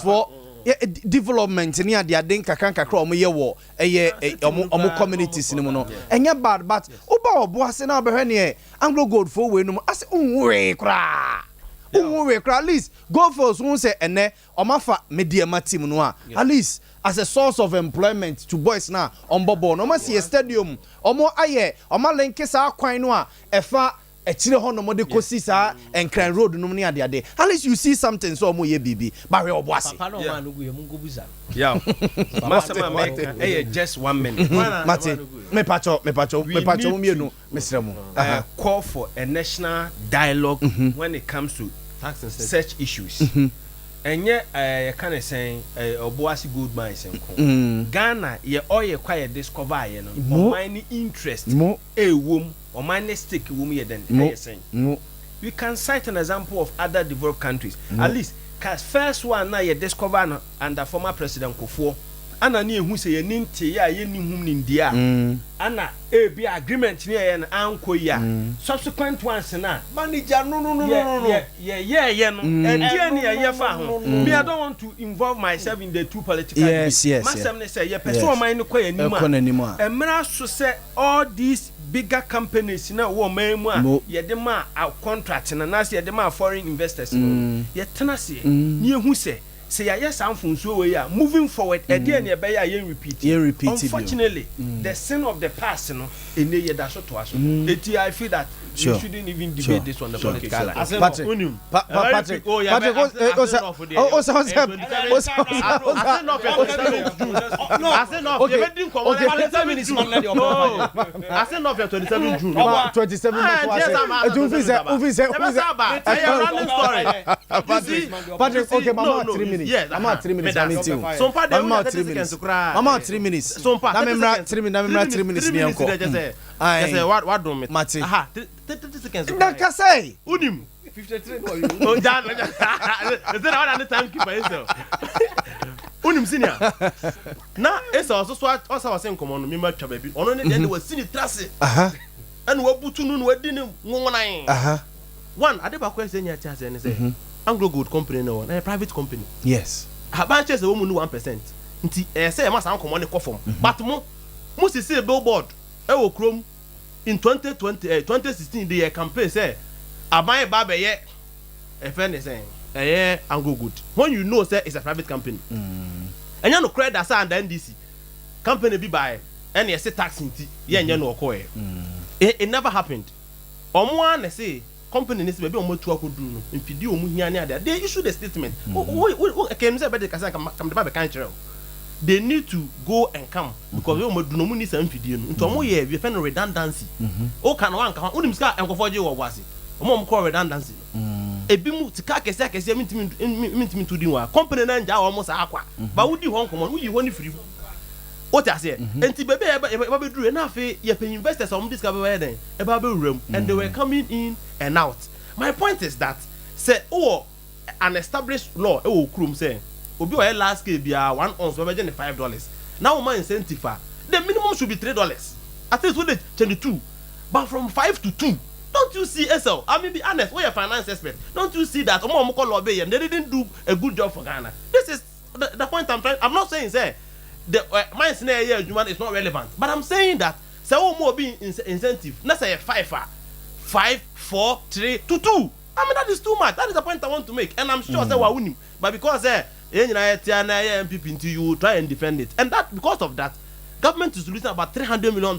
for development ni ade aden kakra omo ye wo omo communities ni mo no enya bad but oba Obuasi na obehwe ne Anglo Gold for we no ase unwe kra at least go for who say ene omafa media team no at least as a source of employment to boys now on bobo no ma see stadium omo aye oma lenke sa kwan no a efa echire ho no mo de kosi sa enkran road no ni ade at least you see something so omo ye bibi ba we Obuasi papa no ma no go ye mungo buza yeah masama make just 1 minute mate me pacho mienu mesremu call for a national dialogue when it comes to such issues. And yet, I kind of saying, Obuasi good mines and Ghana, ye all ye quiet discover, you know, mining interest, a womb or mining stick womb, then saying. We can cite an example of other developed countries, at least, because first one now ye discover under former President Kufuor. Ana ni ehu se ye ninti ya ye ni hum ni ndia ana e bi agreement ni ye na anko ya subsequent ones na manager no ye no and ni ye fa ho me I don't want to involve myself in the two political yes masem ne say ye person man ni kwa yanima emra so say all these bigger companies na wo man mu a ye de ma contract na na se ye de ma foreign investors no ye tena se ni ehu se ya yes amfunso we ya moving forward e dey na e be ya yen repeat unfortunately the sin of the past no ene ye da so to aso eti I feel that we shouldn't even debate this on the political line. Patrick, what do me? 30 seconds. Say unim 53 for you. Oh, Dan. Is that all the time keep yourself? Unim senior. Na esa also was saying come on me ma twa baby. Ono ne dey was sini trase. And we butu nu we di ne nwonan. One adeba kwa say nya cha say ne say Anglo Gold company no na private company. Yes. Ban chese wo mu nu 1%. Nti say ma san come on ko form. But mo si see billboard e wo krom in 2016 the campaign say aban ba be ye e friend is saying Anglo Good when you know say it's a private company and you no credit as and NDC company be buy and you say tax nti ye nya no okoe it never happened omo an say company nisi be omo tu akodu no impidi omo hia ne ade they issue the statement can say be the kasa come the ba be kan kire they need to go and come because we do no money some video no nto mo ye we find redundancy o kan wan kan unim ska enkofoje wo wase mo call redundancy ebi mu tika kese mintimi to din wa company na nja wo mo sa akwa ba wudi ho nkomo wo yi ho ni free o ta say enti bebe e ba be duru na afi ye pay investors on discover where then e ba be wuram and they were coming in and out. My point is that say an established law e wo krum say obi o last scale bia 1 ounce we be $5 now man incentive the minimum should be $3 at least we dey 22 but from 5 to 2 don't you see SL I mean be honest we are finance expert don't you see that omo call obey they didn't do a good job for Ghana. This is the point I'm not saying say the mine scenario here human is not relevant but I'm saying that say omo be incentive na say 5 4 3 to 2 I mean that is too much. That is the point I want to make and I'm sure say wa win but because MPP you try and defend it and that because of that government is losing about $300 million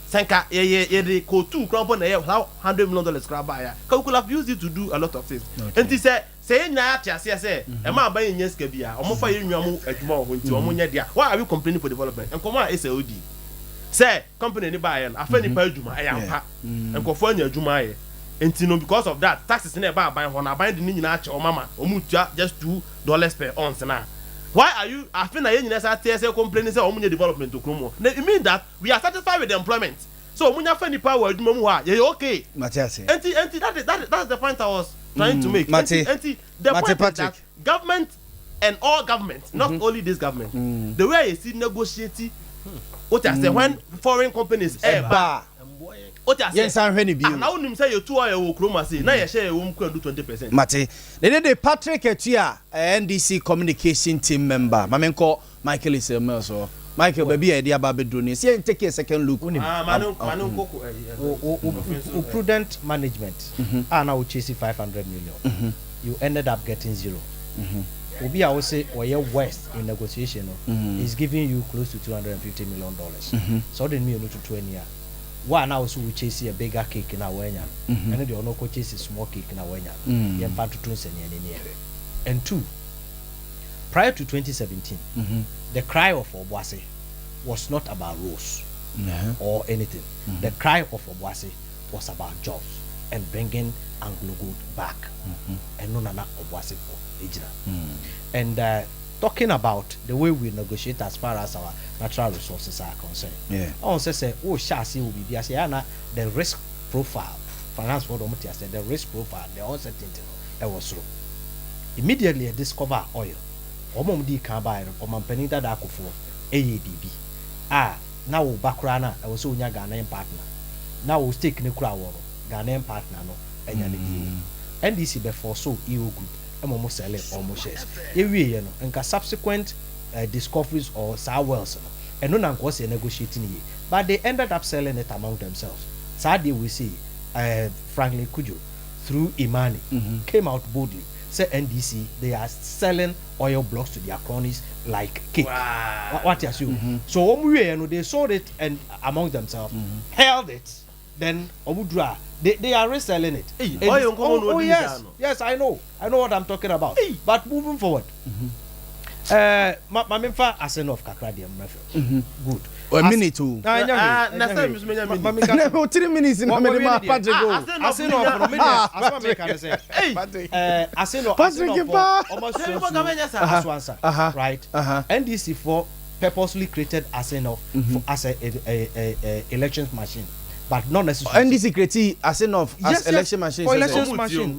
senka ye ko 2 crop on $100 million crab buy we could have used it to do a lot of things and he say nyina tia say e ma ban yen ska bia omo fa ye nwamu adwuma ho nti omo nya dia why are we complaining for development and come on SOD say company ni buy and afa ni pa adwuma e ampa enkofo anya adwuma ye enti no because of that taxes na ba ban ho na ban de ni nyina ache o mama omu tua just $2 per ounce na why are you after na nyina sa say complaining say omu nya development to kromo it mean that we are satisfied with the employment so omu nya fa ni power adwuma mu ha ye okay Matias enti that's the point I was trying to make enti the point is that government and all governments not only this government the way you see negotiating what I say when foreign companies yes san hwe ni bi na unim say you 2 oil wo kroma say na ye share wo mkwandu 20%. Mate the Patrick Etua NDC communication team member mamenko Michael Ismail so Michael baby e dia ba bedro ni say take a second look prudent management and now chase 500 million you ended up getting zero obi I will say oye west in negotiation is giving you close to $250 million so then me no to 20 years one also we chase a bigger cake in our wenya and the ono ko chase a small cake in our wenya yem pa to tun sene ni here and 2 prior to 2017 the cry of Obuasi was not about roads or anything the cry of Obuasi was about jobs and bringing Anglo Gold back and no nana Obuasi for ejina and talking about the way we negotiate as far as our natural resources are concerned. On say shasi will be the risk profile, finance for the risk profile, the uncertainty was through. Immediately I discover oil. Omomdi can buy or Mampenita Dako for AADB. Now Bakrana, I was so young Ghanaian partner. Now we'll take Nikra Ghanaian partner no and NDC before so EU group. Almost selling almost shares. You know, and subsequent discoveries or sour wells, and no one was negotiating. but they ended up selling it among themselves. Sadly, we see Franklin Kujo through Imani came out boldly. Say NDC, they are selling oil blocks to their cronies like cake. Wow. What you assume? So they sold it and among themselves, held it. Then Obudra, they are reselling it. Yes, I know what I'm talking about. But moving forward, Mamimfa Asen of Kakradium good. A minute too. 3 minutes in right? NDC4 purposely created Asen as a elections machine. But not necessarily. NDC created as election machine. For elections machine.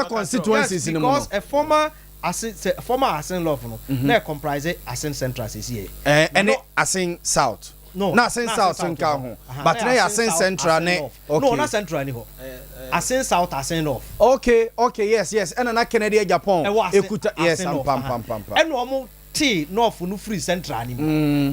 Constituencies in the because a former Asen law na comprise Asen Central here. And Asen South. No, Asen South in Kaho. But now Asen Central ne. No, not Central ni ho. Asen South, Asen North. Okay, yes. And na Canada Japan. Ekuta yes, pam. And no T North no free Central ni.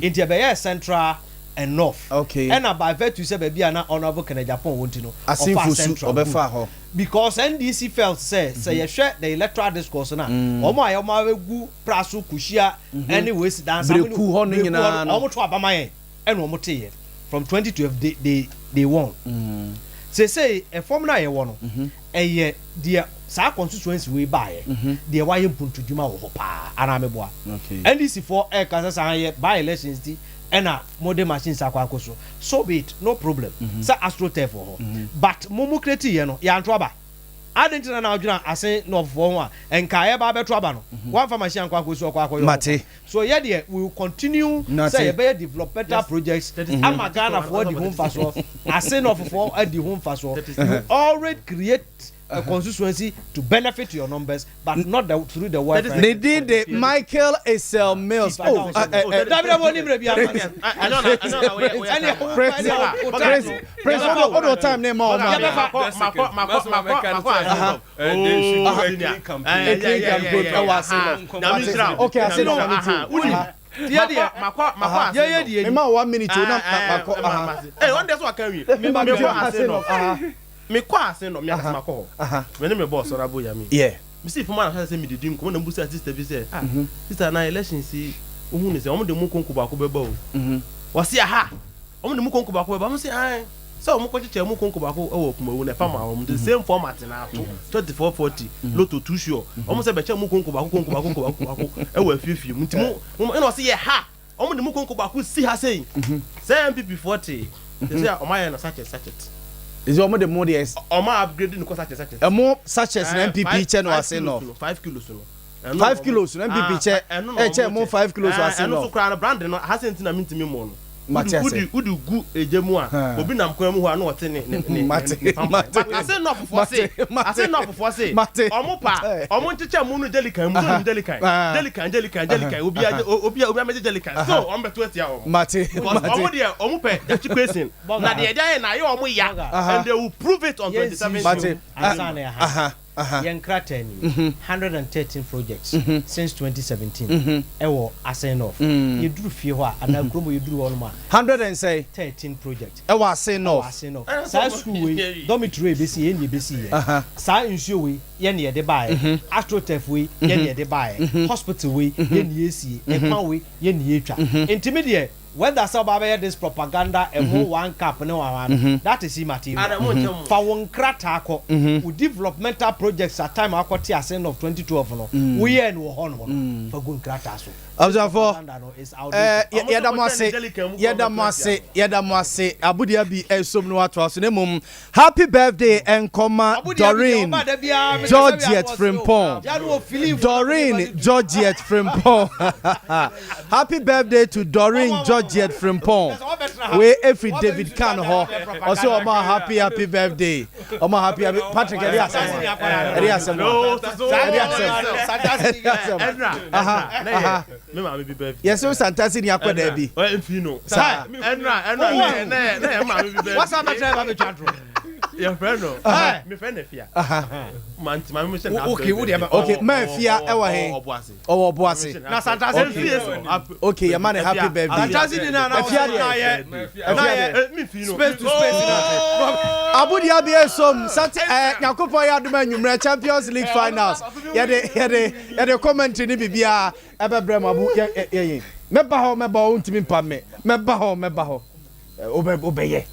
India be Central and North. Okay. And about virtue say baby na honorable Canada Japan want to know. Asen Fusu obefa ho. Because NDC felt say you share the electoral discourse na omo gu praso kushia anyways dance omo to abamaye and omo teye from 2012 they won say a formula ye won eye dia sa constituency we buy dia waye mpuntu djuma wo pa anameboa NDC for e kan say ye by elections di ena modern machines akwakoso so be it no problem say astrotef for but mumu create ye no ya ntoba adentina na odwuna ase no for ho a enka ye ba beto aba no one farm machine akwakoso akwakoyo so ye de we will continue say be developmental projects amagana for the home faso ase no for the home faso you already create a constituency to benefit your numbers, but not through the work. They did the Michael Esel Mills. President, all the time name all okay, I said no. 1 minute. Hey, one day so I can me kwa say no me asma ko me me boss orabo ya me yeah me see for man say me didim ko na mbusa sister bi say sister na election si ohun ni say omo de mu konko ba ko beba o wasi aha omo de mu konko ba ko beba mo say ai so omo ko chiche mu konko ba ko e wo kuma wo na farmer omo the same format na to 2440 lotto too sure omo say be che mu konko ba ko e wo afifi mutimu e no say ye ha omo de mu konko ba ko si ha say MPP 40 say omo ya na such is almost the more yes Oma upgrading because such a more such as an MPP chair no say no 5 kilos no 5 kilos no MPP chair chair more 5 kilos was say no so crown brand no hasn't na mint me mo no would gu ejemu a obi nam kwa mu ho na wote ne I say no for say omo pa omo nchicha mu no delican mu no delican obi ameze delican so on beto etia omo omo dia omo pe that question na the idea na ye omo ya and they will prove it on 27 Yankrateni 113 projects since 2017 ewo asen off you do fie ho ana kromo you do one ma 113 projects ewo asen off sa school we dormitory be see ye be see sa nsuo we ye ne de bae astrotef we ye ne de bae hospital we ye ne esi ekwan we ye ne etwa intermediate when that say this propaganda and one cap no one that is immaterial for one krata ko developmental projects at time akoti asen of 2012 no we end wo hono for good krata so observe yedamase abudia bi esom no ato so nemum happy birthday enkoma Doreen Georgette Frimpong happy birthday to Doreen Georgette Frimpong we every David can ho also oma happy birthday oma happy Patrick Eliasem me ma be birthday yes so fantasy ni akoda bi enfino enra ma be birthday what's up try ba me twadro Your friend no. Me friend Efia. Man, my mission. Okay, wo dey okay, man Efia e wa he. Oboase. Na Santa Fe. Okay, your man happy birthday. Santa Fe na Efia me feel no. Space to space na. Abu Dhabi esom sat Yakopon ya duma nwumre Champions League finals. Ye de commentary ni bibia ebebrem abu ye. Meba ho ntimi pam me. Meba ho. Obeye.